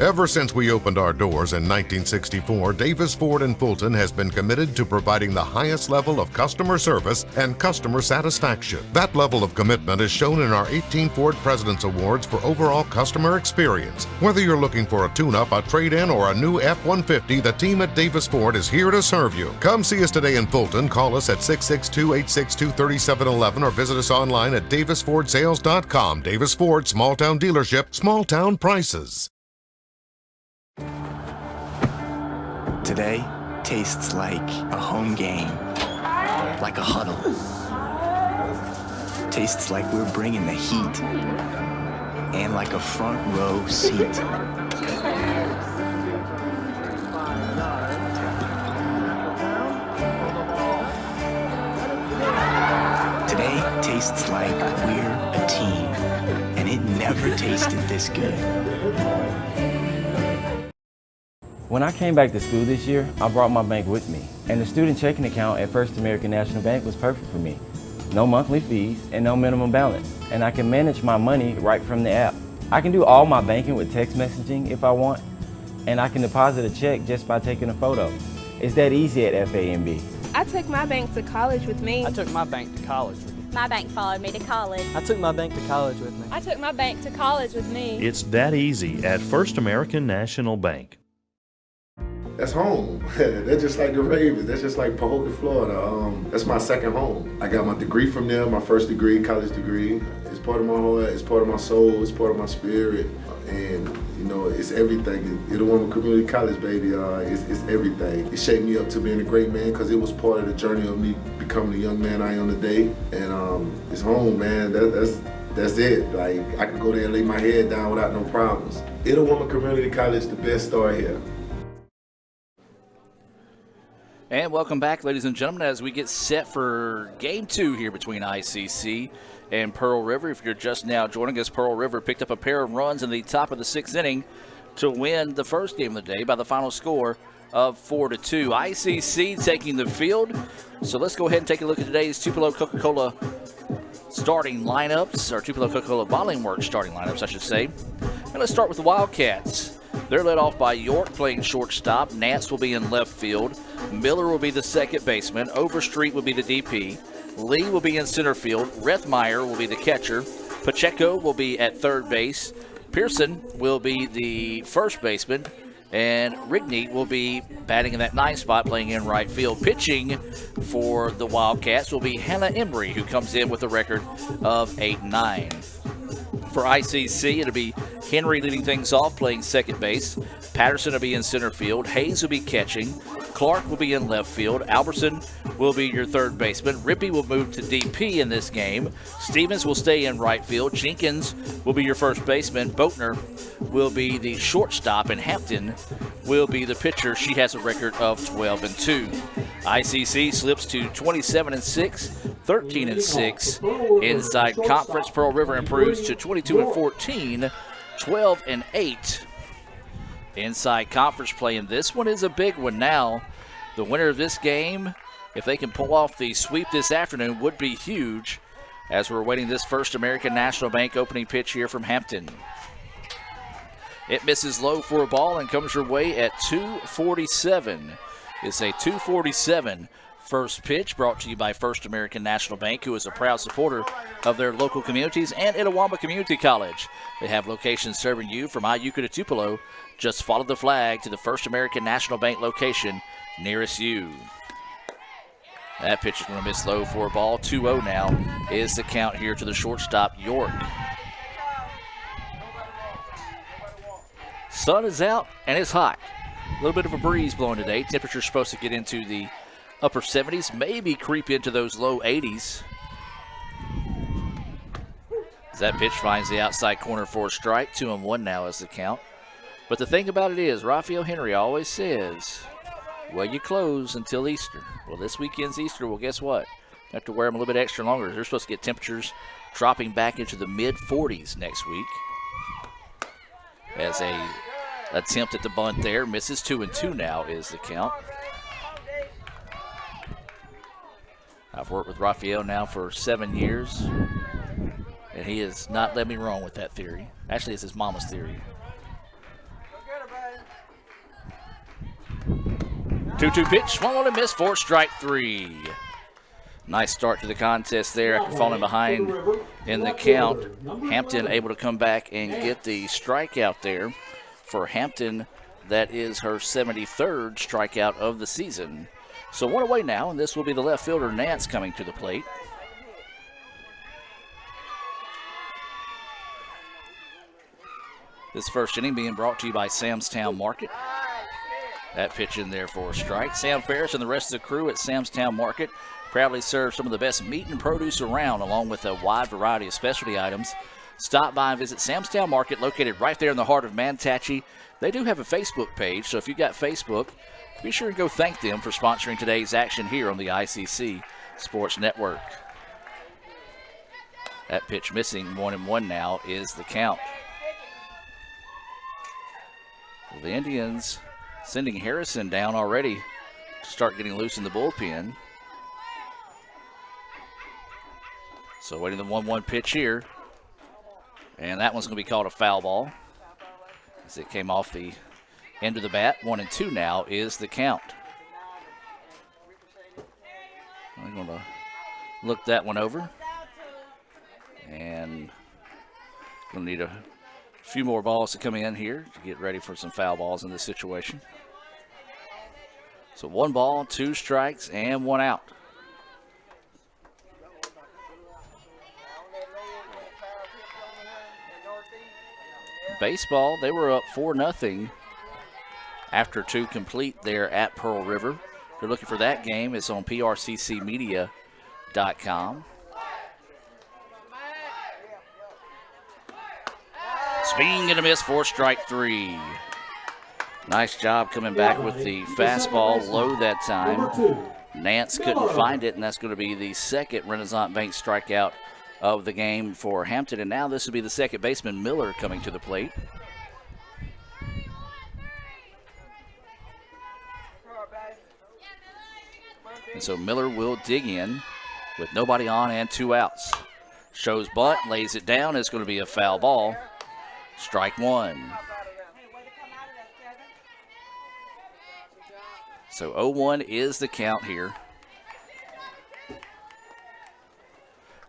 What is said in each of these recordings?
Ever since we opened our doors in 1964, Davis Ford in Fulton has been committed to providing the highest level of customer service and customer satisfaction. That level of commitment is shown in our 18 Ford President's Awards for overall customer experience. Whether you're looking for a tune-up, a trade-in, or a new F-150, the team at Davis Ford is here to serve you. Come see us today in Fulton. Call us at 662-862-3711 or visit us online at davisfordsales.com. Davis Ford, small-town dealership, small-town prices. Today tastes like a home game, like a huddle. Tastes like we're bringing the heat, and like a front row seat. Today tastes like we're a team, and it never tasted this good. When I came back to school this year, I brought my bank with me, and the student checking account at First American National Bank was perfect for me. No monthly fees and no minimum balance, and I can manage my money right from the app. I can do all my banking with text messaging if I want, and I can deposit a check just by taking a photo. It's that easy at FAMB. I took my bank to college with me. I took my bank to college with me. My bank followed me to college. I took my bank to college with me. I took my bank to college with me. It's that easy at First American National Bank. That's home. That's just like the Ravens. That's just like Pahokee, Florida. That's my second home. I got my degree from there, my first degree, college degree. It's part of my heart, it's part of my soul, it's part of my spirit. And, you know, it's everything. Itawamba Community College, baby, it's everything. It shaped me up to being a great man because it was part of the journey of me becoming the young man I am today. And it's home, man. That's it. Like, I could go there and lay my head down without no problems. Itawamba Community College, the best star here. And welcome back, ladies and gentlemen, as we get set for Game 2 here between ICC and Pearl River. If you're just now joining us, Pearl River picked up a pair of runs in the top of the sixth inning to win the first game of the day by the final score of 4-2. ICC taking the field. So let's go ahead and take a look at today's Tupelo Coca-Cola starting lineups, or Tupelo Coca-Cola Bottling Works starting lineups, I should say. And let's start with the Wildcats. They're led off by York playing shortstop. Nance will be in left field. Miller will be the second baseman. Overstreet will be the DP. Lee will be in center field. Rethmeyer will be the catcher. Pacheco will be at third base. Pearson will be the first baseman. And Rigney will be batting in that ninth spot, playing in right field. Pitching for the Wildcats will be Hannah Embry, who comes in with a record of 8-9. For ICC, it'll be Henry leading things off, playing second base. Patterson will be in center field. Hayes will be catching. Clark will be in left field. Albertson will be your third baseman. Rippey will move to DP in this game. Stevens will stay in right field. Jenkins will be your first baseman. Boatner will be the shortstop, and Hampton will be the pitcher. She has a record of 12-2. ICC slips to 27-6, 13-6. Inside conference, Pearl River improves to 22-14, 12-8. Inside conference play, and this one is a big one now. The winner of this game, if they can pull off the sweep this afternoon, would be huge, as we're awaiting this First American National Bank opening pitch here from Hampton. It misses low for a ball and comes your way at 2:47. It's a 2:47 first pitch, brought to you by First American National Bank, who is a proud supporter of their local communities and Itawamba Community College. They have locations serving you from Iuka to Tupelo. Just follow the flag to the First American National Bank location nearest you. That pitch is going to miss low for a ball. 2-0 now is the count here to the shortstop, York. Sun is out and it's hot. A little bit of a breeze blowing today. Temperature's supposed to get into the upper 70s, maybe creep into those low 80s. As that pitch finds the outside corner for a strike. 2-1 now is the count. But the thing about it is, Raphael Henry always says, well, you close until Easter. Well, this weekend's Easter. Well, guess what? You have to wear them a little bit extra longer. They're supposed to get temperatures dropping back into the mid-40s next week. As a attempt at the bunt there, misses. 2-2 now is the count. I've worked with Raphael now for 7 years, and he has not led me wrong with that theory. Actually, it's his mama's theory. 2-2 pitch, swung on and missed for strike 3. Nice start to the contest there after falling behind in the count. Hampton able to come back and get the strikeout there. For Hampton, that is her 73rd strikeout of the season. So one away now, and this will be the left fielder, Nance, coming to the plate. This first inning being brought to you by Samstown Market. That pitch in there for a strike. Sam Ferris and the rest of the crew at Samstown Market proudly serve some of the best meat and produce around, along with a wide variety of specialty items. Stop by and visit Samstown Market, located right there in the heart of Manatachee. They do have a Facebook page, so if you've got Facebook, be sure to go thank them for sponsoring today's action here on the ICC Sports Network. That pitch missing, 1-1 now is the count. Well, the Indians sending Harrison down already to start getting loose in the bullpen. So waiting the 1-1 pitch here. And that one's going to be called a foul ball as it came off the end of the bat. 1-2 now is the count. I'm going to look that one over. And going to need a few more balls to come in here to get ready for some foul balls in this situation. So 1 ball, 2 strikes, and 1 out. Baseball, they were up 4-0 after 2 complete there at Pearl River. If you're looking for that game, it's on prccmedia.com. Swing and a miss for strike 3. Nice job coming back with the fastball low that time. Nance couldn't find it, and that's going to be the second Renaissance Bank strikeout of the game for Hampton. And now this will be the second baseman, Miller, coming to the plate. And so Miller will dig in with nobody on and 2 outs. Shows bunt, lays it down. It's going to be a foul ball. Strike 1. So 0-1 is the count here.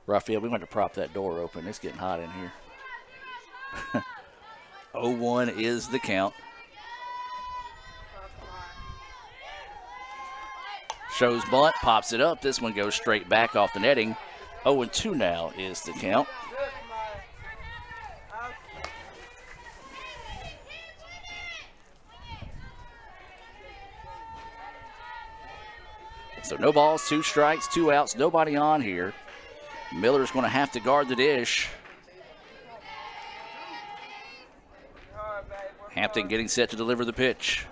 Raphael, we want to prop that door open. It's getting hot in here. 0-1 is the count. Shows bunt, pops it up. This one goes straight back off the netting. 0-2 now is the count. So no balls, 2 strikes, 2 outs, nobody on here. Miller's going to have to guard the dish. Hampton getting set to deliver the pitch.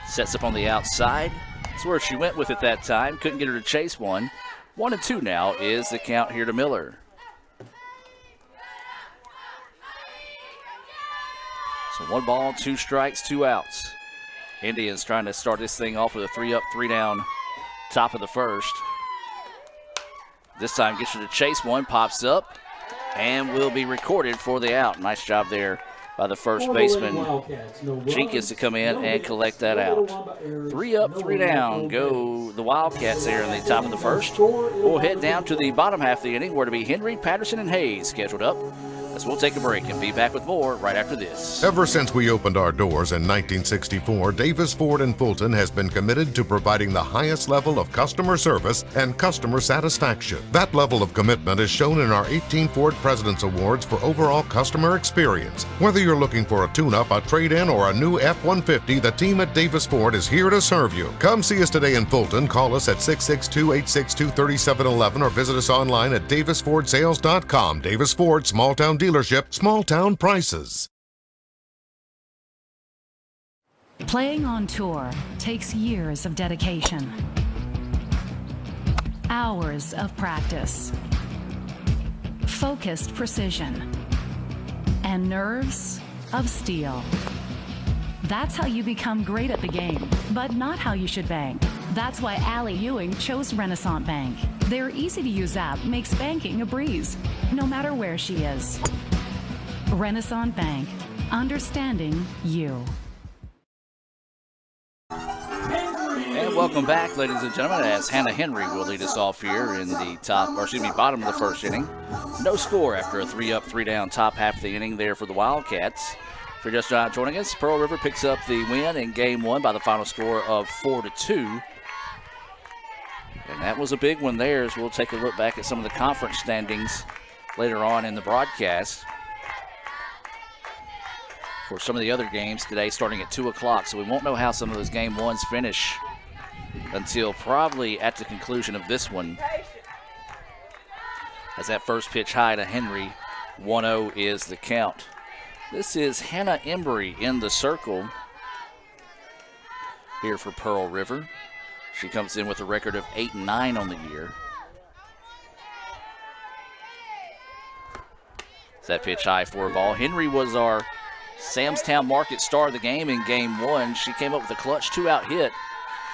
Sets up on the outside. That's where she went with it that time. Couldn't get her to chase one. 1-2 now is the count here to Miller. So 1 ball, 2 strikes, 2 outs. Indians trying to start this thing off with a 3-up, 3-down top of the first. This time gets her to chase one, pops up, and will be recorded for the out. Nice job there by the first baseman. Jenkins to come in and collect that out. 3-up, 3-down go the Wildcats there in the top of the first. We'll head down to the bottom half of the inning where to be Henry, Patterson, and Hayes scheduled up. As we'll take a break and be back with more right after this. Ever since we opened our doors in 1964, Davis Ford in Fulton has been committed to providing the highest level of customer service and customer satisfaction. That level of commitment is shown in our 18 Ford President's Awards for overall customer experience. Whether you're looking for a tune-up, a trade-in, or a new F-150, the team at Davis Ford is here to serve you. Come see us today in Fulton. Call us at 662-862-3711 or visit us online at davisfordsales.com. Davis Ford, small town dealership, small town prices. Playing on tour takes years of dedication, hours of practice, focused precision, and nerves of steel. That's how you become great at the game, but not how you should bank. That's why Allie Ewing chose Renaissance Bank. Their easy-to-use app makes banking a breeze, no matter where she is. Renaissance Bank, understanding you. welcome back, ladies and gentlemen, as Hannah Henry will lead us off here in the bottom of the first inning. No score after a 3-up, 3-down top half of the inning there for the Wildcats. If you're just joining us, Pearl River picks up the win in game 1 by the final score of 4-2. And that was a big one there, as we'll take a look back at some of the conference standings later on in the broadcast. For some of the other games today starting at 2 o'clock, so we won't know how some of those game 1s finish until probably at the conclusion of this one. As that first pitch high to Henry, 1-0 is the count. This is Hannah Embry in the circle here for Pearl River. She comes in with a record of 8-9 on the year. That pitch high for a ball. Henry was our Samstown Market star of the game in game 1. She came up with a clutch 2-out hit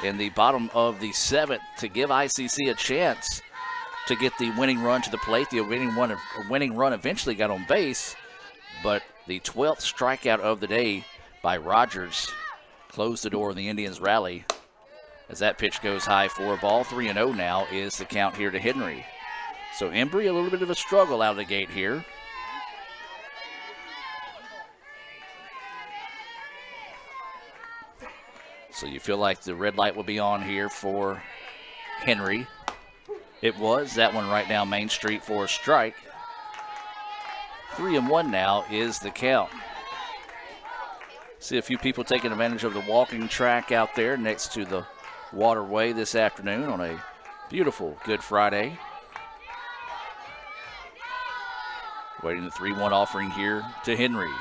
in the bottom of the 7th to give ICC a chance to get the winning run to the plate. The winning run eventually got on base, but the 12th strikeout of the day by Rogers closed the door of the Indians' rally. As that pitch goes high for a ball, 3-0 now is the count here to Henry. So Embry, a little bit of a struggle out of the gate here. So you feel like the red light will be on here for Henry. It was. That one right down Main Street for a strike. 3-1 now is the count. See a few people taking advantage of the walking track out there next to the waterway this afternoon on a beautiful Good Friday. Waiting the 3-1 offering here to Henry.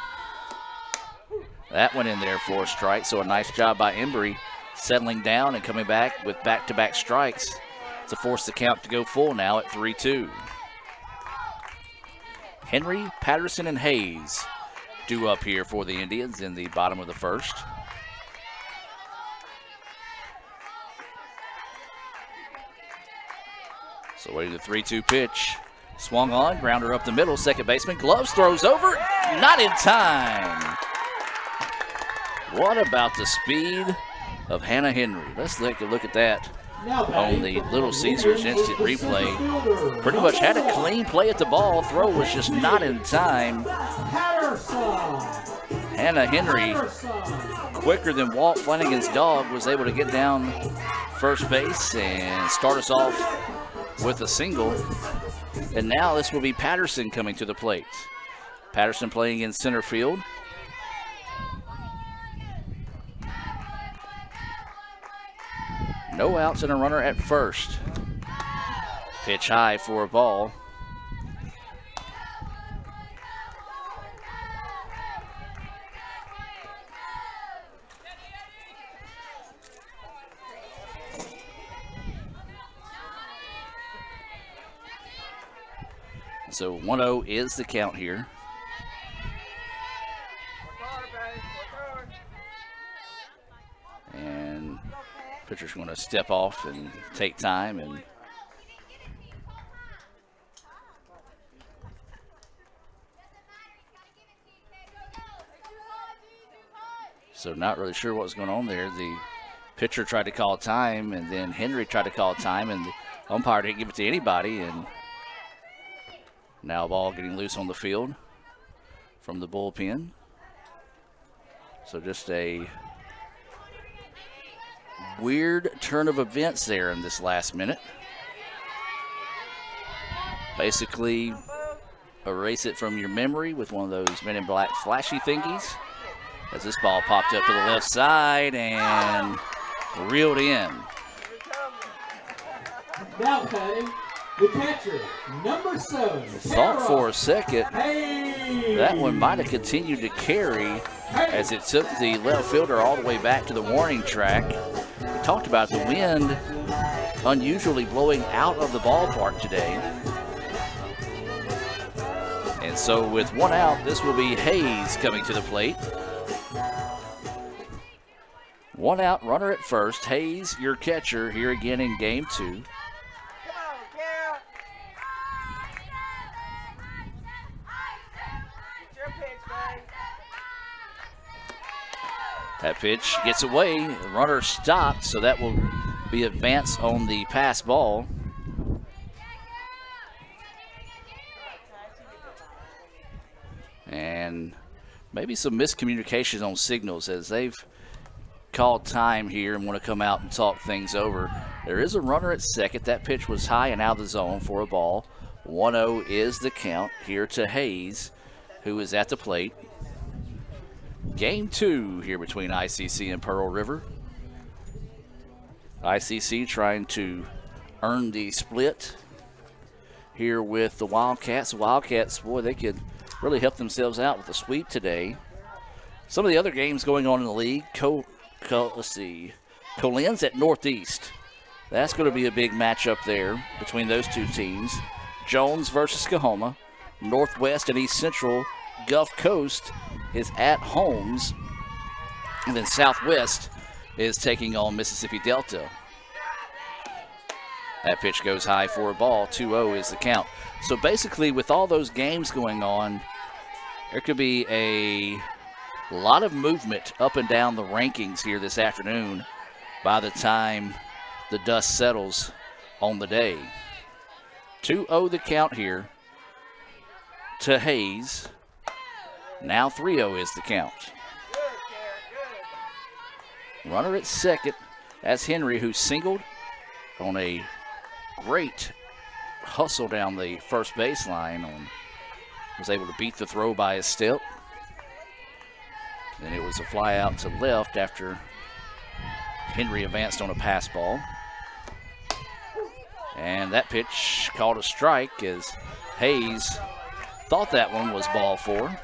That went in there for a strike, so a nice job by Embry settling down and coming back with back-to-back strikes to force the count to go full now at 3-2. Henry, Patterson, and Hayes due up here for the Indians in the bottom of the first. So waiting the 3-2 pitch. Swung on, grounder up the middle, second baseman, gloves, throws over, not in time. What about the speed of Hannah Henry? Let's take a look at that on the Little Caesars instant replay. Pretty much had a clean play at the ball. Throw was just not in time. Hannah Henry, quicker than Walt Flanagan's dog, was able to get down first base and start us off with a single. And now this will be Patterson coming to the plate. Patterson playing in center field. No outs and a runner at first. Pitch high for a ball. So 1-0 is the count here. And pitcher's going to step off and take time, and so not really sure what was going on there. The pitcher tried to call time, and then Henry tried to call time, and the umpire didn't give it to anybody, and now a ball getting loose on the field from the bullpen. So just a weird turn of events there in this last minute. Basically, erase it from your memory with one of those Men in Black flashy thingies. As this ball popped up to the left side and reeled in. Now cutting the catcher, number 7. Thought for a second that one might have continued to carry as it took the left fielder all the way back to the warning track. We talked about the wind unusually blowing out of the ballpark today. And so with one out, this will be Hayes coming to the plate. One out, runner at first. Hayes, your catcher, here again in game 2. That pitch gets away. The runner stopped, so that will be advanced on the pass ball. And maybe some miscommunication on signals as they've called time here and want to come out and talk things over. There is a runner at second. That pitch was high and out of the zone for a ball. 1-0 is the count here to Hayes, who is at the plate. Game 2 here between ICC and Pearl River. ICC trying to earn the split here with the Wildcats. The Wildcats, boy, they could really help themselves out with a sweep today. Some of the other games going on in the league. Let's see. Colin's at Northeast. That's going to be a big matchup there between those two teams. Jones versus Coahoma. Northwest and East Central. Gulf Coast is at Holmes. And then Southwest is taking on Mississippi Delta. That pitch goes high for a ball. 2-0 is the count. So basically, with all those games going on, there could be a lot of movement up and down the rankings here this afternoon by the time the dust settles on the day. 2-0 the count here to Hayes. Now 3-0 is the count. Runner at second. That's Henry, who singled on a great hustle down the first baseline. Was able to beat the throw by his step. Then it was a fly out to left after Henry advanced on a pass ball. And that pitch called a strike as Hayes thought that one was ball 4.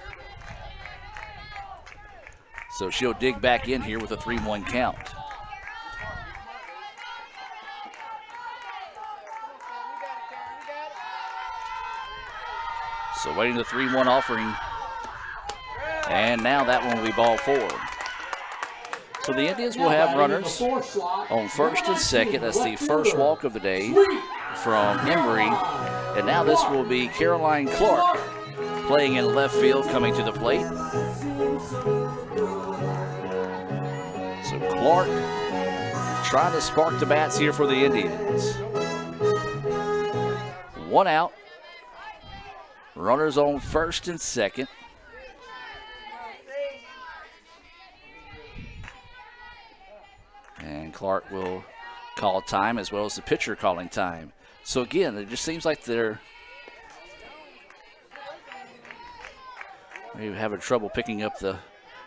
So she'll dig back in here with a 3-1 count. So waiting the 3-1 offering. And now that one will be ball 4. So the Indians will have runners on first and second. That's the first walk of the day from Embry. And now this will be Caroline Clark playing in left field, coming to the plate. So Clark trying to spark the bats here for the Indians. 1 out. Runners on first and second. And Clark will call time as well as the pitcher calling time. So again, it just seems like they're maybe having trouble picking up the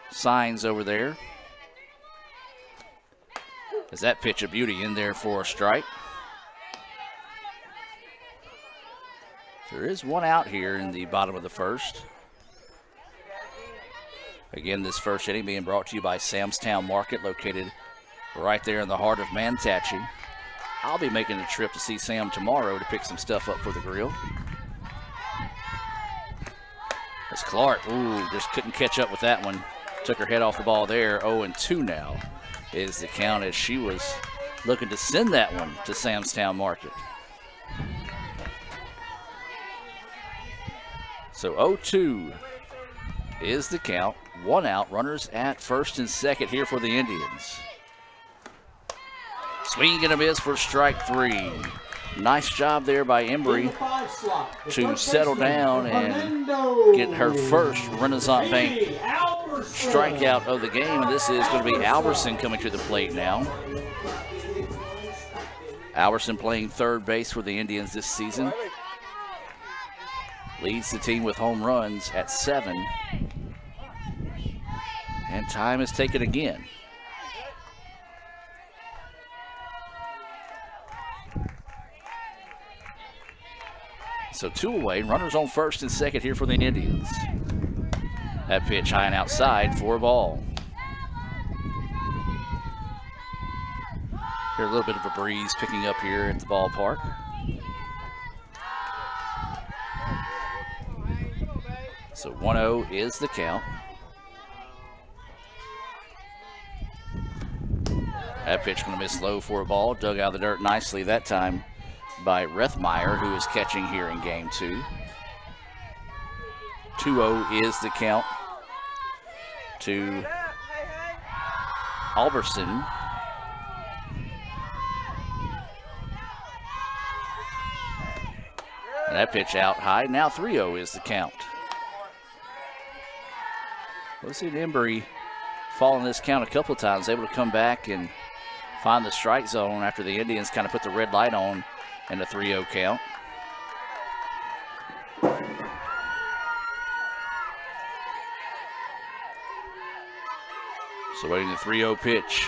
signs over there. Is that pitch a beauty in there for a strike? There is 1 out here in the bottom of the first. Again, this first inning being brought to you by Sam's Town Market, located right there in the heart of Manatee. I'll be making a trip to see Sam tomorrow to pick some stuff up for the grill. As Clark, just couldn't catch up with that one. Took her head off the ball there. 0-2 now is the count as she was looking to send that one to Sam's Town Market. So 0-2 is the count. 1 out. Runners at first and second here for the Indians. Swing and a miss for strike 3. Nice job there by Embry to settle down and get her first Renaissance Bank strikeout of the game. And this is going to be Alberson coming to the plate now. Alberson playing third base for the Indians this season. Leads the team with home runs at 7. And time is taken again. So 2 away, runners on first and second here for the Indians. That pitch high and outside for a ball. Hear a little bit of a breeze picking up here at the ballpark. So 1-0 is the count. That pitch going to miss low for a ball. Dug out of the dirt nicely that time by Rethmeyer, who is catching here in game 2. 2-0 is the count to Alberson. That pitch out high. Now 3-0 is the count. We've seen Embry fall in this count a couple of times, able to come back and find the strike zone after the Indians kind of put the red light on in the 3-0 count. So waiting the 3-0 pitch.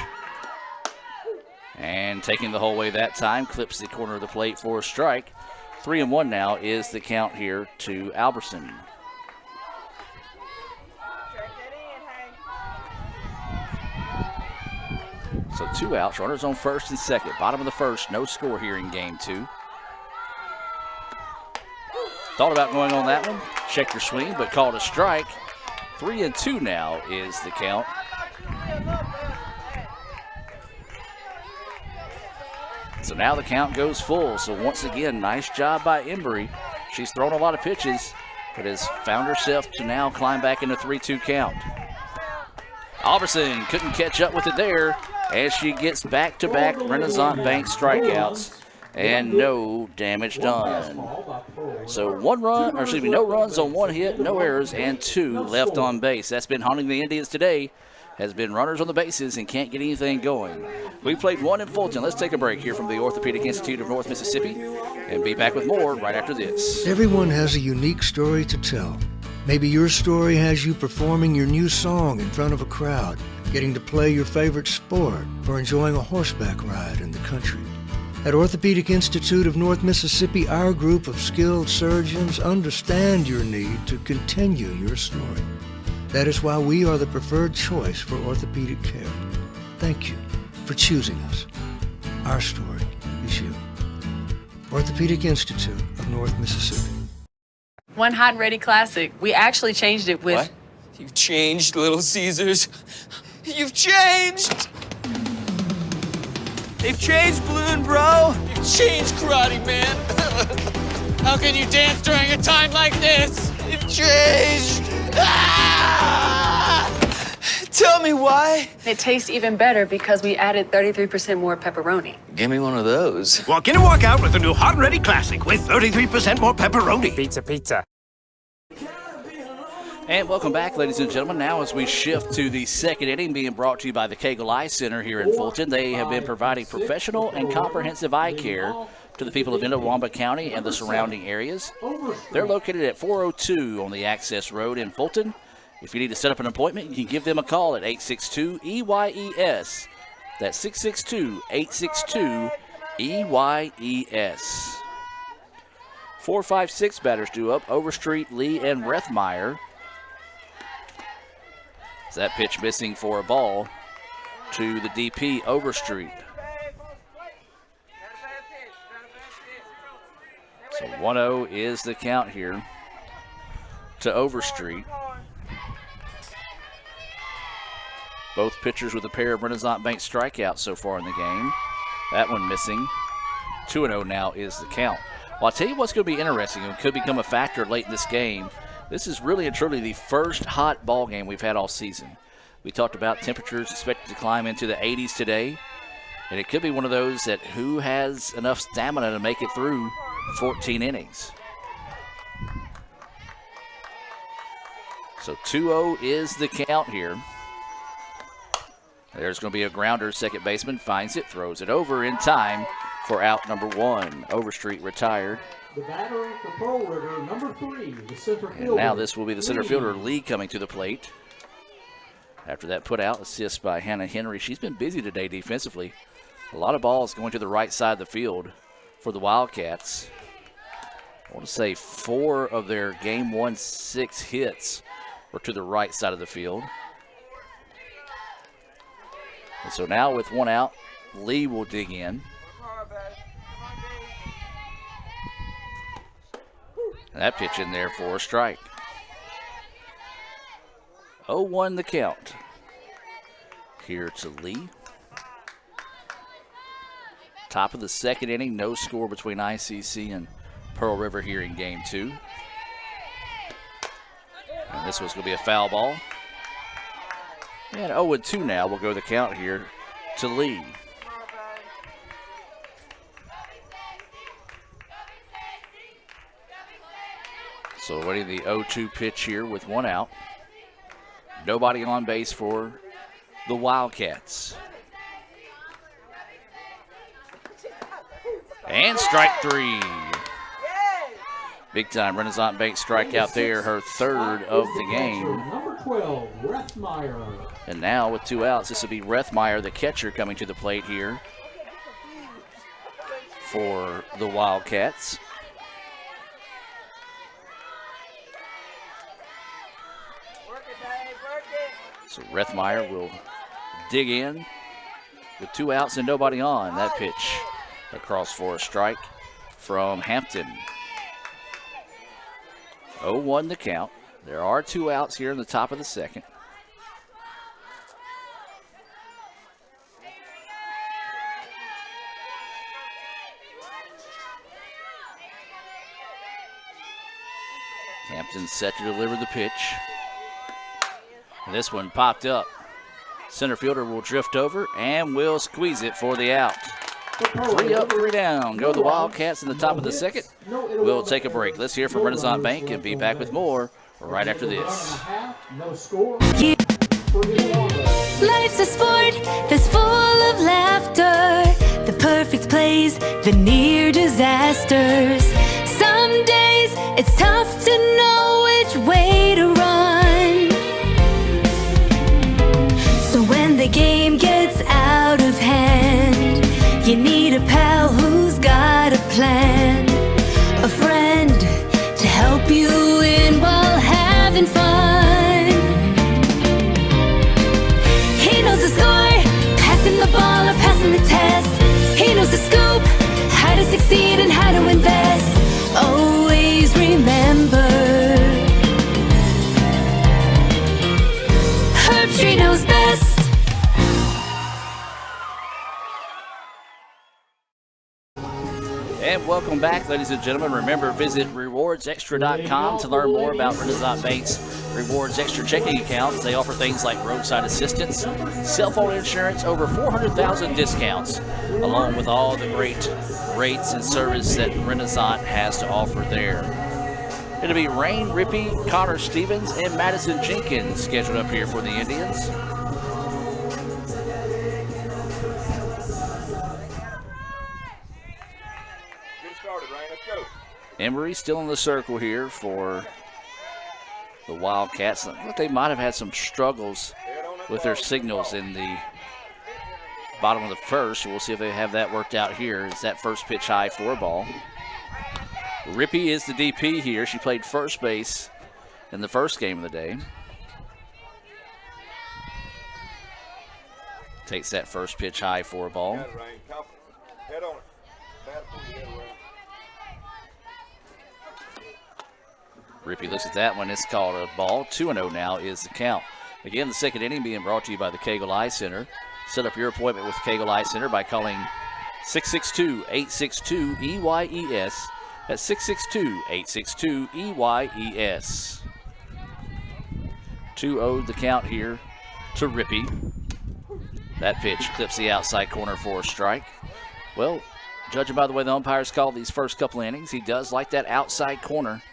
And taking the whole way that time, clips the corner of the plate for a strike. 3-1 now is the count here to Alberson. So 2 outs, runners on first and second. Bottom of the first, no score here in game 2. Thought about going on that one, checked your swing, but called a strike. 3-2 now is the count. So now the count goes full. So once again, nice job by Embry. She's thrown a lot of pitches, but has found herself to now climb back in a 3-2 count. Alberson couldn't catch up with it there as she gets back-to-back Renaissance Bank strikeouts and no damage done. So no runs on 1 hit, no errors, and 2 left on base. That's been haunting the Indians today. Has been runners on the bases and can't get anything going. We played 1 in Fulton. Let's take a break here from the Orthopedic Institute of North Mississippi and be back with more right after this. Everyone has a unique story to tell. Maybe your story has you performing your new song in front of a crowd, getting to play your favorite sport, or enjoying a horseback ride in the country. At Orthopedic Institute of North Mississippi, our group of skilled surgeons understand your need to continue your story. That is why we are the preferred choice for orthopedic care. Thank you for choosing us. Our story is you. Orthopedic Institute of North Mississippi. One Hot and Ready Classic. We actually changed it with... What? You've changed, Little Caesars. You've changed! They've changed, Balloon Bro. You've changed, Karate Man. How can you dance during a time like this? You've changed. Ah! Tell me why. It tastes even better because we added 33% more pepperoni. Give me one of those. Walk in and walk out with the new Hot and Ready Classic with 33% more pepperoni. Pizza. And welcome back, ladies and gentlemen. Now as we shift to the second inning, being brought to you by the Cagle Eye Center here in Fulton. They have been providing professional and comprehensive eye care to the people of Itawamba County and the surrounding areas. They're located at 402 on the Access Road in Fulton. If you need to set up an appointment, you can give them a call at 862-EYES. That's 662-862-EYES. 4, 5, 6 batters due up, Overstreet, Lee, and Rethmeyer. That pitch missing for a ball to the DP, Overstreet. So 1-0 is the count here to Overstreet. Both pitchers with a pair of Renaissance Bank strikeouts so far in the game. That one missing. 2-0 now is the count. Well, I'll tell you what's going to be interesting and could become a factor late in this game. This is really and truly the first hot ball game we've had all season. We talked about temperatures expected to climb into the 80s today, and it could be one of those that who has enough stamina to make it through 14 innings. So 2-0 is the count here. There's going to be a grounder. Second baseman finds it, throws it over in time for out number 1. Overstreet retired. The batter for Pearl River, number 3, the center fielder. And now this will be the center fielder, Lee, coming to the plate. After that put out, assist by Hannah Henry. She's been busy today defensively. A lot of balls going to the right side of the field for the Wildcats. I want to say 4 of their game 1 6 hits were to the right side of the field. And so now with 1 out, Lee will dig in. And that pitch in there for a strike. 0-1 the count here to Lee. Top of the second inning, no score between ICC and Pearl River here in game 2. And this was going to be a foul ball. And 0-2 now will go the count here to Lee. So waiting the 0-2 pitch here with one out. Nobody on base for the Wildcats. And strike three. Big time Renaissance Bank strikeout there, her third of the game. Number 12, Rethmeyer. And now with 2 outs, this will be Rethmeyer, the catcher, coming to the plate here for the Wildcats. So Rethmeyer will dig in with 2 outs and nobody on. That pitch across for a strike from Hampton. 0-1 the count. There are 2 outs here in the top of the second. Hampton set to deliver the pitch. And this one popped up. Center fielder will drift over and will squeeze it for the out. 3 up, 3 down. Go the Wildcats in the top of the second. We'll take a break. Let's hear from Renaissance Bank and be back with more right after this. Life's a sport that's full of laughter. The perfect plays, the near disasters. Some days it's tough to know which way to run. So when the game gets out of hand, you need a pal who's got a plan, a friend to help you win while having fun. He knows the score, passing the ball or passing the test. He knows the scoop, how to succeed and how to invest. Always remember, Herbstreit knows best. And welcome back, ladies and gentlemen. Remember, visit rewardsextra.com to learn more about Renaissance Bank's Rewards Extra checking accounts. They offer things like roadside assistance, cell phone insurance, over 400,000 discounts, along with all the great rates and service that Renaissance has to offer there. It'll be Rain Rippey, Connor Stevens, and Madison Jenkins scheduled up here for the Indians. Emory still in the circle here for the Wildcats. I think they might have had some struggles with their signals in the bottom of the first. We'll see if they have that worked out here. It's that first pitch high for ball. Rippey is the DP here. She played first base in the first game of the day. Takes that first pitch high for a ball. Rippey looks at that one. It's called a ball. 2-0 now is the count. Again, the second inning being brought to you by the Cagle Eye Center. Set up your appointment with Cagle Eye Center by calling 662-862-EYES. That's 662-862-EYES. 2-0 the count here to Rippey. That pitch clips the outside corner for a strike. Well, judging by the way the umpires called these first couple innings, he does like that outside corner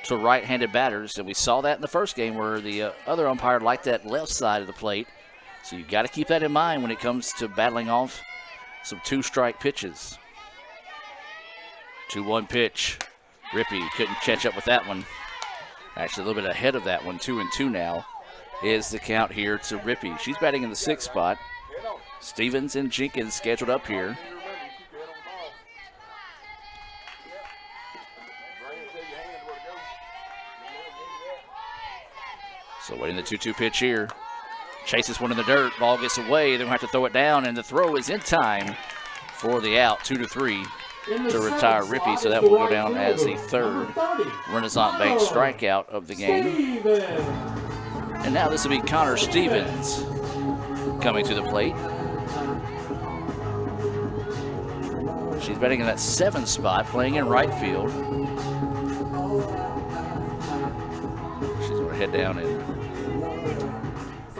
to right-handed batters, and we saw that in the first game where the other umpire liked that left side of the plate. So you've got to keep that in mind when it comes to battling off some 2-strike pitches. 2-1 pitch. Rippey couldn't catch up with that one. Actually, a little bit ahead of that one. 2-2 now is the count here to Rippey. She's batting in the 6th spot. Stevens and Jenkins scheduled up here. So waiting the 2-2 pitch here. Chases one in the dirt. Ball gets away. They're going to have to throw it down, and the throw is in time for the out. 2-3 to retire Rippey. So that will go down as the third Renaissance Bank strikeout of the game. And now this will be Connor Stevens coming to the plate. She's batting in that 7th spot, playing in right field. She's going to head down and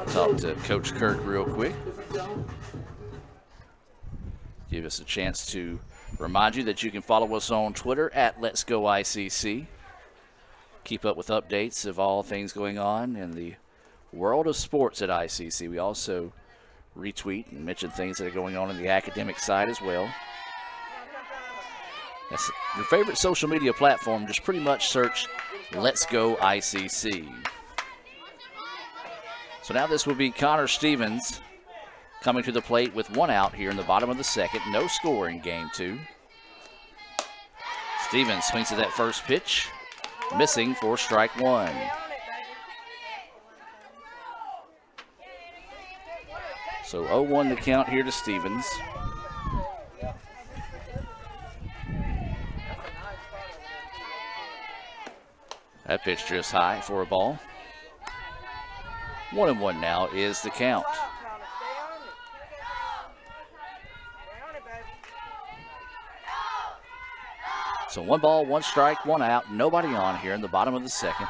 talk to Coach Kirk real quick. Give us a chance to remind you that you can follow us on Twitter at Let's Go ICC. keep up with updates of all things going on in the world of sports at ICC. We also retweet and mention things that are going on in the academic side as well. That's your favorite social media platform. Just pretty much search Let's Go ICC. So now this will be Connor Stevens coming to the plate with one out here in the bottom of the second. No score in game two. Stevens swings at that first pitch, missing for strike one. So 0-1 the count here to Stevens. That pitch just high for a ball. 1-1 now is the count. So 1 ball, 1 strike, 1 out. Nobody on here in the bottom of the second.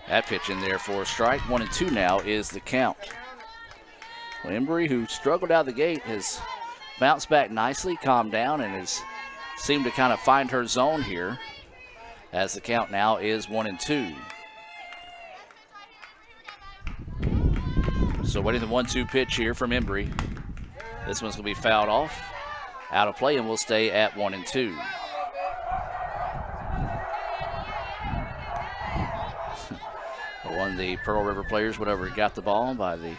That pitch in there for a strike. 1-2 now is the count. Well, Embry, who struggled out of the gate, has bounced back nicely, calmed down, and has seemed to kind of find her zone here as the count now is 1-2. So waiting the 1-2 pitch here from Embry. This one's going to be fouled off, out of play, and will stay at 1-2. One of the Pearl River players, whenever he got the ball by the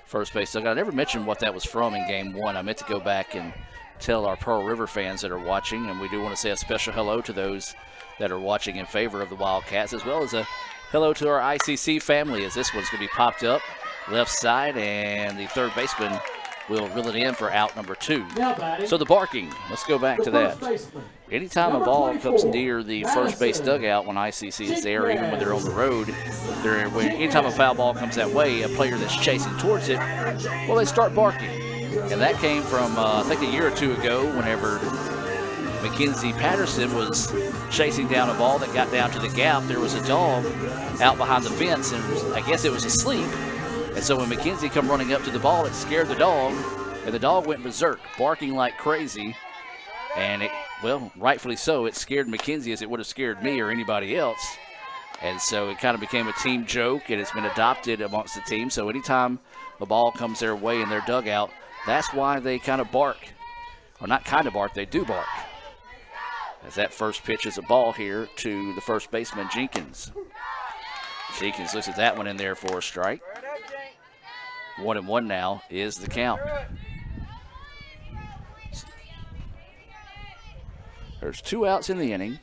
first base dugout. I never mentioned what that was from in game one. I meant to go back and tell our Pearl River fans that are watching, and we do want to say a special hello to those that are watching in favor of the Wildcats, as well as a hello to our ICC family, as this one's going to be popped up left side, and the third baseman will reel it in for out number 2. So the barking, let's go back to that. Anytime a ball comes near the first base dugout when ICC is there, even when they're on the road, anytime a foul ball comes that way, a player that's chasing towards it, well, they start barking. And that came from, I think, a year or two ago, whenever Mackenzie Patterson was chasing down a ball that got down to the gap. There was a dog out behind the fence, and I guess it was asleep. And so when Mackenzie come running up to the ball, it scared the dog, and the dog went berserk, barking like crazy. And it, well, rightfully so, it scared Mackenzie as it would have scared me or anybody else. And so it kind of became a team joke, and it's been adopted amongst the team. So anytime a ball comes their way in their dugout, that's why they kind of bark. Or not kind of bark, they do bark. As that first pitch is a ball here to the first baseman, Jenkins. Jenkins looks at that one in there for a strike. 1-1 now is the count. There's 2 outs in the inning.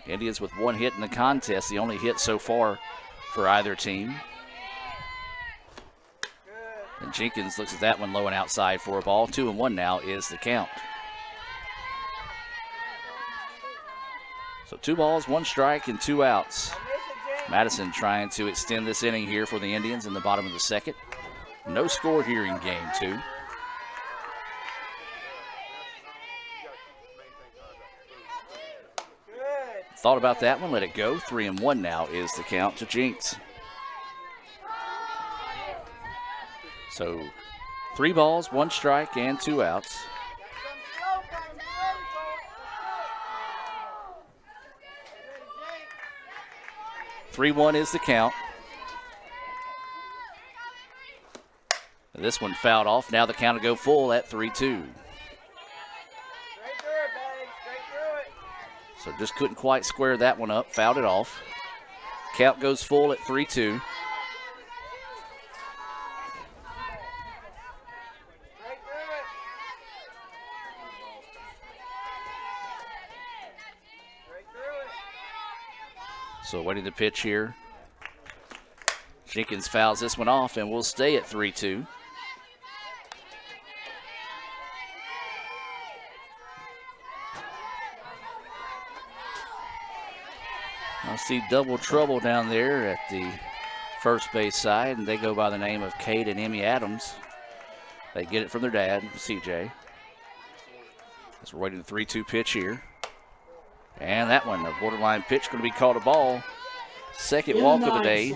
Indians with 1 hit in the contest, the only hit so far for either team. And Jenkins looks at that one low and outside for a ball. 2-1 now is the count. So 2 balls, 1 strike, and 2 outs. Madison trying to extend this inning here for the Indians in the bottom of the second. No score here in game 2. Thought about that one, let it go. 3-1 now is the count to Jinx. So 3 balls, 1 strike, and 2 outs. Three-1 is the count. And this one fouled off. Now the count will go full at 3-2. So just couldn't quite square that one up. Fouled it off. Count goes full at 3-2. So waiting the pitch here. Jenkins fouls this one off, and we'll stay at 3-2. I see double trouble down there at the first base side, and they go by the name of Kate and Emmy Adams. They get it from their dad, CJ. As we're waiting the 3-2 pitch here. And that one, a borderline pitch, going to be called a ball. Second walk of the day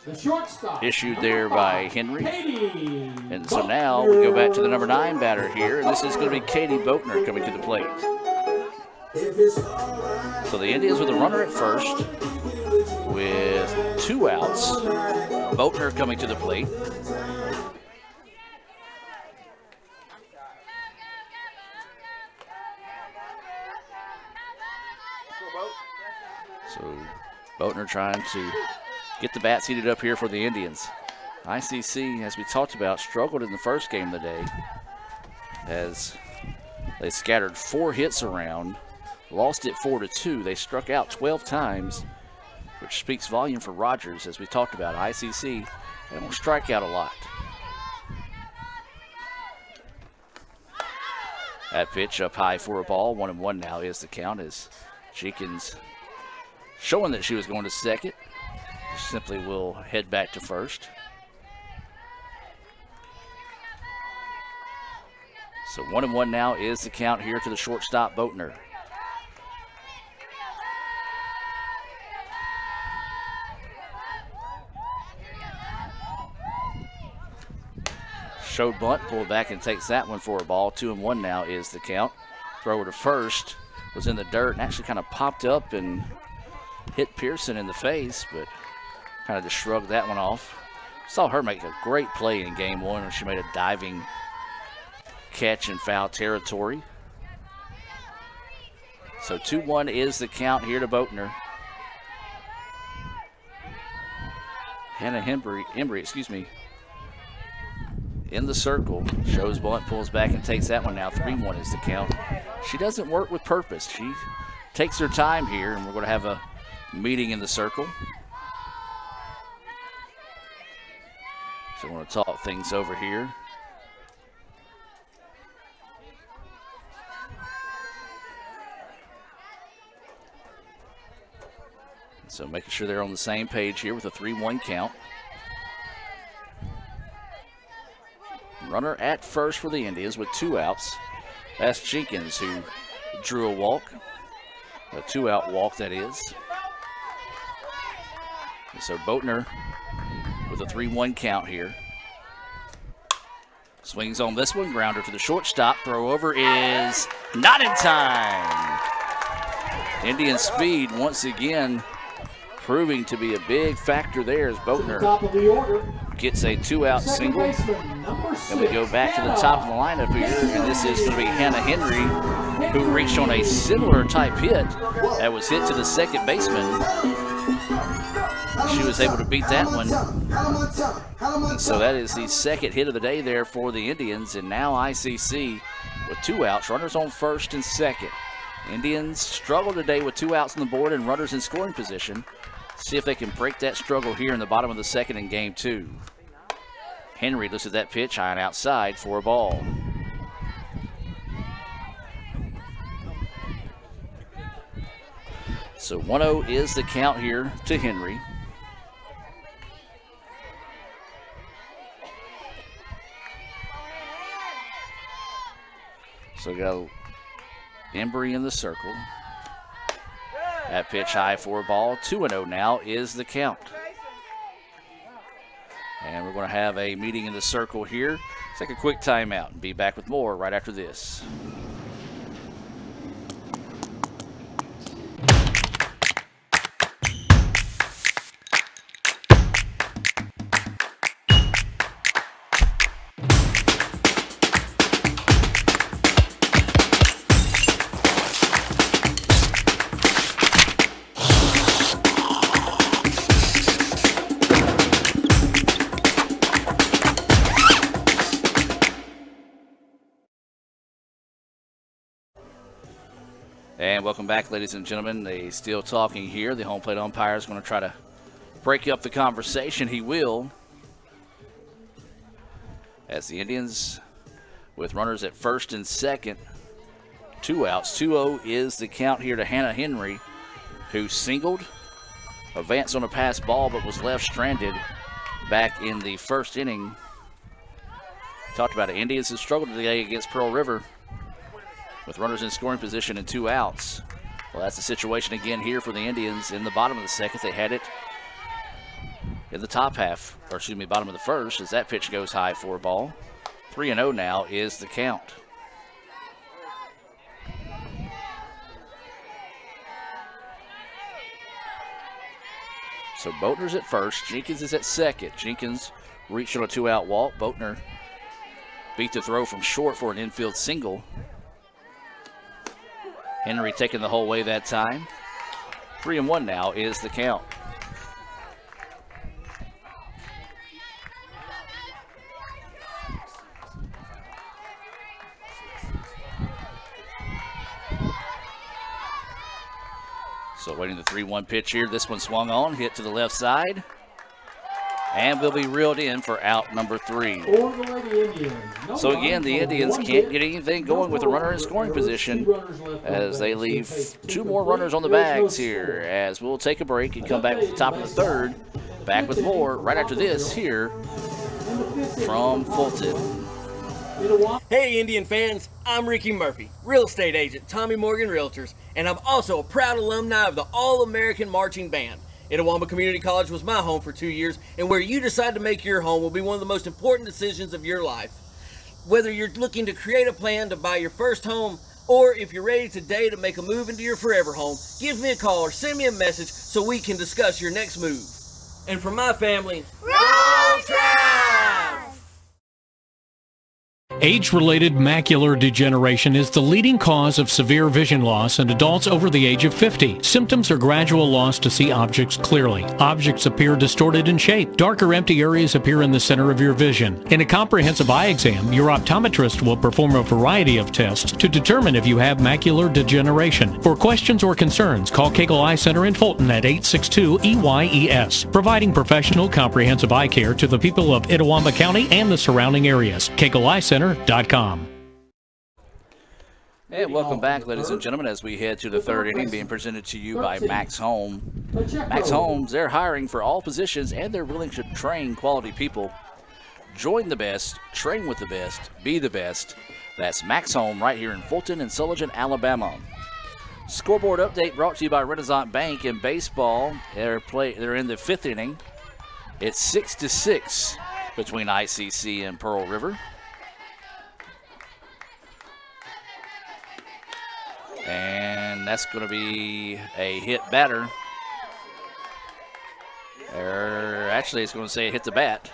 The shortstop. issued there by Henry. Katie And so now we go back to the number 9 batter here, and this is going to be Katie Boatner coming to the plate. So the Indians with a runner at first with 2 outs. Boatner coming to the plate. So Boatner trying to get the bats heated up here for the Indians. ICC, as we talked about, struggled in the first game of the day as they scattered 4 hits around, lost it 4-2. They struck out 12 times, which speaks volume for Rogers. As we talked about, ICC, they don't strike out a lot. That pitch up high for a ball. 1-1 now is the count as Jenkins showing that she was going to second. Simply will head back to first. So 1-1 now is the count here to the shortstop, Boatner. Showed bunt, pulled back and takes that one for a ball. 2-1 now is the count. Throw to first, was in the dirt and actually kind of popped up and hit Pearson in the face, but kind of just shrugged that one off. Saw her make a great play in game 1 when she made a diving catch in foul territory. So 2-1 is the count here to Boatner. Hannah Embry, in the circle, shows bunt, pulls back and takes that one now. 3-1 is the count. She doesn't work with purpose. She takes her time here, and we're going to have a meeting in the circle. So we're going to talk things over here. So making sure they're on the same page here with a 3-1 count. Runner at first for the Indians with 2 outs. That's Jenkins who drew a walk. A 2-out walk, that is. And so Boatner with a 3-1 count here. Swings on this one, grounder to the shortstop. Throw over is not in time. Indian speed once again proving to be a big factor there as Boatner gets a 2-out single. And we go back to the top of the lineup here, and this is going to be Hannah Henry, who reached on a similar type hit that was hit to the second baseman. She was able to beat that one. And so that is the second hit of the day there for the Indians, and now ICC with 2 outs, runners on first and second. Indians struggle today with 2 outs on the board and runners in scoring position. See if they can break that struggle here in the bottom of the second in game 2. Henry looks at that pitch high and outside for a ball. So 1-0 is the count here to Henry. So got Embry in the circle. That pitch high for a ball. 2-0 now is the count. And we're going to have a meeting in the circle here. Take a quick timeout and be back with more right after this. And welcome back, ladies and gentlemen. They still talking here. The home plate umpire is going to try to break up the conversation. He will. As the Indians, with runners at first and second, 2 outs. 2-0 is the count here to Hannah Henry, who singled, advanced on a pass ball, but was left stranded back in the first inning. Talked about it. Indians have struggled today against Pearl River with runners in scoring position and 2 outs. Well, that's the situation again here for the Indians in the bottom of the second. They had it in the top half, or excuse me, bottom of the first, as that pitch goes high for a ball. 3-0 now is the count. So Boatner's at first. Jenkins is at second. Jenkins reached on a 2-out walk. Boatner beat the throw from short for an infield single. Henry taking the whole way that time. 3-1 now is the count. So waiting the 3-1 pitch here. This one swung on, hit to the left side, and will be reeled in for out number 3. So again, the Indians can't get anything going with a runner in scoring position as they leave 2 more runners on the bags here, as we'll take a break and come back to the top of the third. Back with more right after this here from Fulton. Hey Indian fans, I'm Ricky Murphy, real estate agent, Tommy Morgan Realtors, and I'm also a proud alumni of the All-American Marching Band. Itawamba Community College was my home for 2 years, and where you decide to make your home will be one of the most important decisions of your life. Whether you're looking to create a plan to buy your first home, or if you're ready today to make a move into your forever home, give me a call or send me a message so we can discuss your next move. And for my family, Roll Tide! Age-related macular degeneration is the leading cause of severe vision loss in adults over the age of 50. Symptoms are gradual loss to see objects clearly. Objects appear distorted in shape. Dark or empty areas appear in the center of your vision. In a comprehensive eye exam, your optometrist will perform a variety of tests to determine if you have macular degeneration. For questions or concerns, call Cagle Eye Center in Fulton at 862-EYES, providing professional comprehensive eye care to the people of Itawamba County and the surrounding areas. Cagle Eye Center.com. And welcome back, ladies and gentlemen, as we head to the third inning, being presented to you by Max Home. Max Homes, they're hiring for all positions, and they're willing to train quality people. Join the best, train with the best, be the best. That's Max Home right here in Fulton and Sullivan, Alabama. Scoreboard update brought to you by Renaissance Bank in baseball. They're in the 5th inning. It's 6-6 between ICC and Pearl River. And that's going to be a hit batter. Actually, it's going to say hit the bat.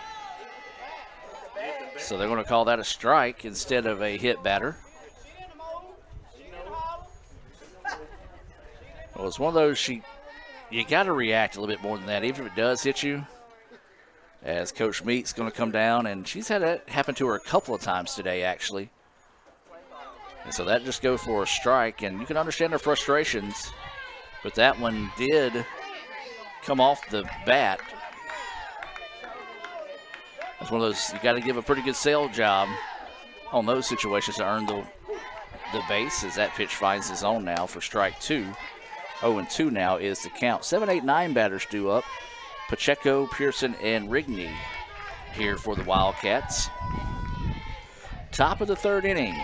So they're going to call that a strike instead of a hit batter. Well, it's one of those you got to react a little bit more than that, even if it does hit you. As Coach Meek's going to come down, and she's had that happen to her a couple of times today, actually. And so that just goes for a strike, and you can understand their frustrations, but that one did come off the bat. That's one of those, you got to give a pretty good sale job on those situations to earn the base, as that pitch finds his own now for strike 2. 0-2 now is the count. 7, 8, 9 batters due up. Pacheco, Pearson, and Rigney here for the Wildcats. Top of the third inning.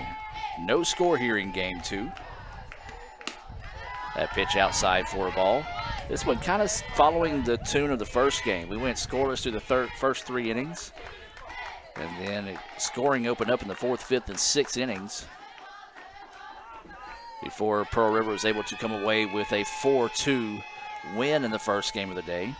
No score here in game 2. That pitch outside for a ball. This one kind of following the tune of the first game. We went scoreless through the first 3 innings. And then scoring opened up in the 4th, 5th, and 6th innings before Pearl River was able to come away with a 4-2 win in the first game of the day.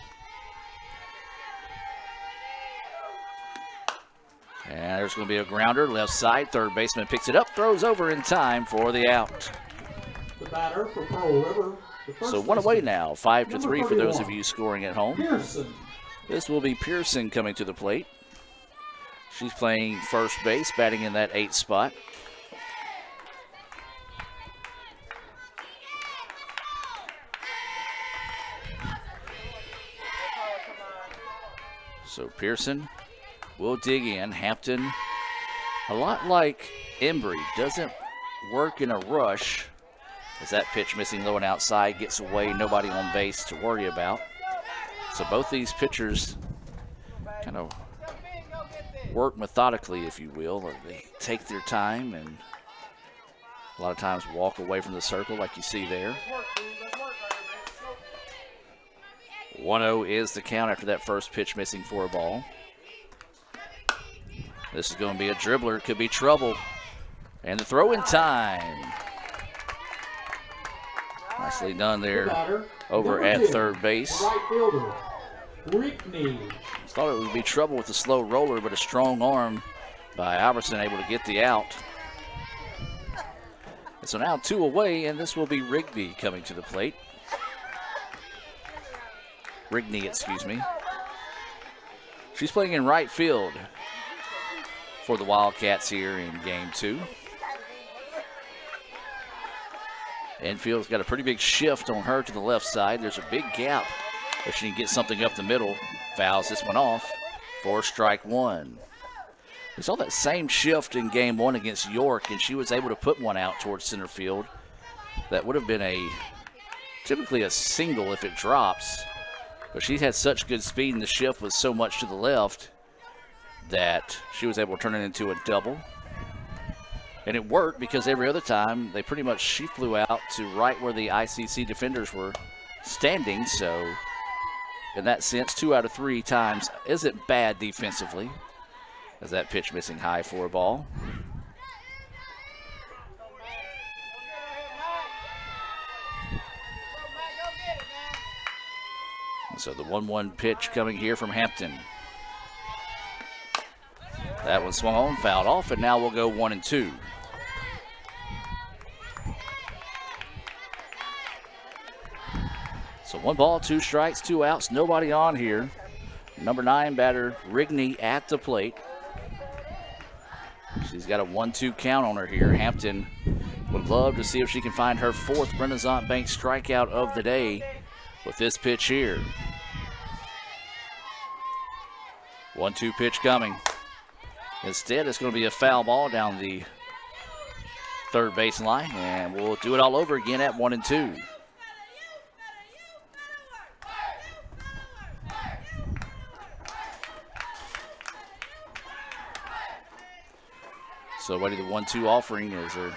And there's going to be a grounder, left side. Third baseman picks it up, throws over in time for the out. The batter for Pearl River. So one away now, 5-3 for those of you scoring at home. Pearson. This will be Pearson coming to the plate. She's playing first base, batting in that 8th spot. So Pearson will dig in. Hampton, a lot like Embry, doesn't work in a rush. As that pitch missing low and outside gets away, nobody on base to worry about. So both these pitchers kind of work methodically, if you will, or they take their time and a lot of times walk away from the circle like you see there. 1-0 is the count after that first pitch missing for a ball. This is going to be a dribbler. Could be trouble. And the throw in time. Nicely done there over at third base. Right fielder, Rickney. Thought it would be trouble with the slow roller, but a strong arm by Albertson able to get the out. And so now 2 away, and this will be Rigney coming to the plate. Excuse me. She's playing in right field for the Wildcats here in game 2. Infield's got a pretty big shift on her to the left side. There's a big gap, but she can get something up the middle. Fouls this one off for strike 1. We saw that same shift in game 1 against York, and she was able to put one out towards center field. That would have been typically a single if it drops, but she had such good speed and the shift was so much to the left that she was able to turn it into a double. And it worked because every other time she flew out to right where the ICC defenders were standing. So in that sense, 2 out of 3 times isn't bad defensively. As that pitch missing high for a ball. So the 1-1 pitch coming here from Hampton. That one swung on, fouled off, and now we'll go 1-2. So 1 ball, 2 strikes, 2 outs, nobody on here. Number 9 batter, Rigney at the plate. She's got a 1-2 count on her here. Hampton would love to see if she can find her 4th Renaissance Bank strikeout of the day with this pitch here. 1-2 pitch coming. Instead, it's going to be a foul ball down the third base line, and we'll do it all over again at 1-2. So waiting the 1-2 offering as they're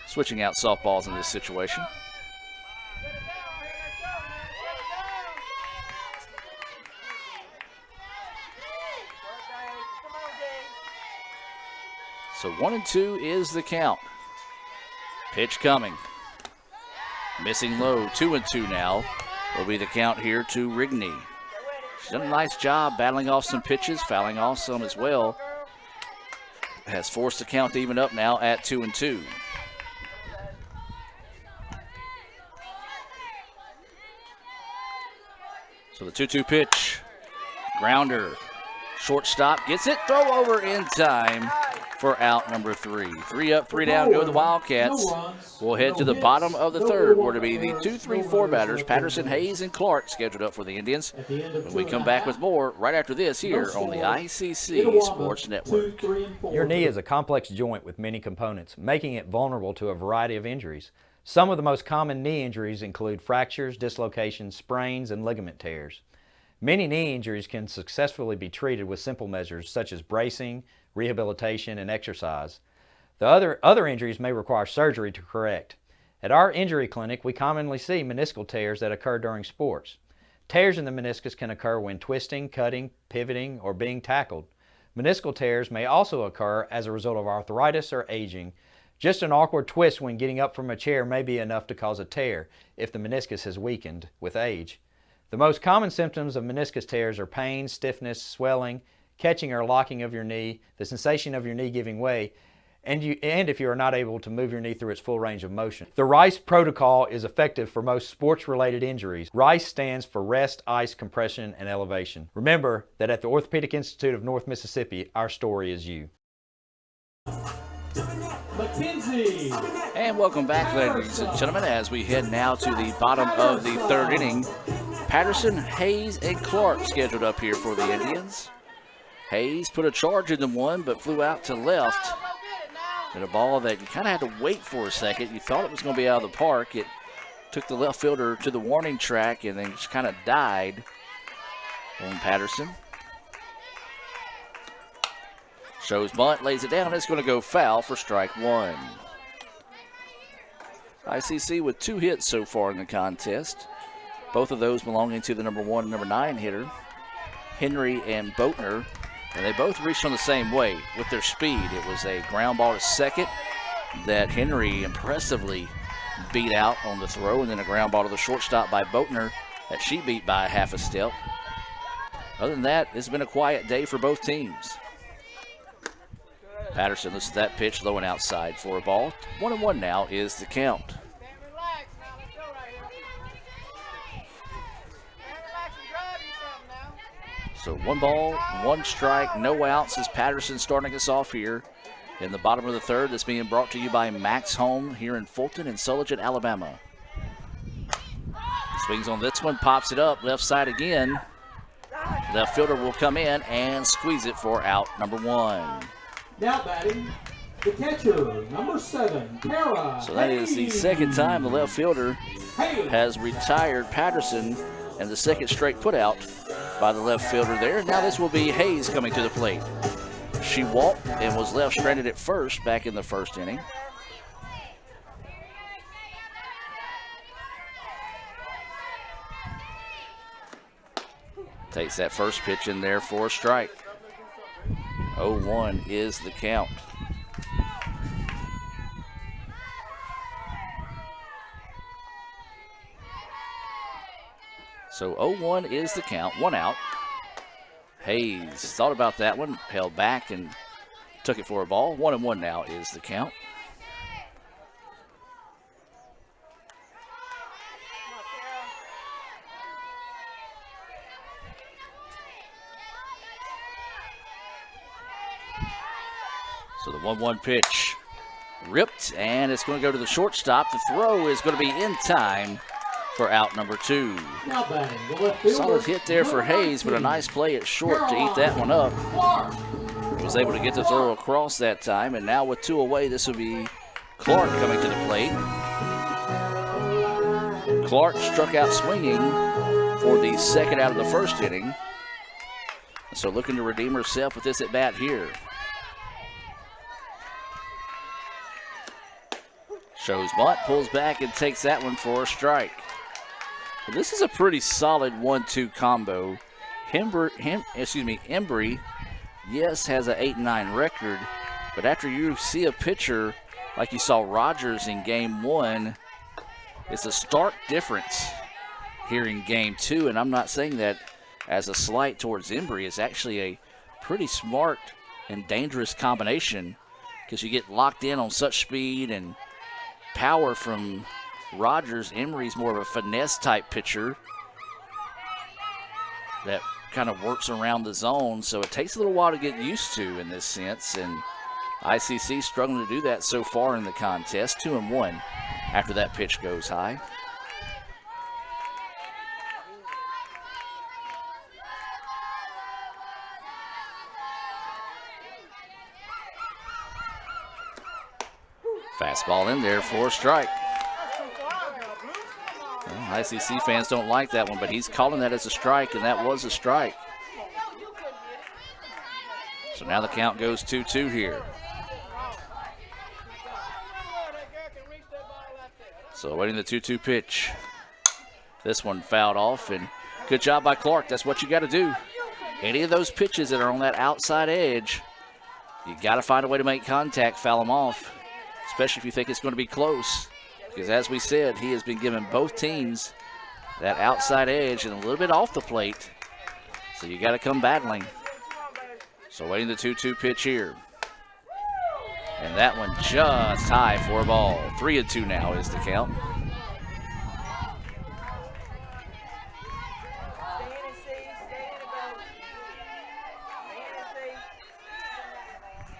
switching out softballs in this situation. So 1-2 is the count. Pitch coming. Missing low, 2-2 now will be the count here to Rigney. She's done a nice job battling off some pitches, fouling off some as well. Has forced the count to even up now at 2-2. So the 2-2 pitch, grounder, shortstop gets it, throw over in time for out number 3. 3 up, 3 down, go the Wildcats. We'll head to the bottom of the third, where to be the 2, 3, 4 batters, Patterson, Hayes, and Clark scheduled up for the Indians. When we come back with more right after this here on the ICC Sports Network. Your knee is a complex joint with many components, making it vulnerable to a variety of injuries. Some of the most common knee injuries include fractures, dislocations, sprains, and ligament tears. Many knee injuries can successfully be treated with simple measures such as bracing, rehabilitation, and exercise. The other injuries may require surgery to correct. At our injury clinic, we commonly see meniscal tears that occur during sports. Tears in the meniscus can occur when twisting, cutting, pivoting, or being tackled. Meniscal tears may also occur as a result of arthritis or aging. Just an awkward twist when getting up from a chair may be enough to cause a tear if the meniscus has weakened with age. The most common symptoms of meniscus tears are pain, stiffness, swelling, catching or locking of your knee, the sensation of your knee giving way, and if you are not able to move your knee through its full range of motion. The RICE protocol is effective for most sports-related injuries. RICE stands for Rest, Ice, Compression, and Elevation. Remember that at the Orthopedic Institute of North Mississippi, our story is you. McKenzie. And welcome back, ladies and gentlemen, as we head now to the bottom of the third inning. Patterson, Hayes, and Clark scheduled up here for the Indians. Hayes put a charge into one, but flew out to left. And a ball that you kind of had to wait for a second. You thought it was going to be out of the park. It took the left fielder to the warning track and then just kind of died on Patterson. Shows bunt, lays it down. It's going to go foul for strike 1. ICC with 2 hits so far in the contest. Both of those belonging to the number 1 and number 9 hitter, Henry and Boatner. And they both reached on the same way with their speed. It was a ground ball to second that Henry impressively beat out on the throw, and then a ground ball to the shortstop by Boatner that she beat by a half a step. Other than that, it's been a quiet day for both teams. Patterson looks at that pitch, low and outside for a ball. 1-1 now is the count. So 1 ball, 1 strike, no outs as Patterson starting us off here in the bottom of the third. That's being brought to you by Max Home here in Fulton and Sulligent, Alabama. Swings on this one, pops it up, left side again. Left fielder will come in and squeeze it for out number 1. Now batting, the catcher, number 7, Tara. So that is the second time the left fielder has retired Patterson, and the second straight put out by the left fielder there. Now this will be Hayes coming to the plate. She walked and was left stranded at first back in the first inning. Takes that first pitch in there for a strike. 0-1 is the count. So 0-1 is the count, 1 out. Hayes thought about that one, held back and took it for a ball. 1-1 now is the count. So the 1-1 pitch ripped, and it's going to go to the shortstop. The throw is going to be in time for out number 2. Solid hit there for Hayes, but a nice play at short to eat that one up. He was able to get the throw across that time, and now with 2 away, this will be Clark coming to the plate. Clark struck out swinging for the second out of the first inning. So looking to redeem herself with this at bat here. Shows bunt, pulls back and takes that one for a strike. But this is a pretty solid 1-2 combo. Embry, yes, has an 8-9 record, but after you see a pitcher like you saw Rogers in game 1, it's a stark difference here in game 2, and I'm not saying that as a slight towards Embry. It's actually a pretty smart and dangerous combination because you get locked in on such speed and power from Rogers. Embry's more of a finesse type pitcher that kind of works around the zone, so it takes a little while to get used to in this sense, and ICC struggling to do that so far in the contest. 2-1 after that pitch goes high. Fastball in there for a strike. Well, ICC fans don't like that one, but he's calling that as a strike, and that was a strike. So now the count goes 2-2 here. So waiting the 2-2 pitch. This one fouled off, and good job by Clark. That's what you got to do. Any of those pitches that are on that outside edge, you got to find a way to make contact, foul them off, especially if you think it's going to be close. Because as we said, he has been giving both teams that outside edge and a little bit off the plate. So you got to come battling. So waiting the 2-2 pitch here. And that one just high for a ball. 3-2 now is the count.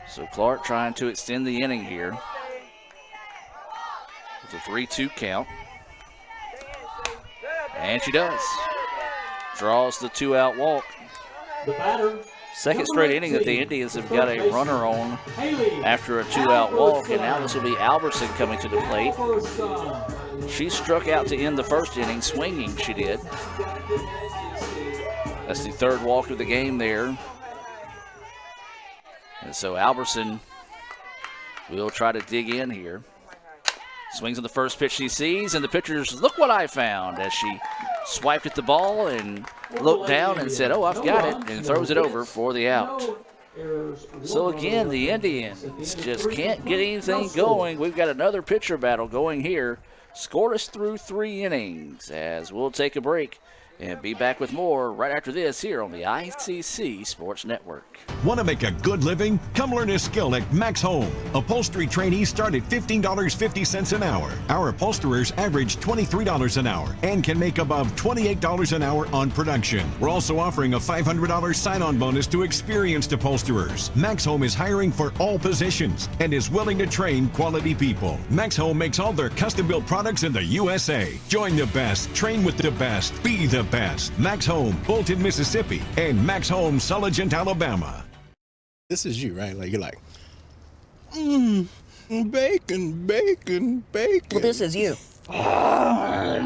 So Clark trying to extend the inning here. With a 3-2 count. And she does. Draws the 2-out walk. The batter. Second straight inning that the Indians have got a runner on after a 2-out walk, and now this will be Albertson coming to the plate. She struck out to end the first inning, swinging she did. That's the third walk of the game there. And so Albertson will try to dig in here. Swings on the first pitch she sees, and the pitcher's look what I found as she swiped at the ball and looked down and said, oh, I've got it, and throws it over for the out. So again, the Indians just can't get anything going. We've got another pitcher battle going here. Scoreless through 3 innings, as we'll take a break and be back with more right after this here on the ICC Sports Network. Want to make a good living? Come learn a skill at Max Home. Upholstery trainees start at $15.50 an hour. Our upholsterers average $23 an hour and can make above $28 an hour on production. We're also offering a $500 sign-on bonus to experienced upholsterers. Max Home is hiring for all positions and is willing to train quality people. Max Home makes all their custom-built products in the USA. Join the best, train with the best, be the best. Max Home, Bolton, Mississippi, and Max Home, Sulligent, Alabama. This is you, right? Like, you're like, bacon, bacon, bacon. Well, this is you. I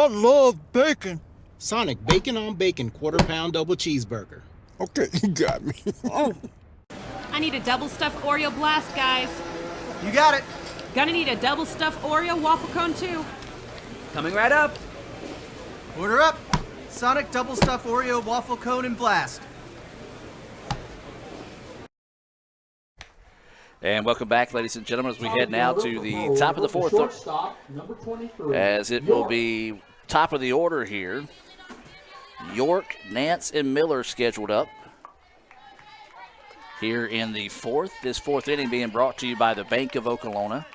love bacon. Sonic bacon on bacon, quarter-pound double cheeseburger. Okay, you got me. I need a double stuffed Oreo blast, guys. You got it. Gonna need a double stuffed Oreo waffle cone, too. Coming right up. Order up. Sonic double stuffed Oreo waffle cone and blast. And welcome back, ladies and gentlemen, as we head now to the top of the fourth. As it will be top of the order here. York, Nance, and Miller scheduled up here in the fourth. This fourth inning being brought to you by the Bank of Okolona.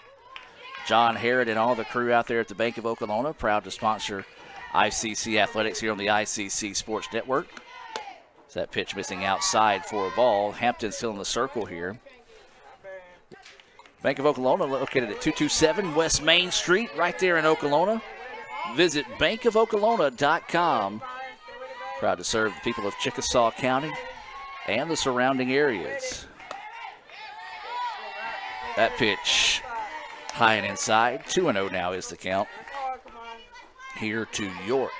John Harrod and all the crew out there at the Bank of Okolona, proud to sponsor ICC Athletics here on the ICC Sports Network. So that pitch missing outside for a ball. Hampton still in the circle here. Bank of Okolona located at 227 West Main Street right there in Okolona. Visit bankofokolona.com. Proud to serve the people of Chickasaw County and the surrounding areas. That pitch high and inside. 2-0 now is the count here to York.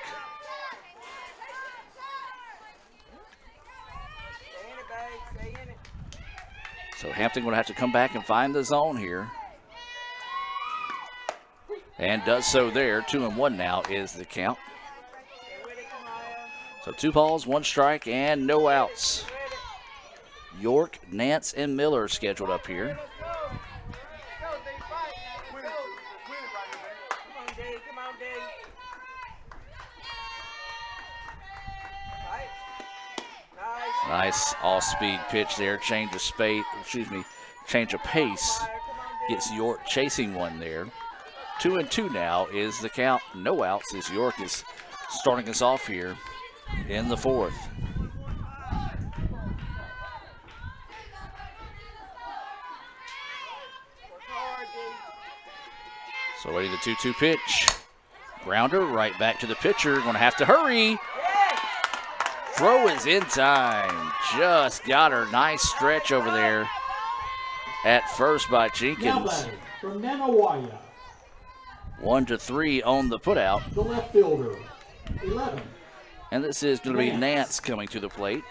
So Hampton going to have to come back and find the zone here. And does so there. 2-1 now is the count. So 2 balls, 1 strike, and no outs. York, Nance, and Miller scheduled up here. Nice all-speed pitch there. Change of pace. Gets York chasing one there. 2-2 now is the count. No outs as York is starting us off here in the fourth. So ready the 2-2 pitch. Grounder right back to the pitcher. Going to have to hurry. Throw is in time. Just got her. Nice stretch over there at first by Jenkins. From Nanawaya. 1-3 on the putout. The left fielder, 11. And this is going to be Nance coming to the plate.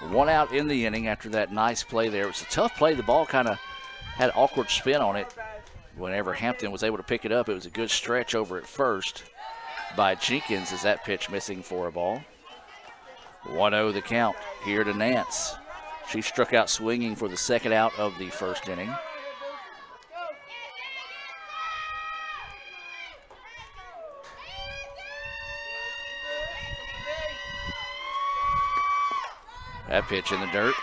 1 out in the inning after that nice play there. It was a tough play. The ball kind of had an awkward spin on it. Whenever Hampton was able to pick it up, it was a good stretch over at first by Jenkins as that pitch missing for a ball. 1-0 the count here to Nance. She struck out swinging for the second out of the first inning. That pitch in the dirt.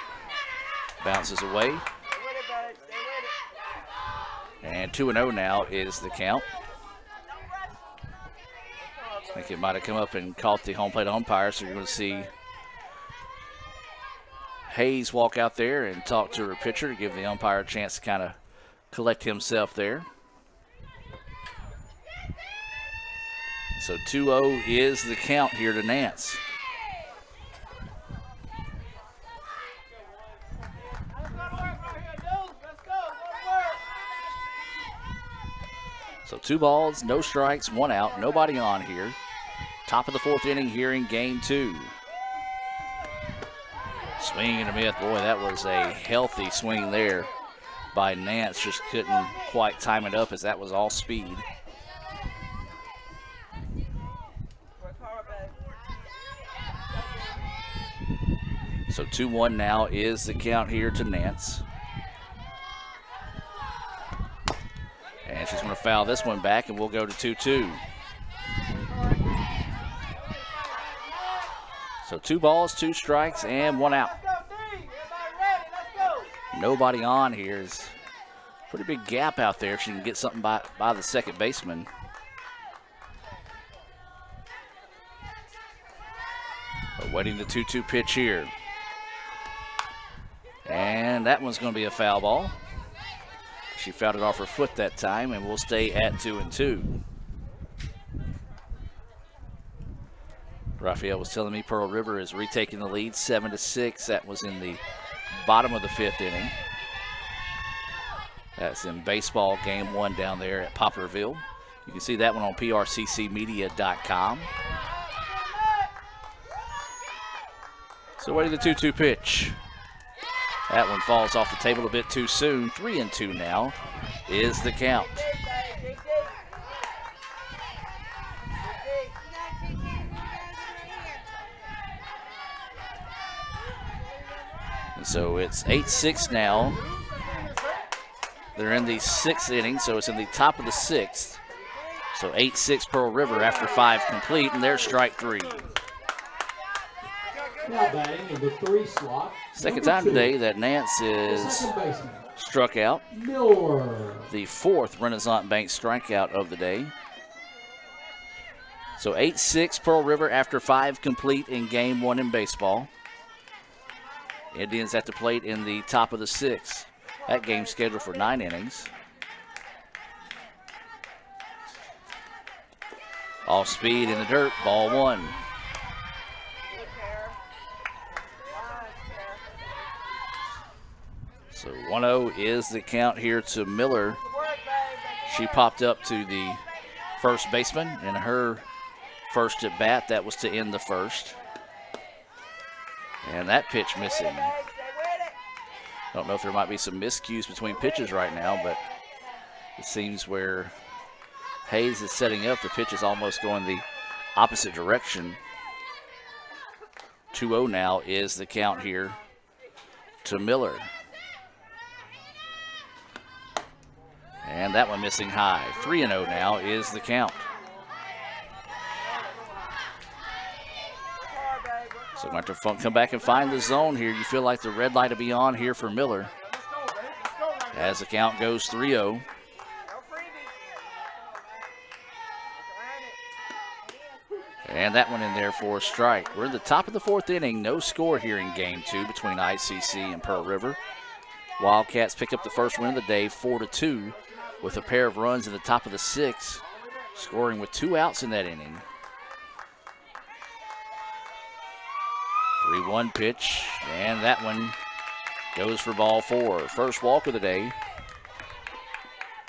Bounces away. And 2-0 now is the count. I think it might have come up and caught the home plate umpire, so you're going to see Hayes walk out there and talk to her pitcher to give the umpire a chance to kind of collect himself there. So 2-0 is the count here to Nance. So 2 balls, no strikes, 1 out, nobody on here. Top of the fourth inning here in game 2. Swing and a miss. Boy, that was a healthy swing there by Nance. Just couldn't quite time it up as that was all speed. So 2-1 now is the count here to Nance. And she's going to foul this one back, and we'll go to 2-2. So 2 balls, 2 strikes, and 1 out. Nobody on here. Is pretty big gap out there if she can get something by the second baseman. But waiting the 2-2 pitch here. And that one's going to be a foul ball. She fouled it off her foot that time, and we'll stay at 2-2. Raphael was telling me Pearl River is retaking the lead 7-6. That was in the bottom of the 5th inning. That's in baseball game 1 down there at Poplarville. You can see that one on prccmedia.com. So waiting the 2-2 pitch. That one falls off the table a bit too soon. 3-2 now is the count. And so it's 8-6 now. They're in the 6th inning, so it's in the top of the 6th. So 8-6 Pearl River after 5 complete, and there's strike 3. Now batting in the 3 slot. Second time today that Nance is struck out. Miller. The 4th Renaissance Bank strikeout of the day. So 8-6 Pearl River after 5 complete in game 1 in baseball. Indians at the plate in the top of the 6th. That game's scheduled for 9 innings. Off speed in the dirt, ball 1. So 1-0 is the count here to Miller. She popped up to the first baseman in her first at bat. That was to end the first. And that pitch missing. Don't know if there might be some miscues between pitches right now, but it seems where Hayes is setting up, the pitch is almost going the opposite direction. 2-0 now is the count here to Miller. And that one missing high. 3-0 now is the count. So I'm going to have to come back and find the zone here. You feel like the red light will be on here for Miller as the count goes 3-0. And that one in there for a strike. We're in the top of the 4th inning. No score here in game 2 between ICC and Pearl River. Wildcats picked up the first win of the day, 4-2, with a pair of runs in the top of the 6th, scoring with 2 outs in that inning. 3-1 pitch, and that one goes for ball 4. First walk of the day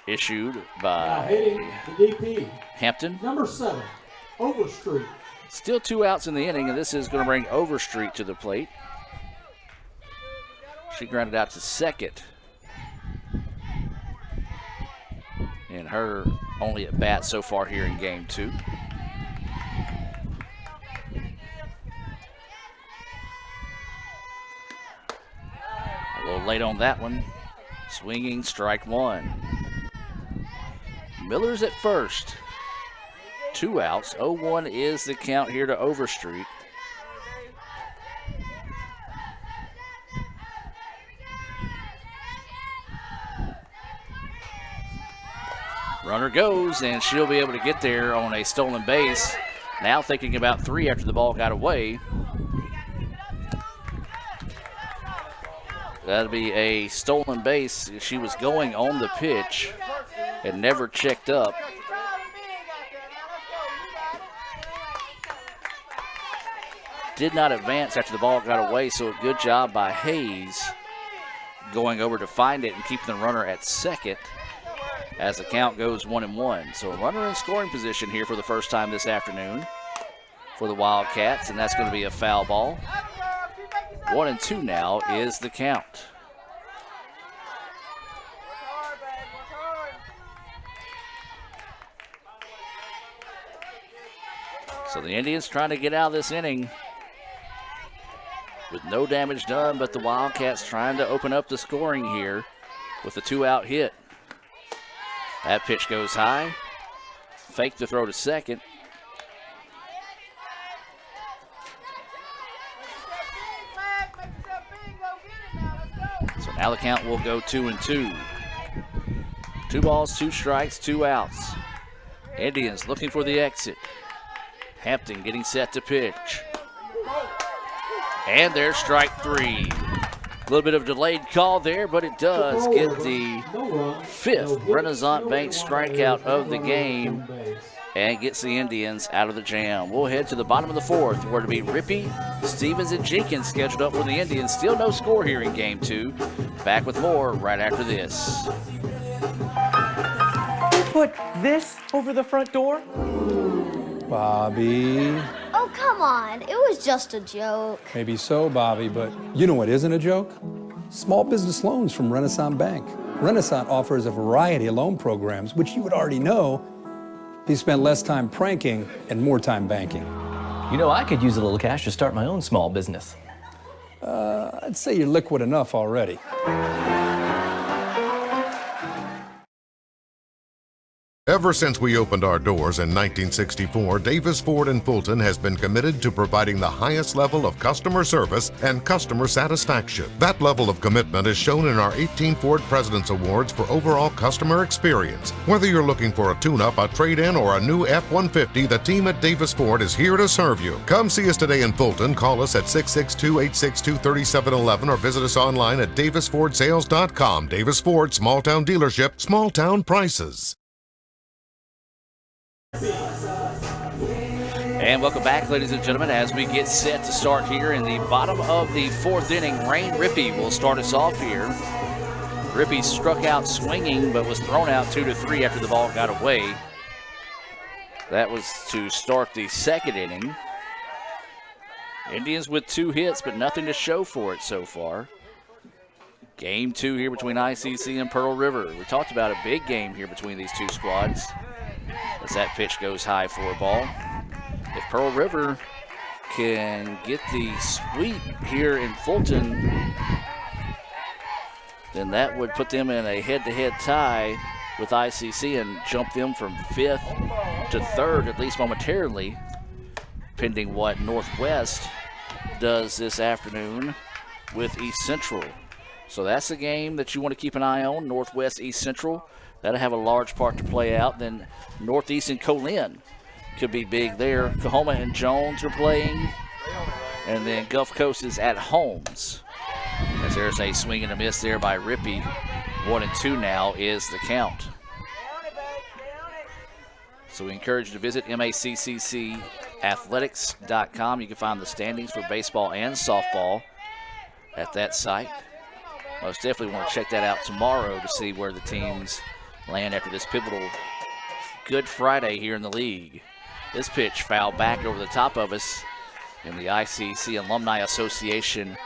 issued by the DP. Hampton. Number 7, Overstreet. Still 2 outs in the inning, and this is going to bring Overstreet to the plate. She grounded out to second in her only at bat so far here in game 2. A little late on that one. Swinging, strike 1. Miller's at first. 2 outs. 0-1 is the count here to Overstreet. Runner goes, and she'll be able to get there on a stolen base. Now thinking about 3 after the ball got away. That'll be a stolen base. She was going on the pitch and never checked up. Did not advance after the ball got away, so a good job by Hayes going over to find it and keeping the runner at second as the count goes 1-1. So a runner in scoring position here for the first time this afternoon for the Wildcats, and that's going to be a foul ball. 1-2 now is the count. So the Indians trying to get out of this inning with no damage done, but the Wildcats trying to open up the scoring here with a 2-out hit. That pitch goes high. Fake the throw to second. So now the count will go 2-2. 2 balls, 2 strikes, 2 outs. Indians looking for the exit. Hampton getting set to pitch. And there's strike 3. A little bit of delayed call there, but it does get the 5th Renaissance Bank strikeout of the game and gets the Indians out of the jam. We'll head to the bottom of the 4th, where it'll be Rippey, Stevens, and Jenkins scheduled up for the Indians. Still no score here in Game 2. Back with more right after this. Put this over the front door? Bobby. Oh, come on. It was just a joke. Maybe so, Bobby, but you know what isn't a joke? Small business loans from Renaissance Bank. Renaissance offers a variety of loan programs, which you would already know if you spent less time pranking and more time banking. You know, I could use a little cash to start my own small business. I'd say you're liquid enough already. Ever since we opened our doors in 1964, Davis Ford in Fulton has been committed to providing the highest level of customer service and customer satisfaction. That level of commitment is shown in our 18 Ford President's Awards for overall customer experience. Whether you're looking for a tune-up, a trade-in, or a new F-150, the team at Davis Ford is here to serve you. Come see us today in Fulton. Call us at 662-862-3711 or visit us online at davisfordsales.com. Davis Ford, small town dealership, small town prices. And welcome back, ladies and gentlemen, as we get set to start here in the bottom of the 4th inning. Rain Rippey will start us off here. Rippey struck out swinging, but was thrown out 2-3 after the ball got away. That was to start the 2nd inning. Indians with 2 hits, but nothing to show for it so far. Game 2 here between ICC and Pearl River. We talked about a big game here between these two squads, as that pitch goes high for a ball. If Pearl River can get the sweep here in Fulton, then that would put them in a head-to-head tie with ICC and jump them from 5th to 3rd, at least momentarily, pending what Northwest does this afternoon with East Central. So that's a game that you want to keep an eye on, Northwest East Central. That'll have a large part to play out. Then Northeast and Colin could be big there. Coahoma and Jones are playing. And then Gulf Coast is at Holmes. As there's a swing and a miss there by Rippey. 1-2 now is the count. So we encourage you to visit maccathletics.com. You can find the standings for baseball and softball at that site. Most definitely want to check that out tomorrow to see where the teams land after this pivotal Good Friday here in the league. This pitch fouled back over the top of us in the ICC Alumni Association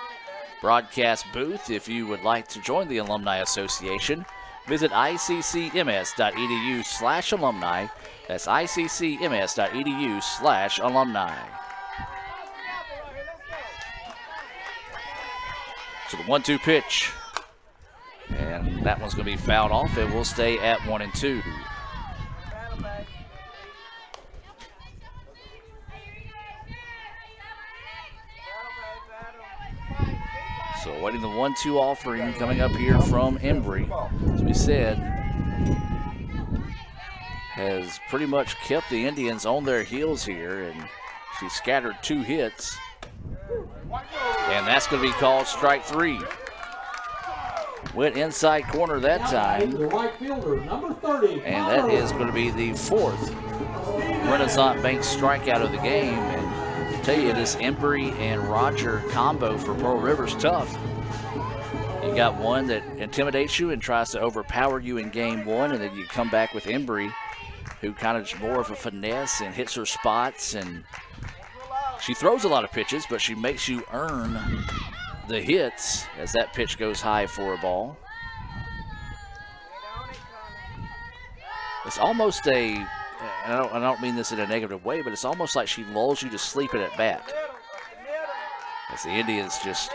broadcast booth. If you would like to join the Alumni Association, visit iccms.edu/alumni. That's iccms.edu/alumni. So the 1-2 pitch. And that one's going to be fouled off. It will stay at 1-2. So waiting the 1-2 offering coming up here from Embry. As we said, has pretty much kept the Indians on their heels here, and she scattered 2 hits. And that's going to be called strike 3. Went inside corner that time. And that is going to be the 4th Renaissance Bank strikeout of the game. And I tell you, this Embry and Roger combo for Pearl River's tough. You got one that intimidates you and tries to overpower you in game 1, and then you come back with Embry, who kind of is more of a finesse and hits her spots, and she throws a lot of pitches, but she makes you earn the hits as that pitch goes high for a ball. It's almost and I don't mean this in a negative way, but it's almost like she lulls you to sleep at bat. As the Indians just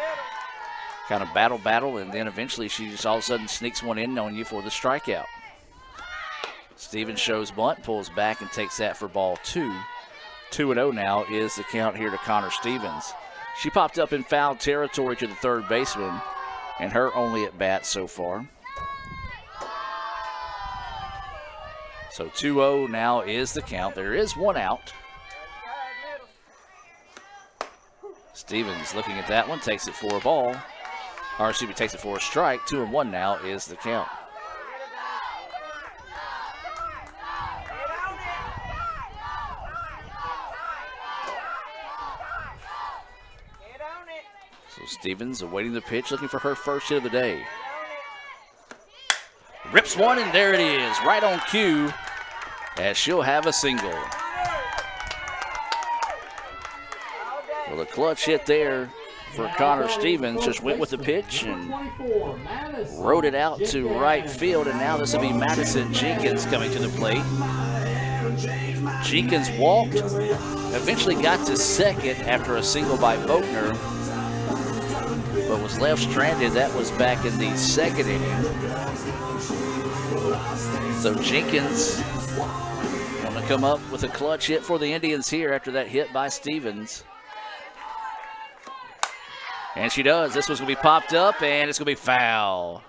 kind of battle, and then eventually she just all of a sudden sneaks one in on you for the strikeout. Stevens shows bunt, pulls back, and takes that for ball 2. 2-0 now is the count here to Connor Stevens. She popped up in foul territory to the third baseman, and her only at bat so far. So 2-0 now is the count. There is one out. Stevens looking at that one, takes it for a ball. Or excuse me, takes it for a strike. 2-1 now is the count. So Stevens awaiting the pitch, looking for her first hit of the day. Rips one, and there it is, right on cue, as she'll have a single. Well, a clutch hit there for Connor Stevens. Just went with the pitch and rode it out to right field, and now this will be Madison Jenkins coming to the plate. Jenkins walked, eventually got to second after a single by Boatner, but was left stranded. That was back in the second inning. So Jenkins want to come up with a clutch hit for the Indians here after that hit by Stevens. And she does. This one's going to be popped up, and it's going to be foul.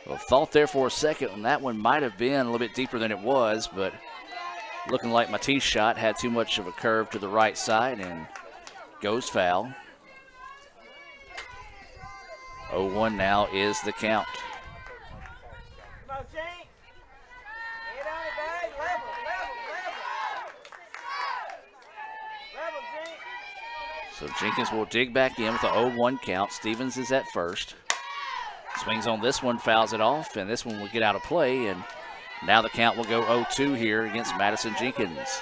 Well, thought there for a second, and that one might have been a little bit deeper than it was, but looking like my tee shot had too much of a curve to the right side and goes foul. 0-1 now is the count. So Jenkins will dig back in with the 0-1 count. Stevens is at first. Swings on this one, fouls it off, and this one will get out of play, and now the count will go 0-2 here against Madison Jenkins.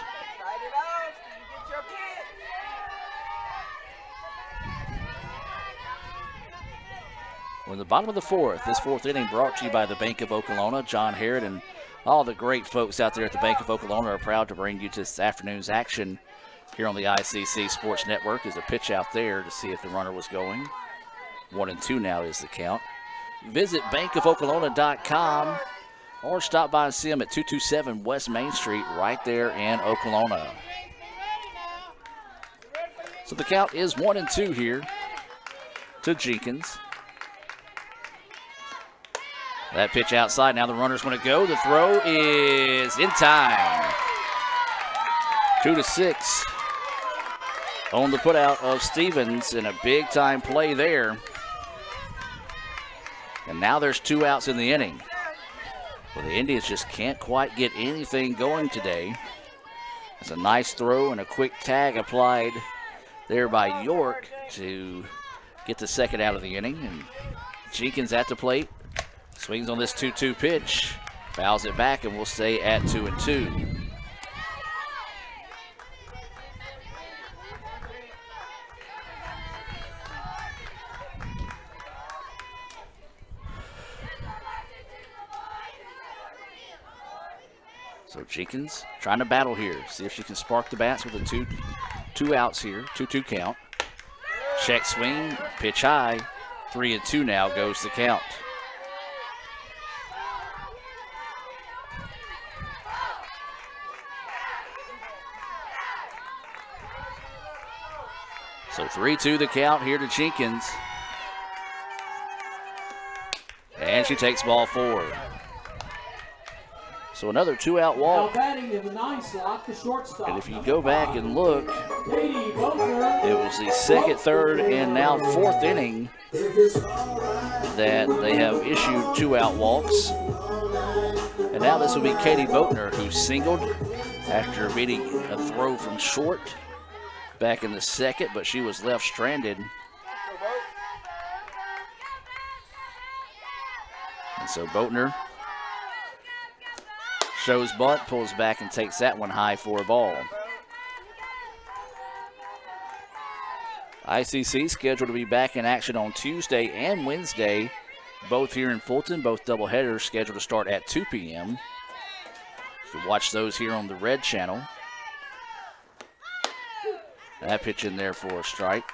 We're in the bottom of the fourth. This fourth inning brought to you by the Bank of Okolona. John Harrod and all the great folks out there at the Bank of Okolona are proud to bring you to this afternoon's action here on the ICC Sports Network. Is a pitch out there to see if the runner was going. 1-2 now is the count. Visit bankofokolona.com or stop by and see them at 227 West Main Street right there in Okolona. So the count is 1-2 here to Jenkins. That pitch outside. Now the runner's going to go. The throw is in time. 2-6 on the putout of Stevens, and a big-time play there. And now there's 2 outs in the inning. Well, the Indians just can't quite get anything going today. It's a nice throw and a quick tag applied there by York to get the second out of the inning. And Jenkins at the plate. Swings on this 2-2 pitch. Fouls it back, and we'll stay at 2-2. So Jenkins trying to battle here. See if she can spark the bats with the two outs here. 2-2 count. Check swing, pitch high. 3-2 now goes the count. So 3-2 the count here to Jenkins. And she takes ball 4. So another 2-out walk. Now batting in the 9 slot, the shortstop. And if you go back and look, it was the second, third, and now 4th inning that they have issued 2-out walks. And now this will be Katie Boatner, who singled after beating a throw from short back in the second, but she was left stranded. And so Boatner shows bunt, pulls back, and takes that one high for a ball. ICC scheduled to be back in action on Tuesday and Wednesday, both here in Fulton. Both doubleheaders scheduled to start at 2 p.m. You can watch those here on the Red Channel. That pitch in there for a strike.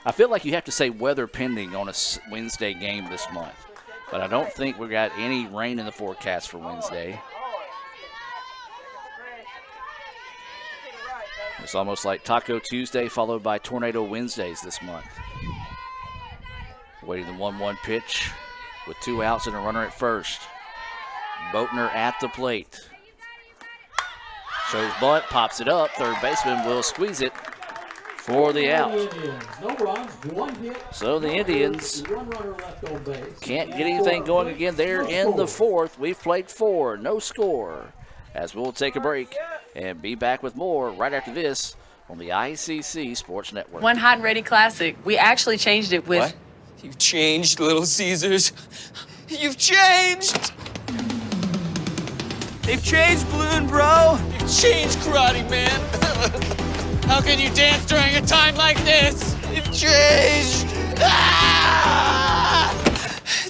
I feel like you have to say weather pending on a Wednesday game this month, but I don't think we got any rain in the forecast for Wednesday. It's almost like Taco Tuesday followed by Tornado Wednesdays this month. Waiting the 1-1 pitch with 2 outs and a runner at first. Boatner at the plate. Shows bunt, pops it up. Third baseman will squeeze it for the out. No runs, 1 hit. So the Indians can't get anything going again. They're in the 4th. We've played 4, no score. As we'll take a break and be back with more right after this on the ICC Sports Network. One Hot and Ready Classic. We actually changed it with... What? You've changed, Little Caesars. You've changed. They've changed, Balloon Bro. You've changed, Karate Man. How can you dance during a time like this? You've changed. Ah!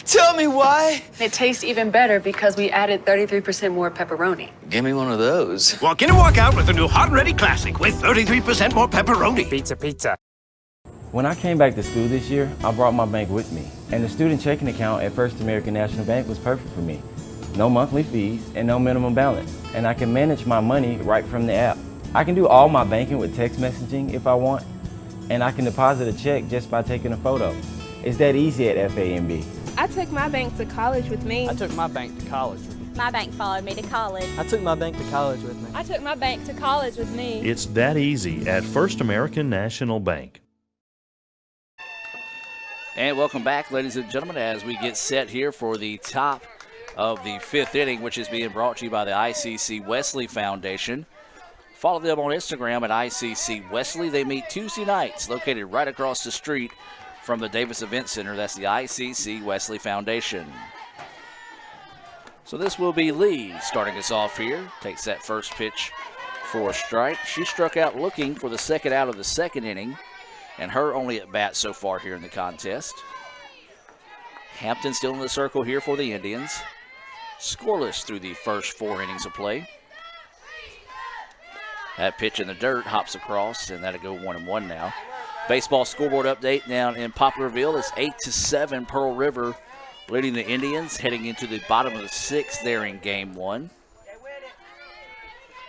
Tell me why. It tastes even better because we added 33% more pepperoni. Give me one of those. Walk in and walk out with the new Hot and Ready Classic with 33% more pepperoni. Pizza. When I came back to school this year, I brought my bank with me. And the student checking account at First American National Bank was perfect for me. No monthly fees and no minimum balance. And I can manage my money right from the app. I can do all my banking with text messaging if I want. And I can deposit a check just by taking a photo. It's that easy at FAMB. I took my bank to college with me. I took my bank to college with me. My bank followed me to college. I took my bank to college with me. I took my bank to college with me. It's that easy at First American National Bank. And welcome back, ladies and gentlemen, as we get set here for the top of the 5th inning, which is being brought to you by the ICC Wesley Foundation. Follow them on Instagram at ICC Wesley. They meet Tuesday nights, located right across the street from the Davis Event Center. That's the ICC Wesley Foundation. So this will be Lee starting us off here. Takes that first pitch for a strike. She struck out looking for the second out of the 2nd inning, and her only at bat so far here in the contest. Hampton still in the circle here for the Indians. Scoreless through the first 4 innings of play. That pitch in the dirt hops across, and that'll go 1-1 now. Baseball scoreboard update down in Poplarville. It's 8-7 Pearl River leading the Indians, heading into the bottom of the 6th there in Game 1.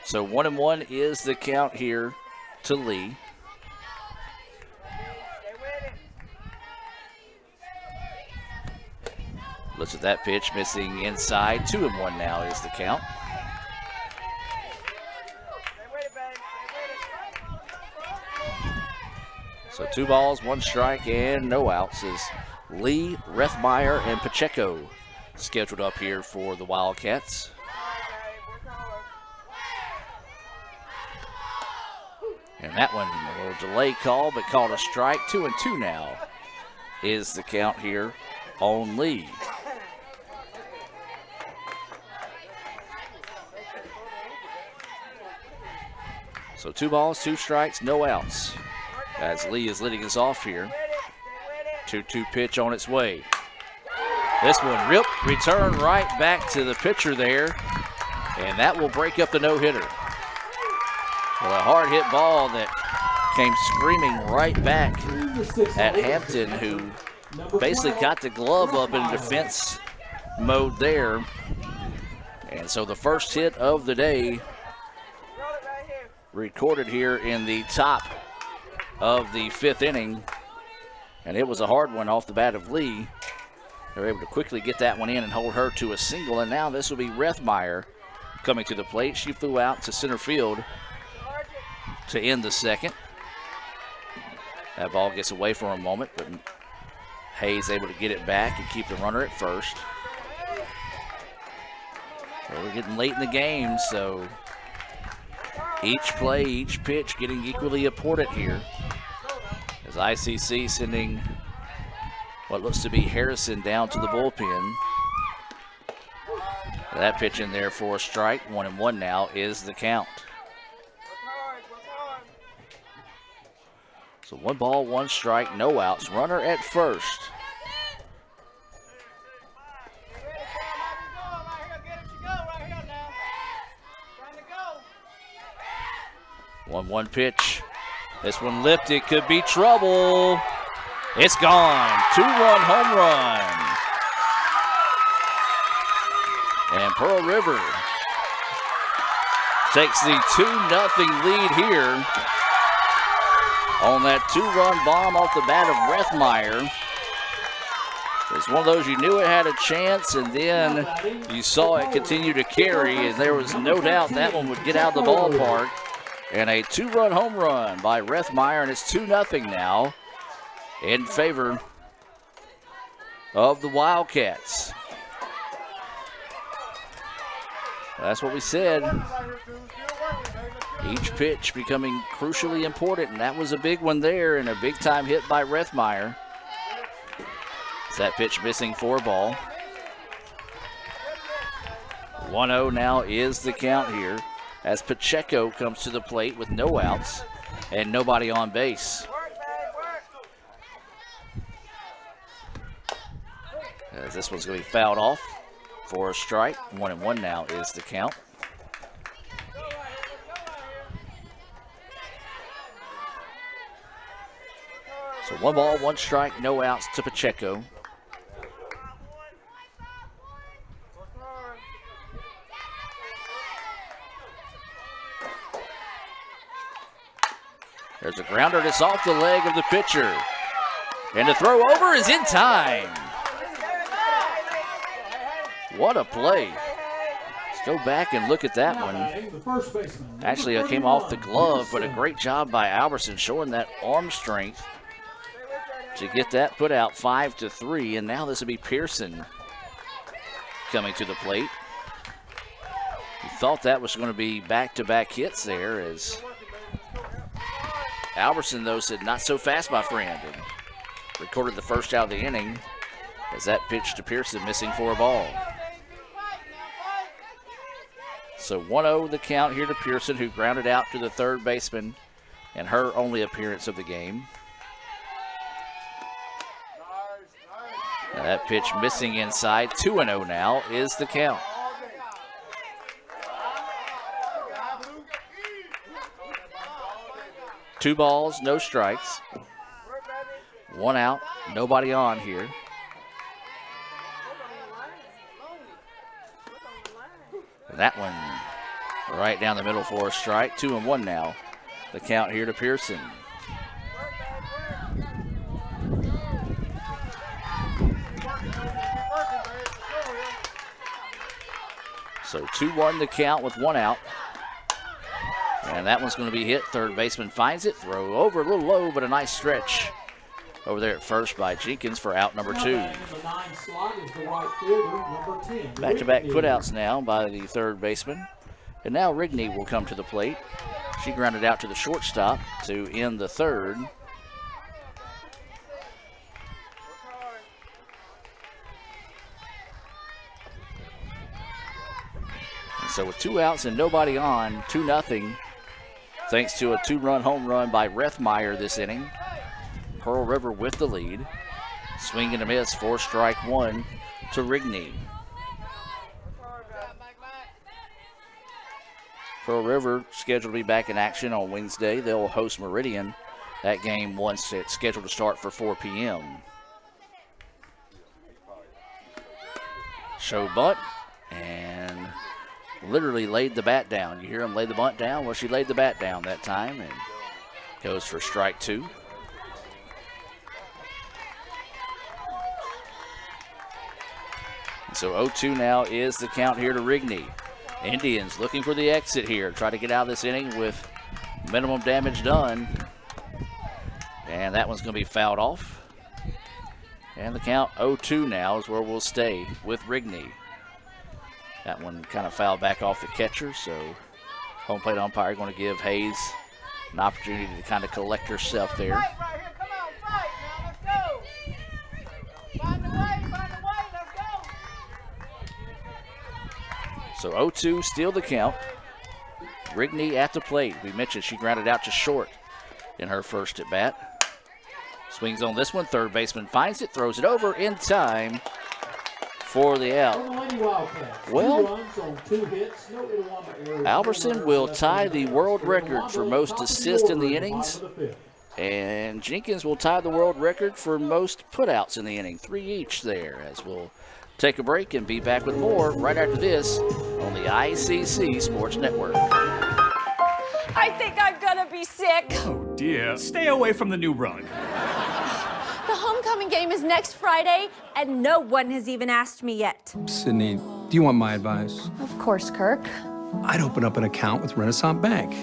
So 1-1 is the count here to Lee. Looks at that pitch, missing inside. 2-1 now is the count. So 2 balls, 1 strike, and no outs is Lee, Rethmeyer, and Pacheco scheduled up here for the Wildcats. And that one, a little delay call, but called a strike. 2-2 now is the count here on Lee. So 2 balls, 2 strikes, no outs, as Lee is leading us off here. 2-2 pitch on its way. This one ripped, returned right back to the pitcher there, and that will break up the no-hitter. Well, a hard hit ball that came screaming right back at Hampton, who basically got the glove up in defense mode there. And so the first hit of the day recorded here in the top of the 5th inning, and it was a hard one off the bat of Lee. They were able to quickly get that one in and hold her to a single, and now this will be Rethmeyer coming to the plate. She flew out to center field to end the 2nd. That ball gets away for a moment, but Hayes able to get it back and keep the runner at first. So we're getting late in the game, so each play, each pitch getting equally important here, as ICC sending what looks to be Harrison down to the bullpen. That pitch in there for a strike. 1-1 now is the count. So 1 ball, 1 strike, no outs. Runner at first. One pitch. This one lifted, could be trouble. It's gone. 2-run home run. And Pearl River takes the 2-0 lead here on that 2-run bomb off the bat of Rethmeyer. It's one of those you knew it had a chance, and then you saw it continue to carry, and there was no doubt that one would get out of the ballpark. And a 2-run home run by Rethmeyer, and it's 2-0 now in favor of the Wildcats. That's what we said. Each pitch becoming crucially important, and that was a big one there, and a big-time hit by Rethmeyer. That pitch missing for ball. 1-0 now is the count here as Pacheco comes to the plate with no outs and nobody on base. As this one's going to be fouled off for a strike. 1-1 now is the count. So 1 ball, 1 strike, no outs to Pacheco. There's a grounder that's off the leg of the pitcher. And the throw over is in time. What a play. Let's go back and look at that one. Actually, it came off the glove, but a great job by Albertson showing that arm strength to get that put out 5-3. And now this will be Pearson coming to the plate. You thought that was going to be back-to-back hits there as Albertson, though, said, "Not so fast, my friend," and recorded the first out of the inning as that pitch to Pearson missing for a ball. So 1-0 the count here to Pearson, who grounded out to the third baseman and her only appearance of the game. Now that pitch missing inside. 2-0 now is the count. Two balls, no strikes. 1 out, nobody on here. And that one right down the middle for a strike. 2-1 now. The count here to Pearson. So 2-1 the count with 1 out. And that one's going to be hit. Third baseman finds it. Throw over a little low, but a nice stretch over there at first by Jenkins for out number 2. Back-to-back putouts now by the third baseman. And now Rigney will come to the plate. She grounded out to the shortstop to end the third. And so with 2 outs and nobody on, 2-0. Thanks to a 2-run home run by Rethmeyer this inning. Pearl River with the lead. Swing and a miss for strike 1 to Rigney. Pearl River scheduled to be back in action on Wednesday. They'll host Meridian. That game once it's scheduled to start for 4 p.m. Show bunt and literally laid the bat down. You hear him lay the bunt down? Well, she laid the bat down that time and goes for strike 2. So 0-2 now is the count here to Rigney. Indians looking for the exit here. Try to get out of this inning with minimum damage done. And that one's going to be fouled off. And the count 0-2 now is where we'll stay with Rigney. That one kind of fouled back off the catcher, so home plate umpire going to give Hayes an opportunity to kind of collect herself there. So 0-2, steal the count. Rigney at the plate. We mentioned she grounded out to short in her first at bat. Swings on this one. Third baseman finds it, throws it over in time for the out. Well, Albertson will tie the world record for most assists in the innings And Jenkins will tie the world record for most putouts in the inning, 3 each there, as we'll take a break and be back with more right after this on the ICC Sports Network. I think I'm gonna be sick. Oh dear, stay away from the new rug. The homecoming game is next Friday, and no one has even asked me yet. Sydney, do you want my advice? Of course, Kirk. I'd open up an account with Renaissance Bank.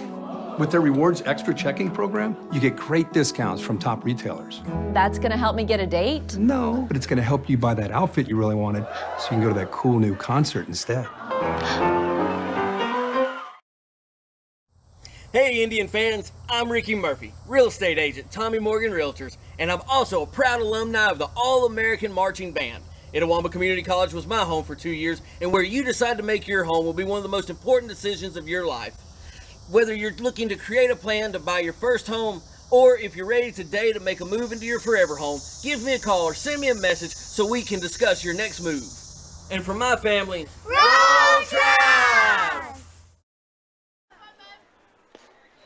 With their Rewards Extra Checking program, you get great discounts from top retailers. That's gonna help me get a date? No, but it's gonna help you buy that outfit you really wanted so you can go to that cool new concert instead. Hey Indian fans, I'm Ricky Murphy, real estate agent, Tommy Morgan Realtors, and I'm also a proud alumni of the All-American Marching Band. Itawamba Community College was my home for 2 years, and where you decide to make your home will be one of the most important decisions of your life. Whether you're looking to create a plan to buy your first home, or if you're ready today to make a move into your forever home, give me a call or send me a message so we can discuss your next move. And for my family, roll Trav!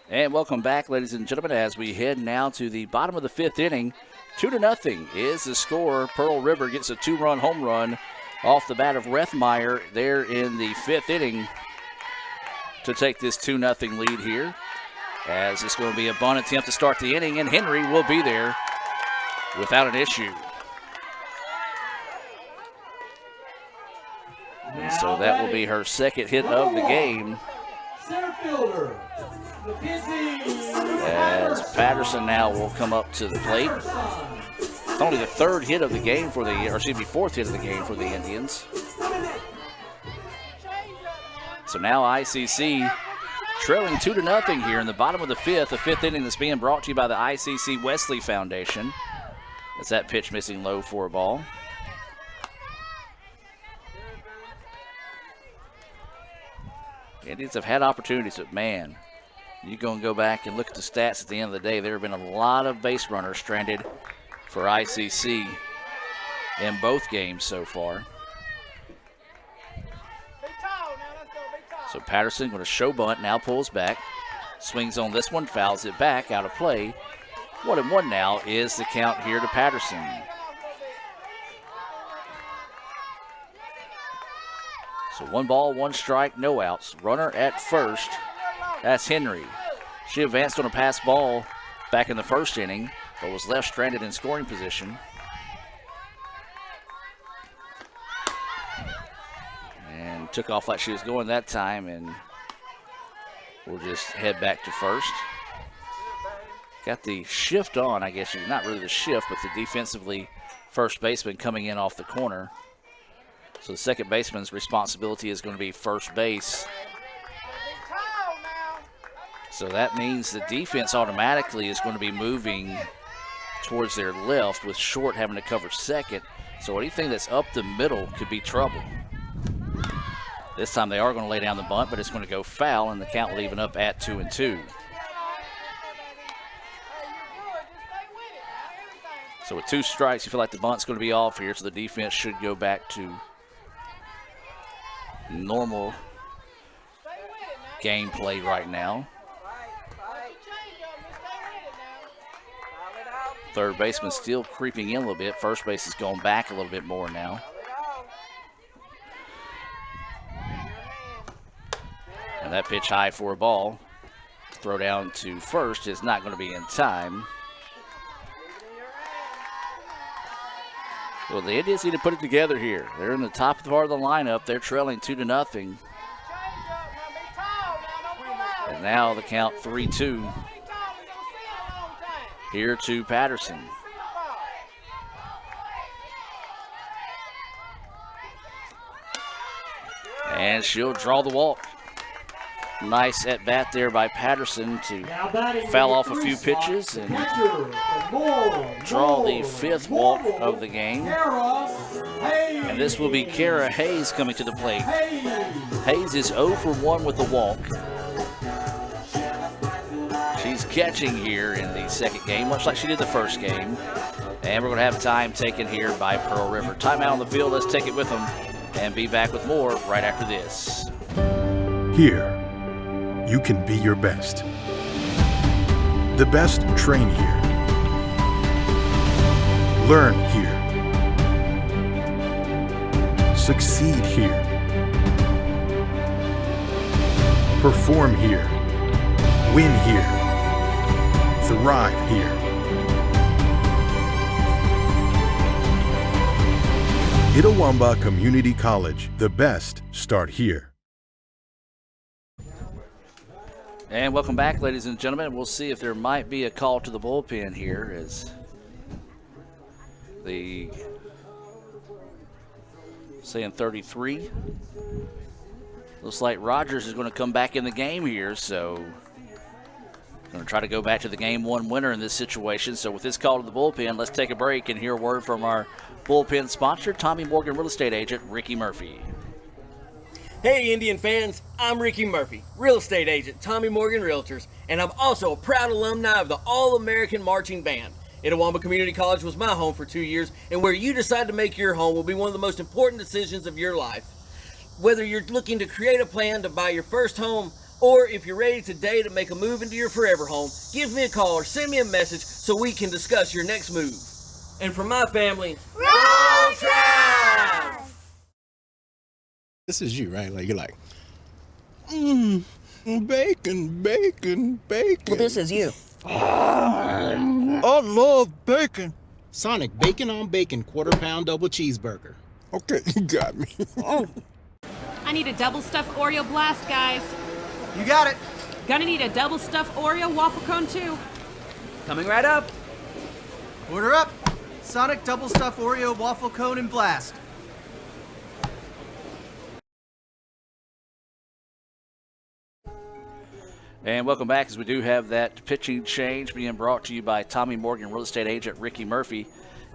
And welcome back, ladies and gentlemen, as we head now to the bottom of the 5th inning. 2-0 is the score. Pearl River gets a 2-run home run off the bat of Rethmeyer there in the 5th inning to take this 2-0 lead here, as it's going to be a bunt attempt to start the inning, and Henry will be there without an issue. And so that will be her second hit of the game, Center fielder, as Patterson now will come up to the plate. It's only the third hit of the game for the, or excuse me, fourth hit of the game for the Indians. So now ICC trailing 2-0 here in the bottom of the 5th. The 5th inning that's being brought to you by the ICC Wesley Foundation. That's that pitch missing low for a ball. The Indians have had opportunities, but man, you're going to go back and look at the stats at the end of the day. There have been a lot of base runners stranded for ICC in both games so far. So Patterson going to show bunt, now pulls back, swings on this one, fouls it back, out of play. 1-1 now is the count here to Patterson. So 1 ball, 1 strike, no outs. Runner at first, that's Henry. She advanced on a pass ball back in the first inning, but was left stranded in scoring position. And took off like she was going that time, and we'll just head back to first. Got the shift on, I guess. Not really the shift, but the defensively first baseman coming in off the corner. So the second baseman's responsibility is going to be first base. So that means the defense automatically is going to be moving towards their left, with Short having to cover second. So anything that's up the middle could be trouble. This time they are going to lay down the bunt, but it's going to go foul, and the count will even up at 2-2. So with 2 strikes, you feel like the bunt's going to be off here, so the defense should go back to normal gameplay right now. Third baseman still creeping in a little bit. First base is going back a little bit more now. And that pitch high for a ball. Throw down to first is not going to be in time. Well, the Indians need to put it together here. They're in the top part of the lineup. They're trailing 2-0. And now the count 3-2 here to Patterson. And she'll draw the walk. Nice at bat there by Patterson to foul off a few pitches and draw the 5th walk of the game. And this will be Kara Hayes coming to the plate. Hayes is 0 for 1 with the walk. She's catching here in the second game, much like she did the first game. And we're going to have time taken here by Pearl River. Timeout on the field. Let's take it with them and be back with more right after this. Here, you can be your best. The best train here. Learn here. Succeed here. Perform here. Win here. Thrive here. Itawamba Community College. The best start here. And welcome back, ladies and gentlemen. We'll see if there might be a call to the bullpen here as the saying 33. Looks like Rogers is going to come back in the game here, so going to try to go back to the game one winner in this situation. So with this call to the bullpen, let's take a break and hear a word from our bullpen sponsor, Tommy Morgan real estate agent Ricky Murphy. Hey Indian fans, I'm Ricky Murphy, real estate agent, Tommy Morgan Realtors, and I'm also a proud alumni of the All-American Marching Band. Itawamba Community College was my home for 2 years, and where you decide to make your home will be one of the most important decisions of your life. Whether you're looking to create a plan to buy your first home, or if you're ready today to make a move into your forever home, give me a call or send me a message so we can discuss your next move. And from my family, roll Tribe! This is you, right? Like, you're like, bacon, bacon, bacon. Well, this is you. I love bacon. Sonic bacon on bacon, quarter-pound double cheeseburger. Okay, you got me. I need a double stuffed Oreo blast, guys. You got it. Gonna need a double stuffed Oreo waffle cone, too. Coming right up. Order up. Sonic double stuffed Oreo waffle cone and blast. And welcome back, as we do have that pitching change being brought to you by Tommy Morgan real estate agent Ricky Murphy.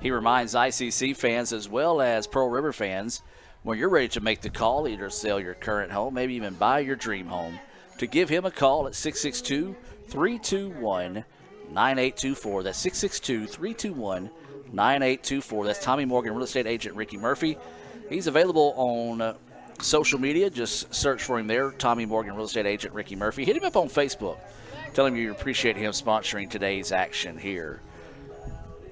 He reminds ICC fans as well as Pearl River fans, when you're ready to make the call, either sell your current home, maybe even buy your dream home, to give him a call at 662-321-9824. That's 662-321-9824. That's Tommy Morgan real estate agent Ricky Murphy. He's available on social media. Just search for him there, Tommy Morgan real estate agent Ricky Murphy. Hit him up on Facebook. Tell him you appreciate him sponsoring today's action here.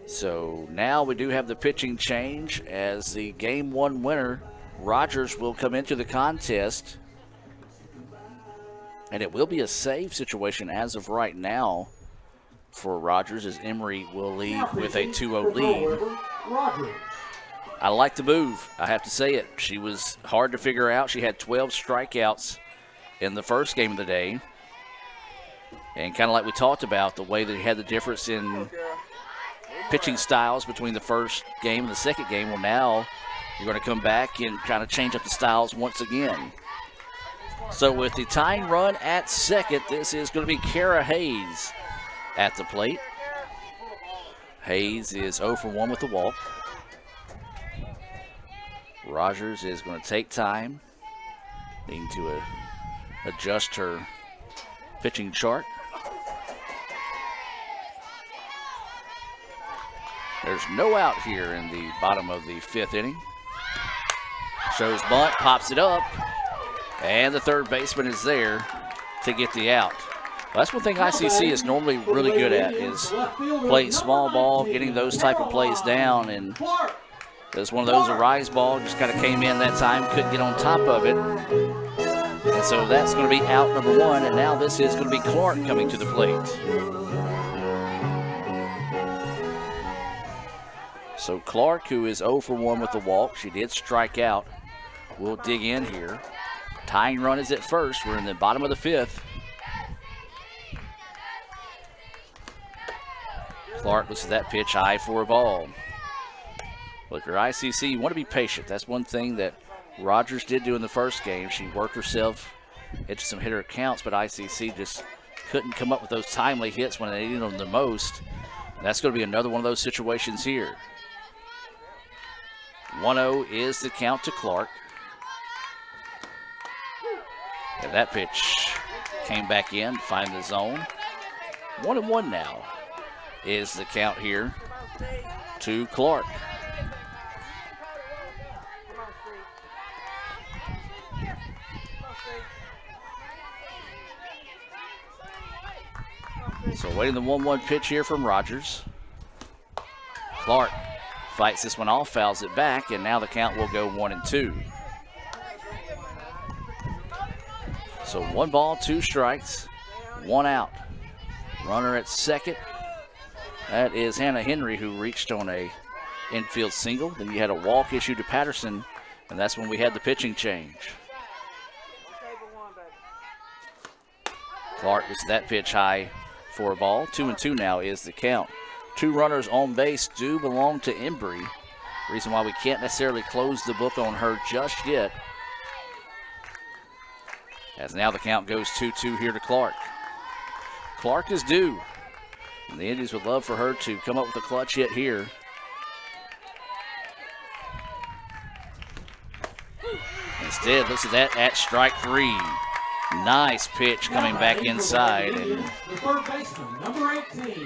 So now we do have the pitching change as the game one winner, Rogers, will come into the contest. And it will be a save situation as of right now for Rogers, as Emory will lead with a 2-0 lead. I like the move. I have to say it. She was hard to figure out. She had 12 strikeouts in the first game of the day. And kind of like we talked about, the way they had the difference in pitching styles between the first game and the second game. Well, now you're going to come back and kind of change up the styles once again. So with the tying run at second, this is going to be Kara Hayes at the plate. Hayes is 0 for 1 with the walk. Rogers is going to take time, needing to adjust her pitching chart. There's no out here in the bottom of the fifth inning. Shows bunt, pops it up, and the third baseman is there to get the out. Well, that's one thing ICC is normally really good at, is playing small ball, getting those type of plays down, and there's one of those, a rise ball, just kind of came in that time, couldn't get on top of it. And so that's going to be out number one, and now this is going to be Clark coming to the plate. So Clark, who is 0 for 1 with the walk, she did strike out. We'll dig in here. Tying run is at first. We're in the bottom of the fifth. Clark looks at that pitch, high for a ball. Well, if you're ICC, you want to be patient. That's one thing that Rogers did do in the first game. She worked herself into some hitter counts, but ICC just couldn't come up with those timely hits when they needed them the most. And that's going to be another one of those situations here. 1-0 is the count to Clark. And that pitch came back in, find the zone. 1-1 now is the count here to Clark. So waiting the 1-1 pitch here from Rogers. Clark fights this one off, fouls it back, and now the count will go 1-2. So 1 ball, 2 strikes, 1 out. Runner at second. That is Hannah Henry, who reached on a infield single. Then you had a walk issue to Patterson, and that's when we had the pitching change. Clark gets that pitch high for a ball. 2-2 now is the count. 2 runners on base do belong to Embry. Reason why we can't necessarily close the book on her just yet, as now the count goes 2-2 here to Clark. Clark is due, and the Indians would love for her to come up with a clutch hit here. Instead, looks at that at strike 3. Nice pitch coming back inside, and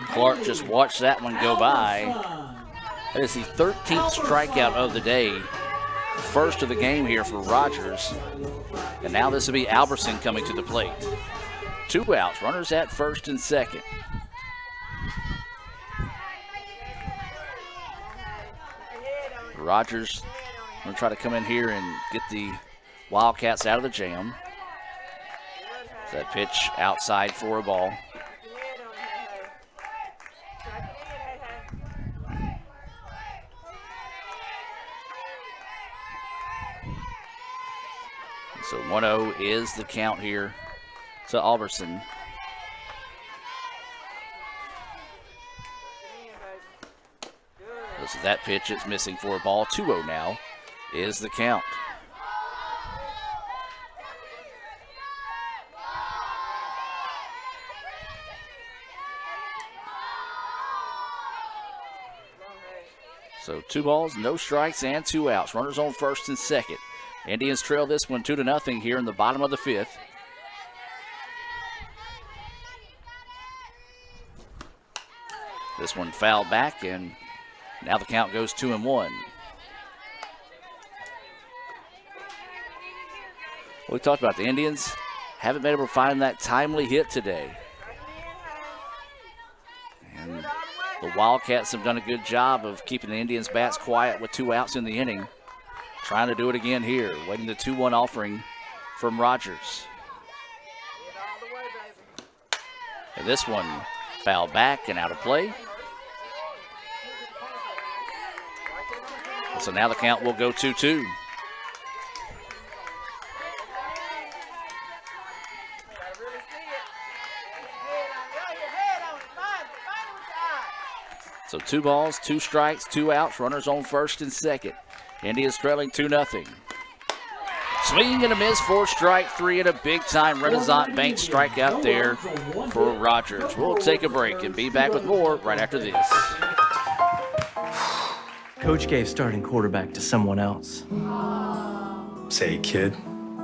Clark just watched that one go by. That is the 13th strikeout of the day, first of the game here for Rogers. And now this will be Alberson coming to the plate. 2 outs, runners at first and second. Rogers going to try to come in here and get the Wildcats out of the jam. That pitch outside for a ball. So 1-0 is the count here to Alberson. So that pitch is missing for a ball. 2-0 now is the count. So 2 balls, no strikes, and 2 outs. Runners on first and second. Indians trail this one 2-0 here in the bottom of the 5th. This one fouled back, and now the count goes 2-1. We talked about the Indians haven't been able to find that timely hit today. And the Wildcats have done a good job of keeping the Indians' bats quiet with 2 outs in the inning. Trying to do it again here, waiting the 2-1 offering from Rogers. And this one fouled back and out of play. So now the count will go 2-2. So 2 balls, 2 strikes, 2 outs, runners on first and second. Indians trailing 2-0. Swing and a miss for strike 3 and a big-time Renaissance Bank strikeout there for Rogers. We'll take a break and be back with more right after this. Coach gave starting quarterback to someone else. Say, kid,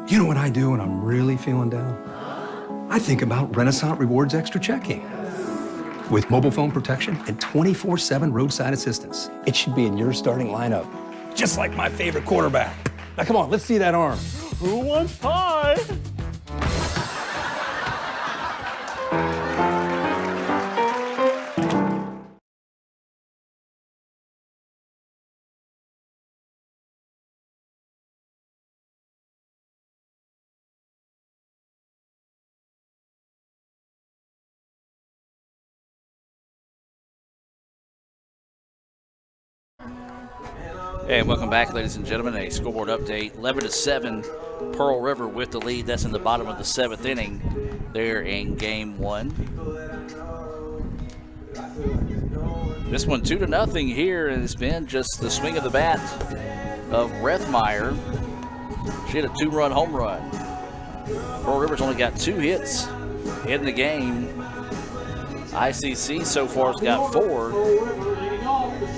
you know what I do when I'm really feeling down? I think about Renaissance Rewards Extra Checking. With mobile phone protection and 24/7 roadside assistance, it should be in your starting lineup, just like my favorite quarterback. Now, come on, let's see that arm. Who wants pie? And welcome back, ladies and gentlemen. A scoreboard update. 11-7, Pearl River with the lead. That's in the bottom of the 7th inning there in game 1. This one 2-0 here, and it's been just the swing of the bat of Rethmeyer. She had a 2-run home run. Pearl River's only got 2 hits in the game. ICC so far has got 4.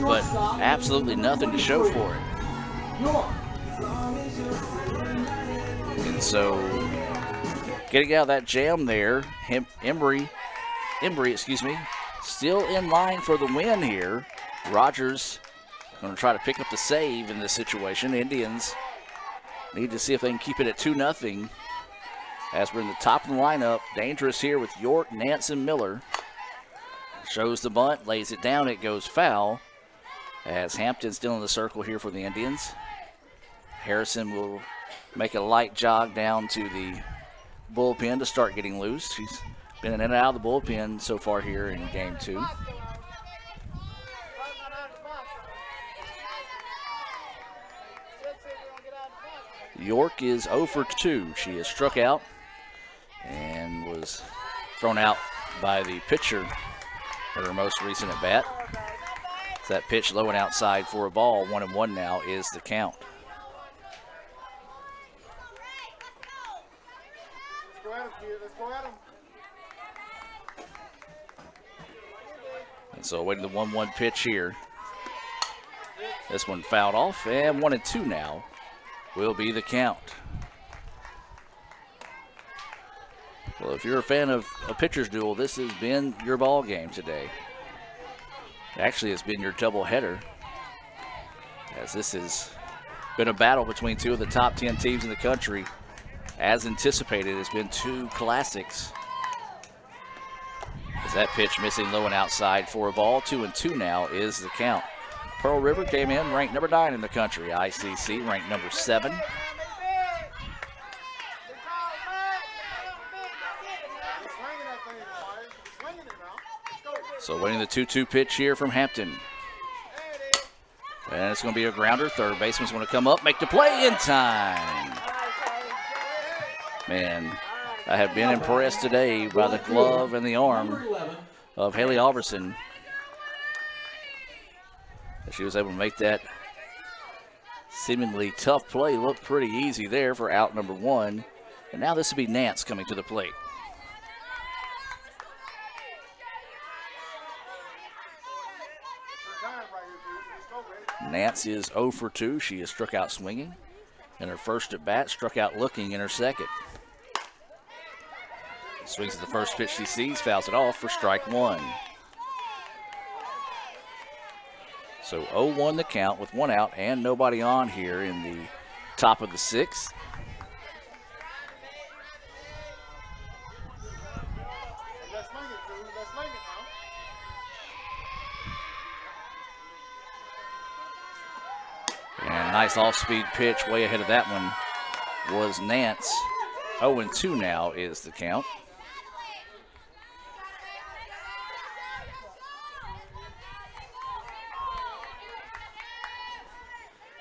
But absolutely nothing to show for it. And so, getting out of that jam there, Embry, still in line for the win here. Rogers going to try to pick up the save in this situation. Indians need to see if they can keep it at 2-0. As we're in the top of the lineup, dangerous here with York, Nance, and Miller. Shows the bunt, lays it down, it goes foul. As Hampton still in the circle here for the Indians. Harrison will make a light jog down to the bullpen to start getting loose. He's been in and out of the bullpen so far here in game 2. York is 0 for 2. She is struck out and was thrown out by the pitcher at her most recent at bat. That pitch low and outside for a ball. 1-1 now is the count. And so waiting the 1-1 pitch here. This one fouled off, and 1-2 now will be the count. Well, if you're a fan of a pitcher's duel, this has been your ball game today. Actually, it's been your doubleheader, as this has been a battle between two of the top 10 teams in the country. As anticipated, it's been two classics. As that pitch missing low and outside for a ball. 2-2 now is the count. Pearl River came in ranked number 9 in the country. ICC ranked number 7. So waiting the 2-2 pitch here from Hampton. And it's going to be a grounder. Third baseman's going to come up, make the play in time. Man, I have been impressed today by the glove and the arm of Haley Alverson. She was able to make that seemingly tough play look pretty easy there for out number 1. And now this will be Nance coming to the plate. Nance is 0 for 2. She is struck out swinging in her first at bat, struck out looking in her second. Swings at the first pitch she sees, fouls it off for strike 1. So 0-1 the count with 1 out and nobody on here in the top of the 6th. And a nice off-speed pitch way ahead of that one was Nance. 0-2 now is the count.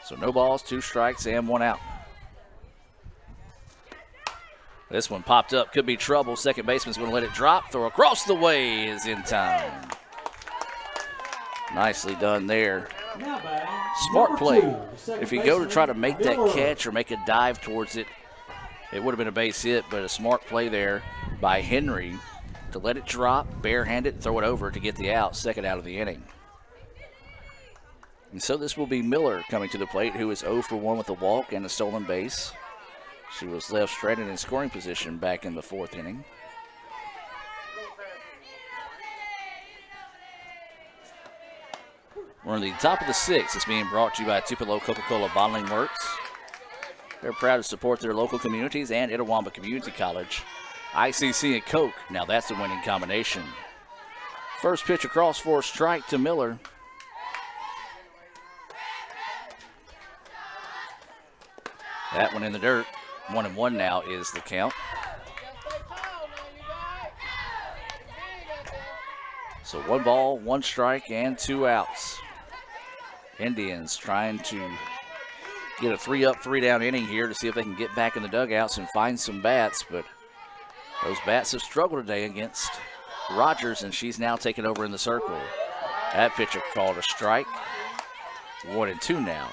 So no balls, 2 strikes, and 1 out. This one popped up, could be trouble. Second baseman's going to let it drop. Throw across the way is in time. Nicely done there. Smart play. If you go to try to make that catch or make a dive towards it, it would have been a base hit, but a smart play there by Henry to let it drop, barehanded, throw it over to get the out, second out of the inning. And so this will be Miller coming to the plate, who is 0 for 1 with a walk and a stolen base. She was left stranded in scoring position back in the 4th inning. We're in the top of the 6th. It's being brought to you by Tupelo Coca-Cola Bottling Works. They're proud to support their local communities and Itawamba Community College. ICC and Coke, now that's a winning combination. First pitch across for a strike to Miller. That one in the dirt. 1-1 now is the count. So 1 ball, 1 strike, and 2 outs. Indians trying to get a 3-up, 3-down inning here to see if they can get back in the dugouts and find some bats, but those bats have struggled today against Rogers, and she's now taken over in the circle. That pitcher called a strike. 1-2 now.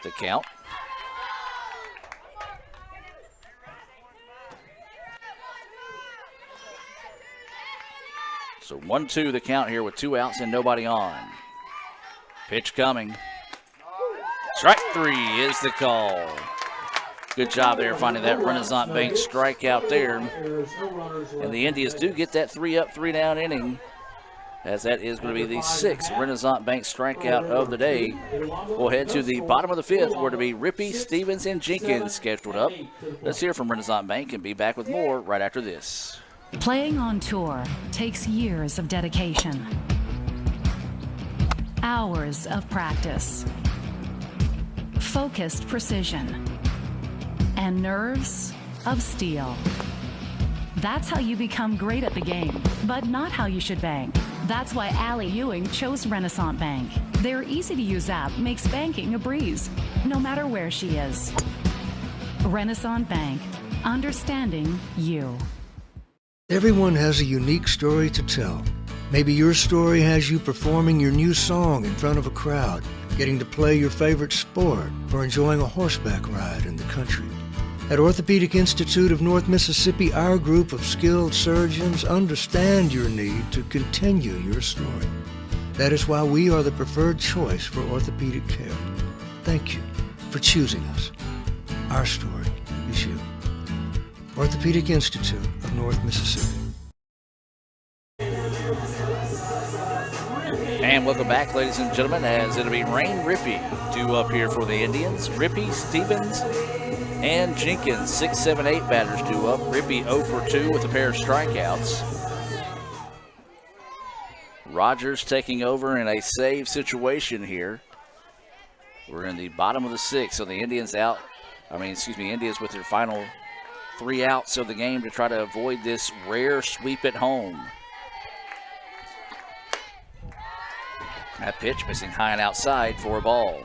The count. So 1-2 the count here with 2 outs and nobody on. Pitch coming. Strike 3 is the call. Good job there finding that Renaissance Bank strikeout there. And the Indians do get that 3-up, 3-down inning, as that is going to be the 6th Renaissance Bank strikeout of the day. We'll head to the bottom of the 5th, where to be Rippey, Stevens, and Jenkins scheduled up. Let's hear from Renaissance Bank and be back with more right after this. Playing on tour takes years of dedication. Hours of practice, focused precision, and nerves of steel. That's how you become great at the game, but not how you should bank. That's why Allie Ewing chose Renaissance Bank. Their easy-to-use app makes banking a breeze, no matter where she is. Renaissance Bank, understanding you. Everyone has a unique story to tell. Maybe your story has you performing your new song in front of a crowd, getting to play your favorite sport, or enjoying a horseback ride in the country. At Orthopedic Institute of North Mississippi, our group of skilled surgeons understand your need to continue your story. That is why we are the preferred choice for orthopedic care. Thank you for choosing us. Our story is you. Orthopedic Institute of North Mississippi. And welcome back, ladies and gentlemen, as it'll be Rain Rippey due up here for the Indians. Rippey, Stevens, and Jenkins, 6, 7, 8 batters due up. Rippey 0 for 2 with a pair of strikeouts. Rogers taking over in a save situation here. We're in the bottom of the 6th, so the Indians Indians with their final 3 outs of the game to try to avoid this rare sweep at home. That pitch missing high and outside for a ball.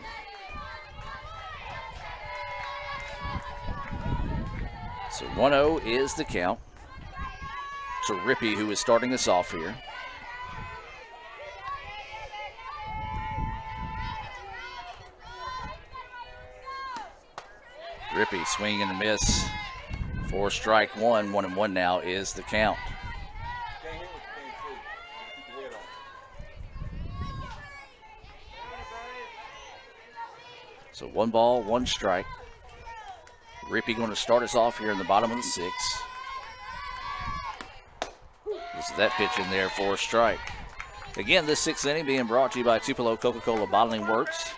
So 1-0 is the count. So Rippey, who is starting us off here. Rippey swing and a miss for strike one. 1-1 now is the count. So 1 ball, 1 strike. Rippey going to start us off here in the bottom of the 6th. This is that pitch in there for a strike. Again, this 6th inning being brought to you by Tupelo Coca-Cola Bottling Works,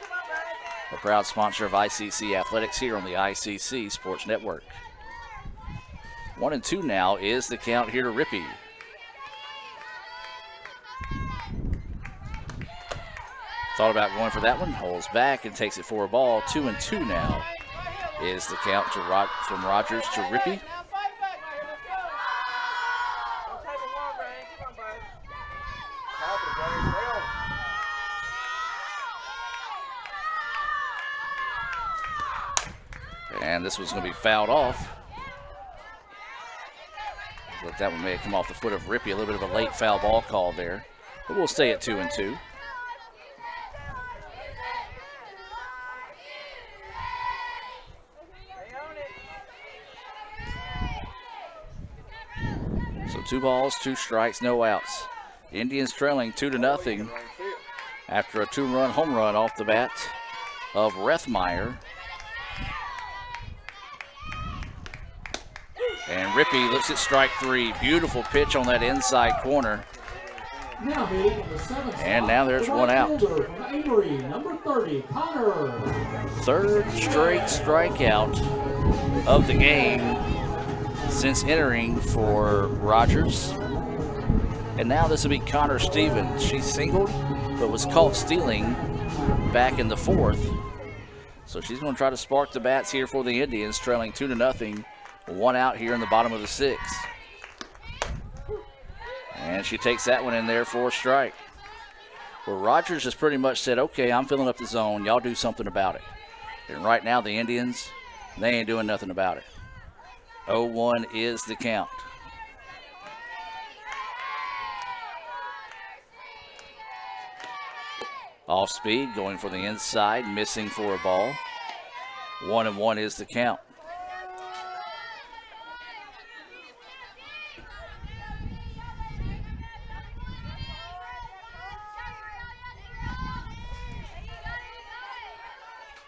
a proud sponsor of ICC Athletics here on the ICC Sports Network. 1-2 now is the count here to Rippey. Thought about going for that one, holds back and takes it for a ball. 2-2 now is the count to from Rogers to Rippey. And this one's going to be fouled off. But that one may have come off the foot of Rippey. A little bit of a late foul ball call there. But we'll stay at 2-2. So 2 balls, 2 strikes, no outs. Indians trailing 2-0 after a 2-run home run off the bat of Rethmeyer. And Rippey looks at strike 3. Beautiful pitch on that inside corner. And now there's 1 out. Third straight strikeout of the game since entering for Rogers. And now this will be Connor Stevens. She singled, but was caught stealing back in the 4th. So she's going to try to spark the bats here for the Indians, trailing 2-0. 1 out here in the bottom of the 6th. And she takes that one in there for a strike. Well, Rogers has pretty much said, okay, I'm filling up the zone. Y'all do something about it. And right now the Indians, they ain't doing nothing about it. 0-1 is the count. Off speed, going for the inside, missing for a ball. 1-1 is the count.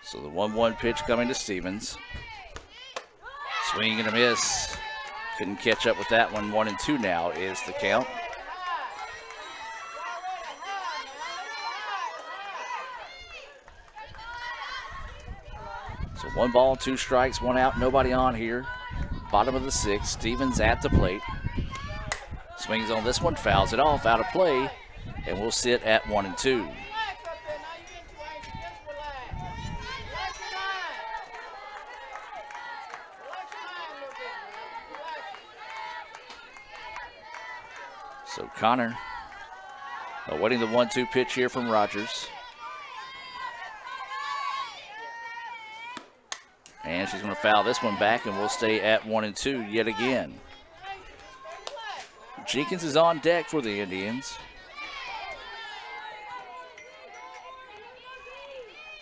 So the 1-1 pitch coming to Stevens. Swing and a miss. Couldn't catch up with that one. 1-2 now is the count. So 1 ball, 2 strikes, 1 out, nobody on here. Bottom of the 6th. Stevens at the plate. Swings on this one, fouls it off, out of play, and we'll sit at 1-2. So Connor awaiting the 1-2 pitch here from Rogers. And she's going to foul this one back, and we'll stay at 1-2 yet again. Jenkins is on deck for the Indians.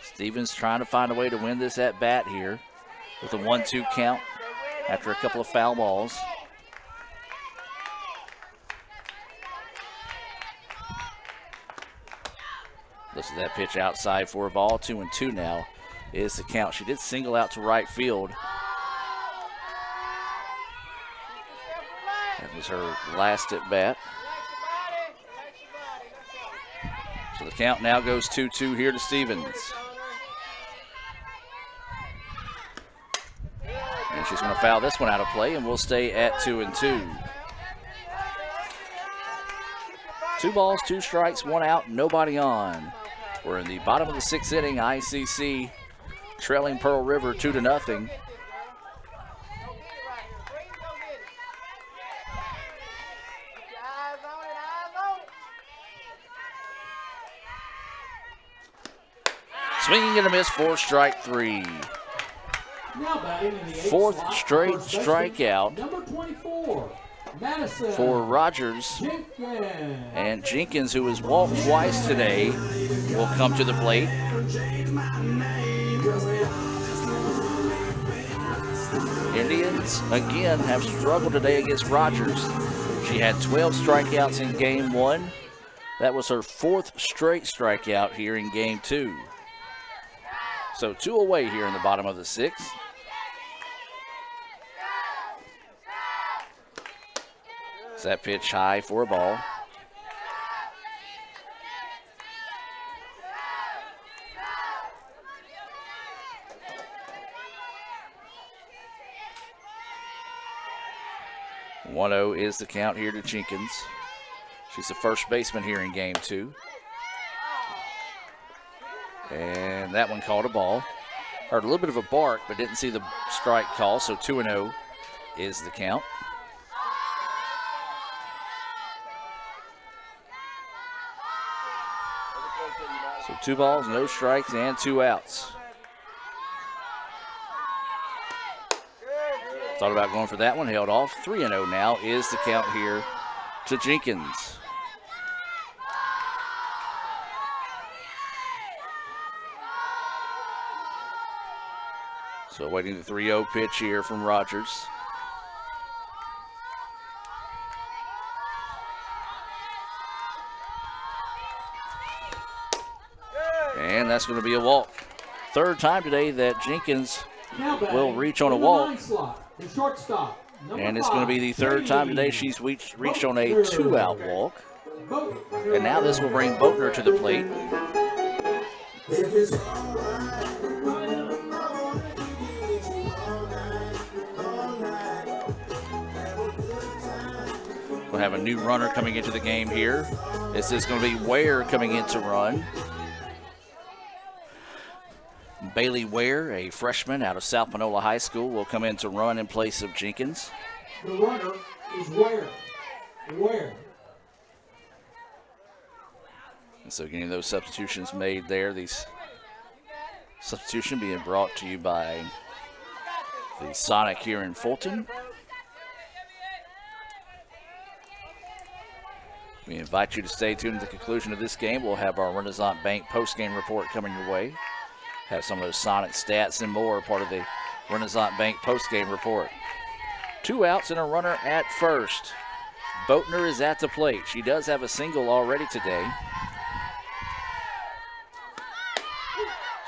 Stevens trying to find a way to win this at bat here with a 1-2 count after a couple of foul balls. Listen to that pitch outside for a ball. 2-2 now is the count. She did single out to right field. That was her last at bat. So the count now goes 2-2 here to Stevens. And she's going to foul this one out of play, and we'll stay at 2-2. 2 balls, 2 strikes, 1 out, nobody on. We're in the bottom of the 6th inning. ICC trailing Pearl River 2-0. Swinging and a miss for strike 3. Fourth straight strikeout for Rogers. And Jenkins, who has walked twice today, will come to the plate. Indians, again, have struggled today against Rogers. She had 12 strikeouts in Game 1. That was her 4th straight strikeout here in Game 2. So 2 away here in the bottom of the 6th. That pitch high for a ball. One-0 is the count here to Jenkins. She's the first baseman here in Game 2. And that one called a ball. Heard a little bit of a bark, but didn't see the strike call, so 2-0 is the count. So 2 balls, no strikes, and 2 outs. Thought about going for that one, held off. 3-0 now is the count here to Jenkins. So waiting the 3-0 pitch here from Rogers. And that's going to be a walk. 3rd time today that Jenkins will reach on a walk. And it's going to be the 3rd time today she's reached on a 2-out walk. And now this will bring Boatner to the plate. We'll have a new runner coming into the game here. This is going to be Ware coming in to run. Bailey Ware, a freshman out of South Panola High School, will come in to run in place of Jenkins. The runner is Ware. And so getting those substitutions made there. These substitution being brought to you by the Sonic here in Fulton. We invite you to stay tuned at the conclusion of this game. We'll have our Renaissance Bank post-game report coming your way. Have some of those Sonic stats and more part of the Renaissance Bank post-game report. 2 outs and a runner at first. Boatner is at the plate. She does have a single already today.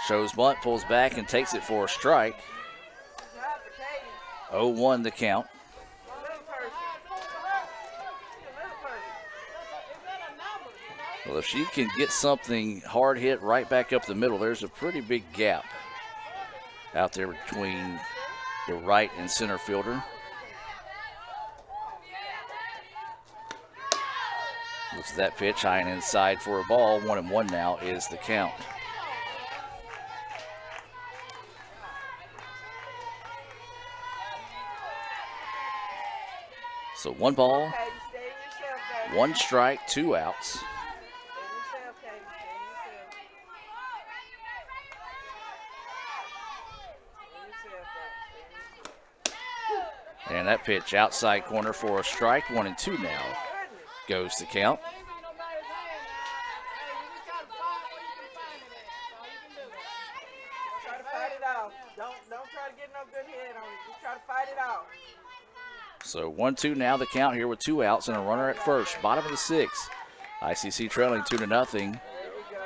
Shows bunt, pulls back, and takes it for a strike. 0-1 the count. Well, if she can get something hard hit right back up the middle, there's a pretty big gap out there between the right and center fielder. Looks at that pitch, high and inside for a ball. 1-1 now is the count. So 1 ball, 1 strike, 2 outs. And that pitch outside corner for a strike. 1-2 now goes the count. Don't try to get no good hit on it. Just try to fight it out. So 1-2 now the count here with 2 outs and a runner at first. Bottom of the 6th. ICC trailing 2-0.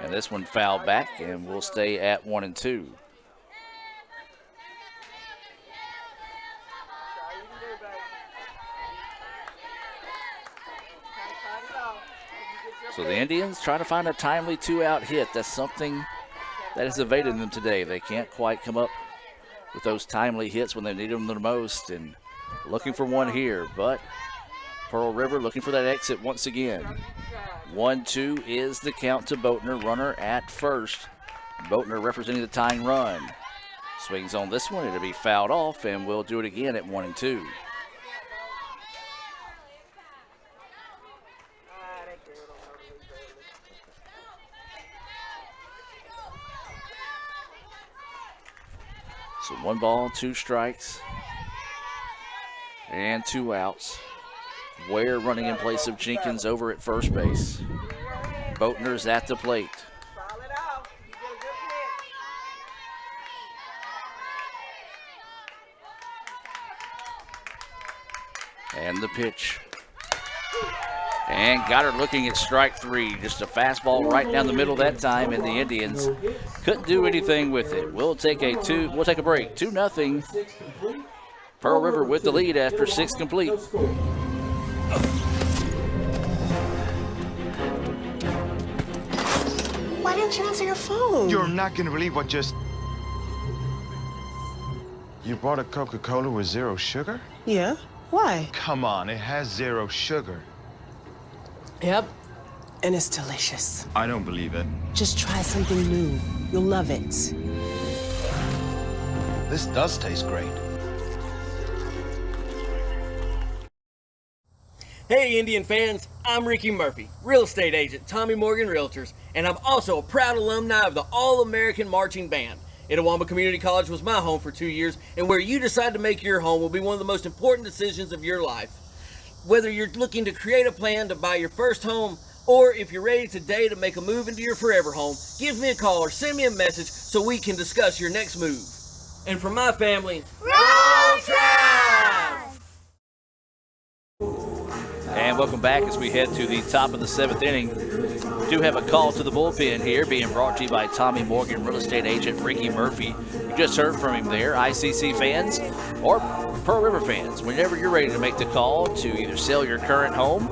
And this one fouled back and will stay at 1-2. So the Indians trying to find a timely 2-out hit. That's something that has evaded them today. They can't quite come up with those timely hits when they need them the most, and looking for one here, but Pearl River looking for that exit once again. 1-2 is the count to Boatner, runner at first. Boatner representing the tying run. Swings on this one, it'll be fouled off, and we'll do it again at 1-2. So 1 ball, 2 strikes, and 2 outs. Ware running in place of Jenkins over at first base. Boatner's at the plate. And the pitch. And got her looking at strike 3. Just a fastball right down the middle that time, and the Indians couldn't do anything with it. We'll take a break. 2-0. Pearl River with the lead after 6 complete. Why didn't you answer your phone? You're not gonna believe what just... You bought a Coca-Cola with 0 sugar? Yeah, why? Come on, it has 0 sugar. Yep, and it's delicious. I don't believe it. Just try something new. You'll love it. This does taste great. Hey Indian fans, I'm Ricky Murphy, real estate agent, Tommy Morgan Realtors, and I'm also a proud alumni of the All-American Marching Band. Itawamba Community College was my home for 2 years, and where you decide to make your home will be one of the most important decisions of your life. Whether you're looking to create a plan to buy your first home, or if you're ready today to make a move into your forever home, give me a call or send me a message so we can discuss your next move. And from my family, Roll Tribe! And welcome back as we head to the top of the 7th inning. We do have a call to the bullpen here, being brought to you by Tommy Morgan, real estate agent Ricky Murphy. You just heard from him there. ICC fans or Pearl River fans, whenever you're ready to make the call to either sell your current home,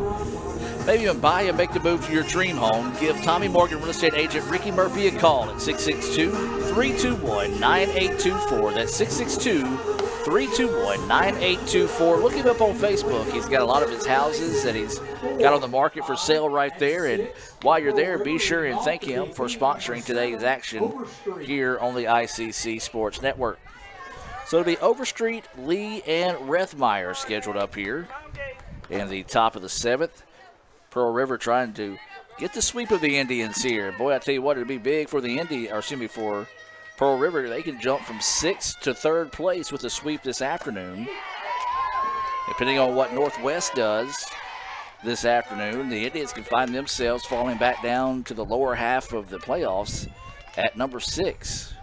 maybe even buy and make the move to your dream home, give Tommy Morgan, real estate agent Ricky Murphy, a call at 662-321-9824. That's 662-321-9824. Look him up on Facebook. He's got a lot of his houses that he's got on the market for sale right there. And while you're there, be sure and thank him for sponsoring today's action here on the ICC Sports Network. So it'll be Overstreet, Lee, and Rethmeyer scheduled up here in the top of the 7th. Pearl River trying to get the sweep of the Indians here. Boy, I tell you what, it'd be big for for Pearl River. They can jump from 6th to 3rd place with a sweep this afternoon. Depending on what Northwest does this afternoon, the Indians can find themselves falling back down to the lower half of the playoffs at number 6.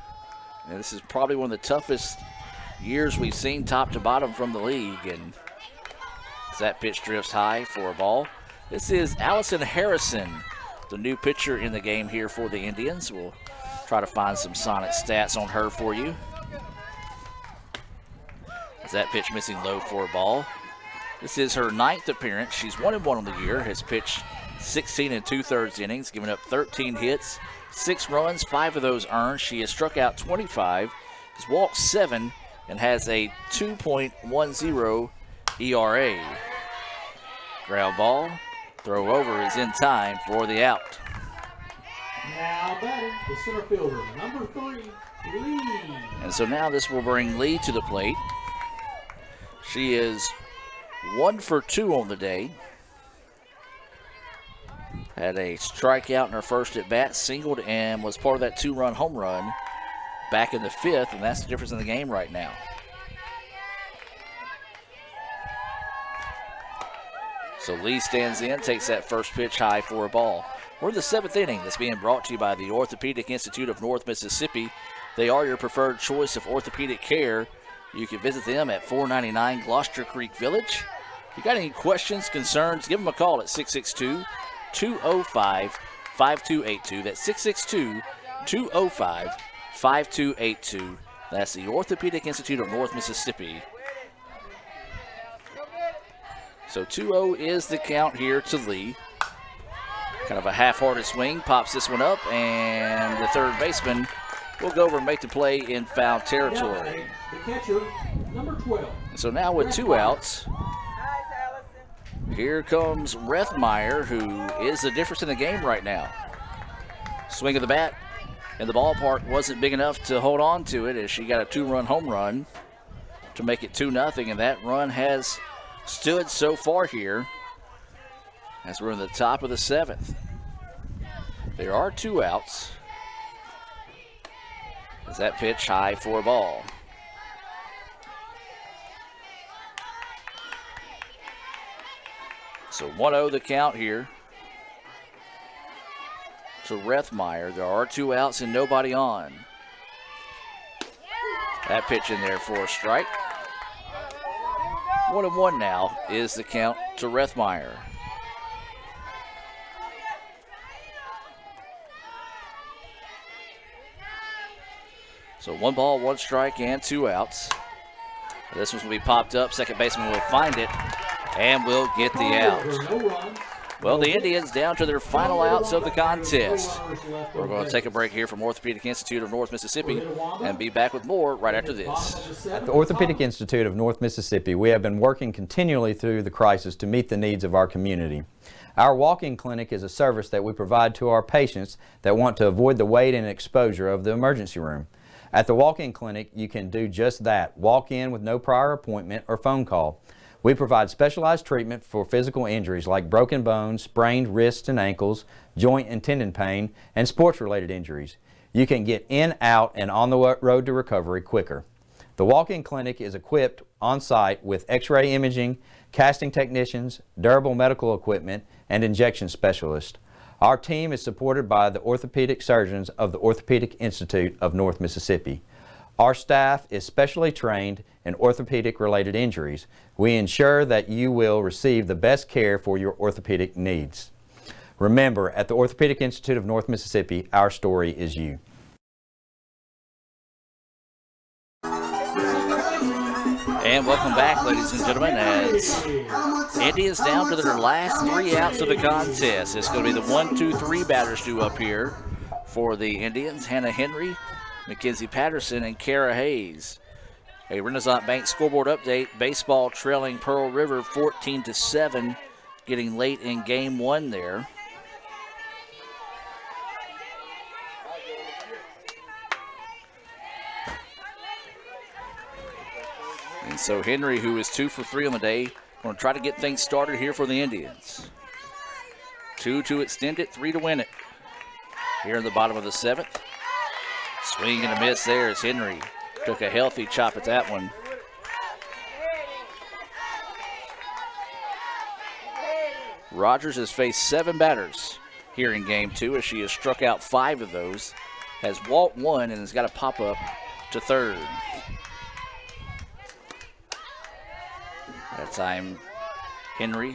And this is probably one of the toughest years we've seen top to bottom from the league. And as that pitch drifts high for a ball, this is Allison Harrison, the new pitcher in the game here for the Indians. We'll try to find some Sonic stats on her for you. As that pitch missing low for a ball. This is her 9th appearance. She's 1-1 on the year, has pitched 16 2/3 innings, giving up 13 hits, 6 runs, 5 of those earned. She has struck out 25, has walked 7, and has a 2.10 ERA. Ground ball, throw over is in time for the out. Now batting, the center fielder, number 3, Lee. And so now this will bring Lee to the plate. She is 1 for 2 on the day. Had a strikeout in her first at bat, singled, and was part of that 2-run home run back in the 5th, and that's the difference in the game right now. So Lee stands in, takes that first pitch high for a ball. We're in the 7th inning. That's being brought to you by the Orthopedic Institute of North Mississippi. They are your preferred choice of orthopedic care. You can visit them at 499 Gloucester Creek Village. If you got any questions, concerns, give them a call at 662-205-5282. That's 662-205-5282. That's the Orthopedic Institute of North Mississippi. So 2-0 is the count here to Lee. Kind of a half-hearted swing, pops this one up, and the third baseman will go over and make the play in foul territory. The catcher, number 12. So now with 2 outs, here comes Rethmeyer, who is the difference in the game right now. Swing of the bat, and the ballpark wasn't big enough to hold on to it as she got a 2-run home run to make it 2-0, and that run has stood so far here as we're in the top of the 7th. There are 2 outs. As that pitch high for a ball. So 1-0 the count here to Rethmeyer. There are 2 outs and nobody on. That pitch in there for a strike. 1-1 now is the count to Rethmeyer. So 1 ball, 1 strike, and 2 outs. This one's going to be popped up. Second baseman will find it and will get the out. Well, the Indians down to their final outs of the contest. We're going to take a break here from Orthopedic Institute of North Mississippi and be back with more right after this. At the Orthopedic Institute of North Mississippi, we have been working continually through the crisis to meet the needs of our community. Our walk-in clinic is a service that we provide to our patients that want to avoid the wait and exposure of the emergency room. At the walk-in clinic, you can do just that. Walk in with no prior appointment or phone call. We provide specialized treatment for physical injuries like broken bones, sprained wrists and ankles, joint and tendon pain, and sports-related injuries. You can get in, out, and on the road to recovery quicker. The walk-in clinic is equipped on-site with x-ray imaging, casting technicians, durable medical equipment, and injection specialists. Our team is supported by the orthopedic surgeons of the Orthopedic Institute of North Mississippi. Our staff is specially trained in orthopedic-related injuries. We ensure that you will receive the best care for your orthopedic needs. Remember, at the Orthopedic Institute of North Mississippi, our story is you. And welcome back, ladies and gentlemen, as Indians down to their last 3 outs of the contest. It's going to be the 1-2-3 batters due up here for the Indians. Hannah Henry, Mackenzie Patterson, and Kara Hayes. A Renaissance Bank scoreboard update. Baseball trailing Pearl River 14-7, getting late in game 1 there. And so Henry, who is 2 for 3 on the day, going to try to get things started here for the Indians. 2 to extend it, 3 to win it. Here in the bottom of the 7th. Swing and a miss there as Henry took a healthy chop at that one. Rogers has faced 7 batters here in game 2 as she has struck out 5 of those. Has walked 1 and has got to pop up to third. That time, Henry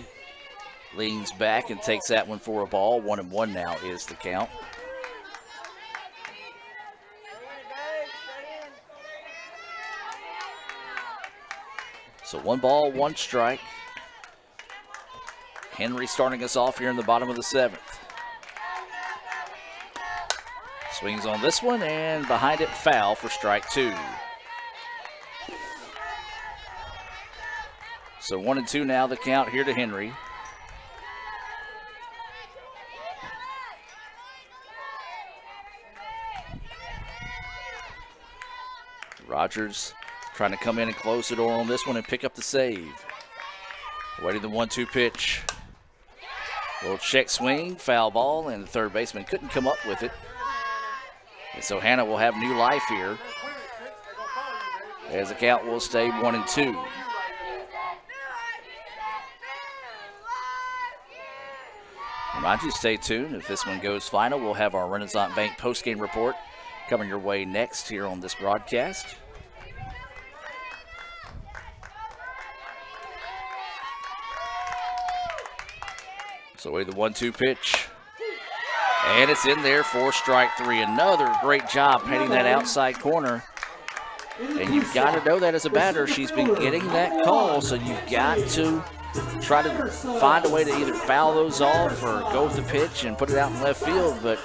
leans back and takes that one for a ball. 1-1 now is the count. So 1 ball, 1 strike. Henry starting us off here in the bottom of the 7th. Swings on this one and behind it, foul for strike 2. So 1-2 now the count here to Henry. Rogers trying to come in and close the door on this one and pick up the save. Waiting the 1-2 pitch. Little check swing, foul ball, and the third baseman couldn't come up with it. And so Hannah will have new life here, as the count will stay 1-2. Remind you to stay tuned. If this one goes final, we'll have our Renaissance Bank postgame report coming your way next here on this broadcast. So away the 1-2 pitch. And it's in there for strike three. Another great job hitting that outside corner. And you've got to know that as a batter, she's been getting that call, so you've got to try to find a way to either foul those off or go with the pitch and put it out in left field. But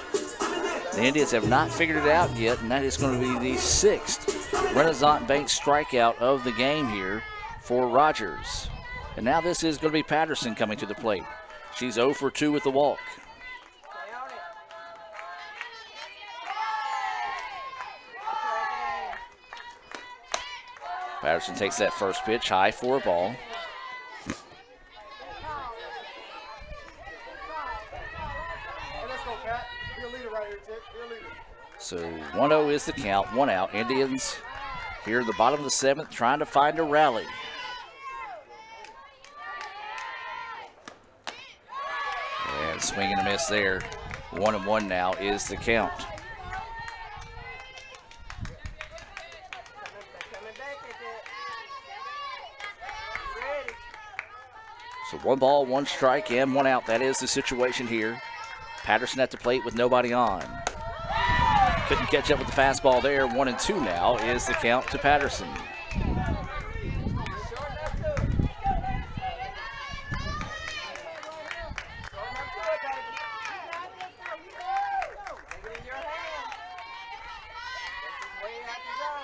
the Indians have not figured it out yet, and that is going to be the 6th Renaissance Bank strikeout of the game here for Rogers. And now this is going to be Patterson coming to the plate. She's 0 for 2 with the walk. Patterson takes that first pitch high for a ball. So 1-0 is the count, 1 out. Indians here at the bottom of the 7th trying to find a rally. And swing and a miss there. 1-1 now is the count. So 1 ball, 1 strike, and 1 out. That is the situation here. Patterson at the plate with nobody on. Couldn't catch up with the fastball there. 1-2 now is the count to Patterson.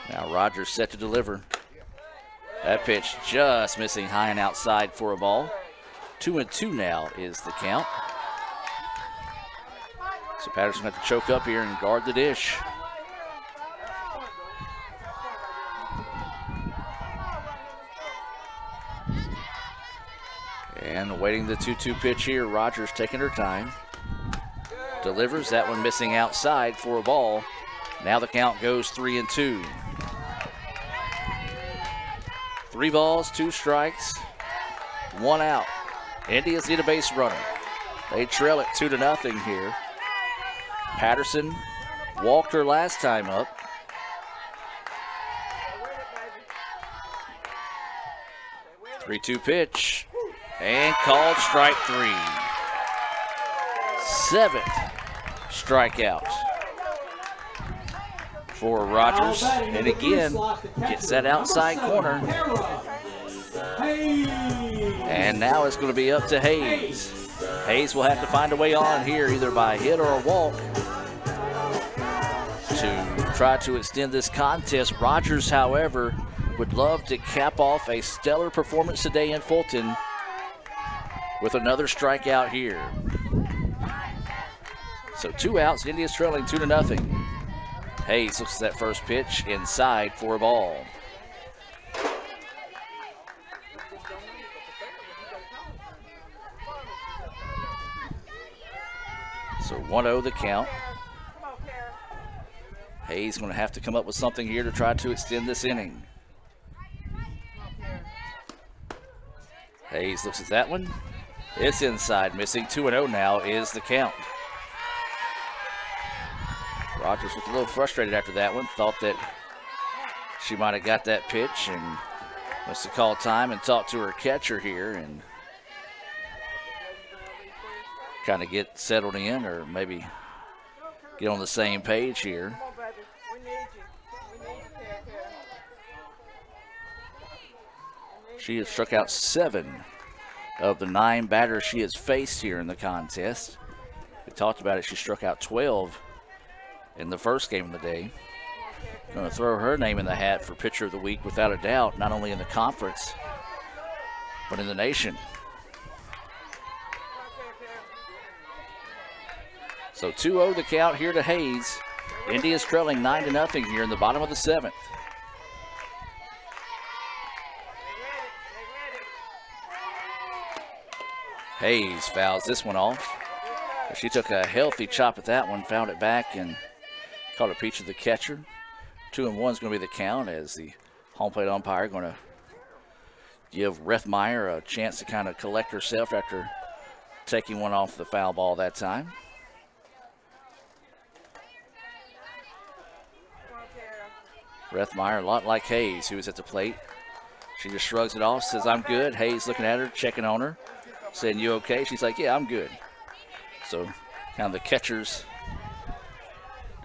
Now Rogers set to deliver. That pitch just missing high and outside for a ball. 2-2 now is the count. So Patterson got to choke up here and guard the dish. And awaiting the 2-2 pitch here, Rogers taking her time. Delivers, that one missing outside for a ball. Now the count goes 3-2. 3 balls, 2 strikes, 1 out. Indians need a base runner. They trail it 2-0 here. Patterson walked her last time up. The 3-2 pitch and called strike 3. 7th strikeout for Rogers, and again gets that outside corner. And now it's going to be up to Hayes. Hayes will have to find a way on here, either by a hit or a walk, to try to extend this contest. Rogers, however, would love to cap off a stellar performance today in Fulton with another strikeout here. So 2 outs, Indians trailing 2-0. Hayes looks at that first pitch inside for a ball. So 1-0 the count. Hayes going to have to come up with something here to try to extend this inning. Hayes looks at that one. It's inside, missing. 2-0 now is the count. Rogers was a little frustrated after that one. Thought that she might have got that pitch and must have called time and talked to her catcher here and kind of get settled in, or maybe get on the same page here. She has struck out 7 of the 9 batters she has faced here in the contest. We talked about it. She struck out 12 in the first game of the day. Going to throw her name in the hat for pitcher of the week without a doubt, not only in the conference, but in the nation. So 2-0 the count here to Hayes. Indians trailing 9-0 here in the bottom of the 7th. Hayes fouls this one off. She took a healthy chop at that one, found it back, and caught a peach of the catcher. 2-1 is going to be the count as the home plate umpire going to give Rethmeyer a chance to kind of collect herself after taking one off the foul ball that time. Rethmeyer, a lot like Hayes, who was at the plate. She just shrugs it off, says, I'm good. Hayes looking at her, checking on her, saying, you okay? She's like, yeah, I'm good. So kind of the catchers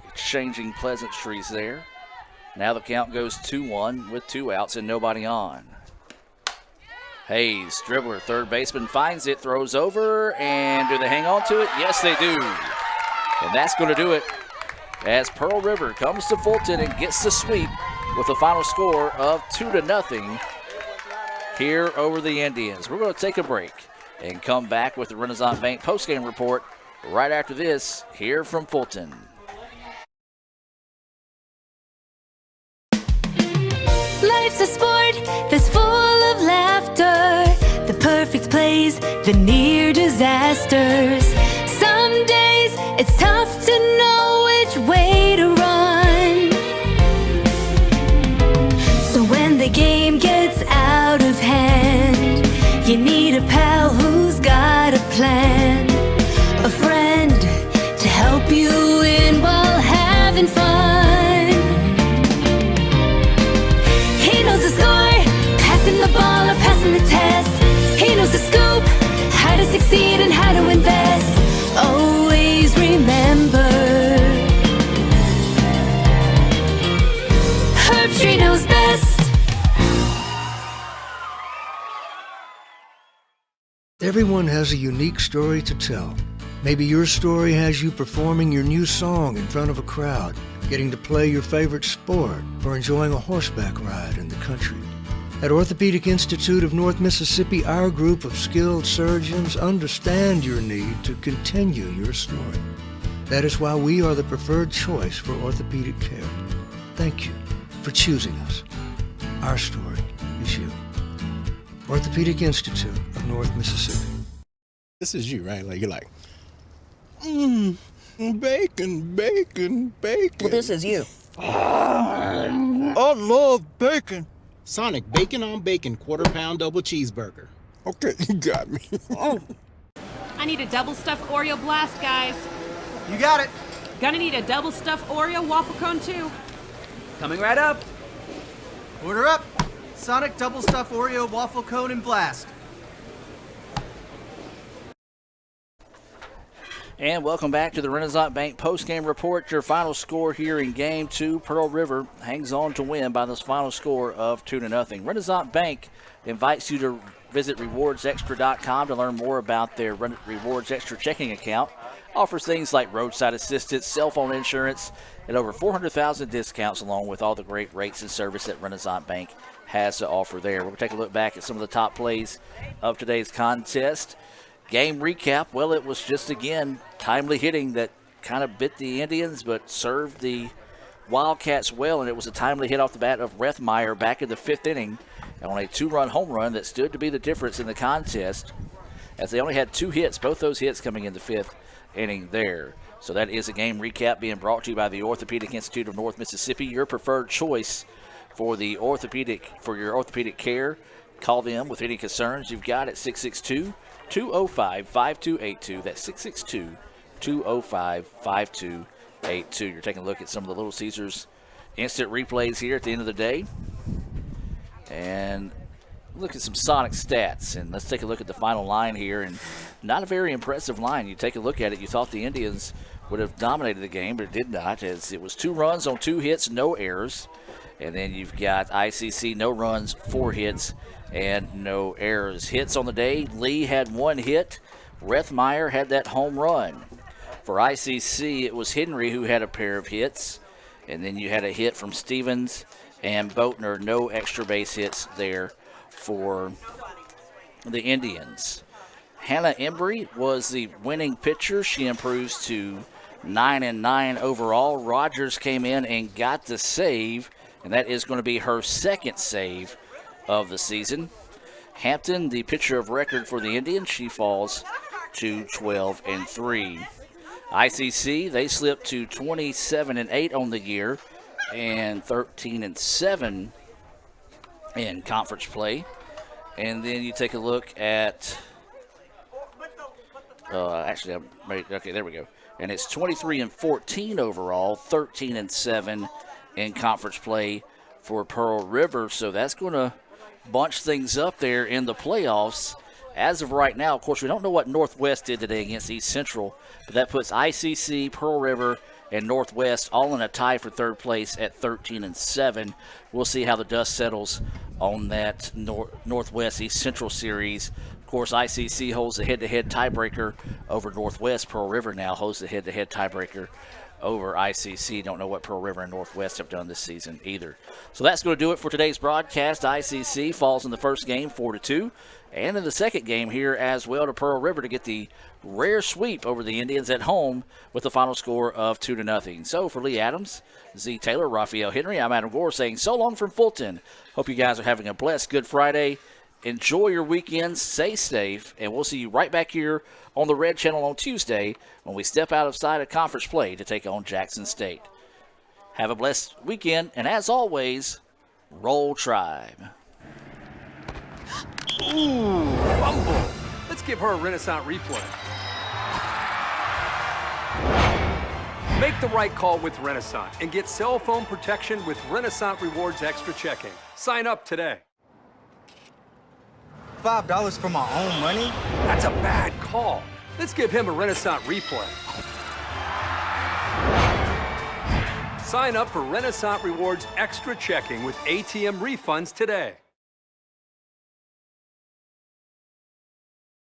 exchanging pleasantries there. Now the count goes 2-1 with 2 outs and nobody on. Hayes, dribbler, third baseman, finds it, throws over, and do they hang on to it? Yes, they do. And that's going to do it as Pearl River comes to Fulton and gets the sweep with a final score of 2-0 here over the Indians. We're going to take a break and come back with the Renaissance Bank postgame report right after this here from Fulton. Life's a sport that's full of laughter, the perfect plays, the near disasters. Some days it's tough to know which way to run. So when the game gets out of hand, you need a pal who's got a plan, a friend to help you win while having fun. He knows the score, passing the ball or passing the test. He knows the scoop, how to succeed and how to invest. Always remember, Herbstreit knows best. Everyone has a unique story to tell. Maybe your story has you performing your new song in front of a crowd, getting to play your favorite sport, or enjoying a horseback ride in the country. At Orthopedic Institute of North Mississippi, our group of skilled surgeons understand your need to continue your story. That is why we are the preferred choice for orthopedic care. Thank you for choosing us. Our story is you. Orthopedic Institute of North Mississippi. This is you, right? Like, you're like, bacon, bacon, bacon. Well, this is you. I love bacon. Sonic bacon on bacon, quarter-pound double cheeseburger. Okay, you got me. I need a double stuffed Oreo blast, guys. You got it. Gonna need a double stuffed Oreo waffle cone, too. Coming right up. Order up. Sonic double stuffed Oreo waffle cone and blast. And welcome back to the Renaissance Bank postgame report. Your final score here in Game 2. Pearl River hangs on to win by this final score of 2-0. Renaissance Bank invites you to visit rewardsextra.com to learn more about their Rewards Extra checking account. Offers things like roadside assistance, cell phone insurance, and over 400,000 discounts, along with all the great rates and service that Renaissance Bank has to offer there. We'll take a look back at some of the top plays of today's contest. Game recap, well, it was just, again, timely hitting that kind of bit the Indians but served the Wildcats well, and it was a timely hit off the bat of Rethmeyer back in the 5th inning on a 2-run home run that stood to be the difference in the contest, as they only had 2 hits, both those hits coming in the 5th inning there. So that is a game recap being brought to you by the Orthopedic Institute of North Mississippi, your preferred choice for your orthopedic care. Call them with any concerns you've got at 662-205-5282. That's 662-205-5282. You're taking a look at some of the Little Caesars instant replays here at the end of the day. And look at some Sonic stats. And let's take a look at the final line here. And not a very impressive line. You take a look at it, you thought the Indians would have dominated the game, but it did not, as it was 2 runs on 2 hits, no errors. And then you've got ICC, no runs, 4 hits, and no errors. Hits on the day, Lee had 1 hit. Rethmeyer had that home run. For ICC, it was Henry who had a pair of hits. And then you had a hit from Stevens and Boatner. No extra base hits there for the Indians. Hannah Embry was the winning pitcher. She improves to 9-9 overall. Rogers came in and got the save, and that is going to be her 2nd save of the season. Hampton, the pitcher of record for the Indians, she falls to 12-3. ICC, they slip to 27-8 on the year and 13-7 in conference play. And then you take a look at, okay, there we go. And it's 23-14 overall, 13-7 in conference play for Pearl River. So that's going to bunch things up there in the playoffs. As of right now, of course, we don't know what Northwest did today against East Central, but that puts ICC, Pearl River, and Northwest all in a tie for third place at 13-7. We'll see how the dust settles on that Northwest East Central series. Of course, ICC holds the head-to-head tiebreaker over Northwest. Pearl River now holds the head-to-head tiebreaker over ICC. Don't know what Pearl River and Northwest have done this season either. So that's going to do it for today's broadcast. ICC falls in the first game 4-2, and in the second game here as well to Pearl River to get the rare sweep over the Indians at home with a final score of 2-0. So for Lee Adams, Z. Taylor, Raphael Henry, I'm Adam Gore saying so long from Fulton. Hope you guys are having a blessed Good Friday. Enjoy your weekend, stay safe, and we'll see you right back here on the Red Channel on Tuesday when we step outside of conference play to take on Jackson State. Have a blessed weekend, and as always, Roll Tribe. Ooh, fumble. Let's give her a Renaissance replay. Make the right call with Renaissance and get cell phone protection with Renaissance Rewards Extra Checking. Sign up today. $5 for my own money? That's a bad call. Let's give him a Renaissance replay. Sign up for Renaissance Rewards Extra Checking with ATM refunds today.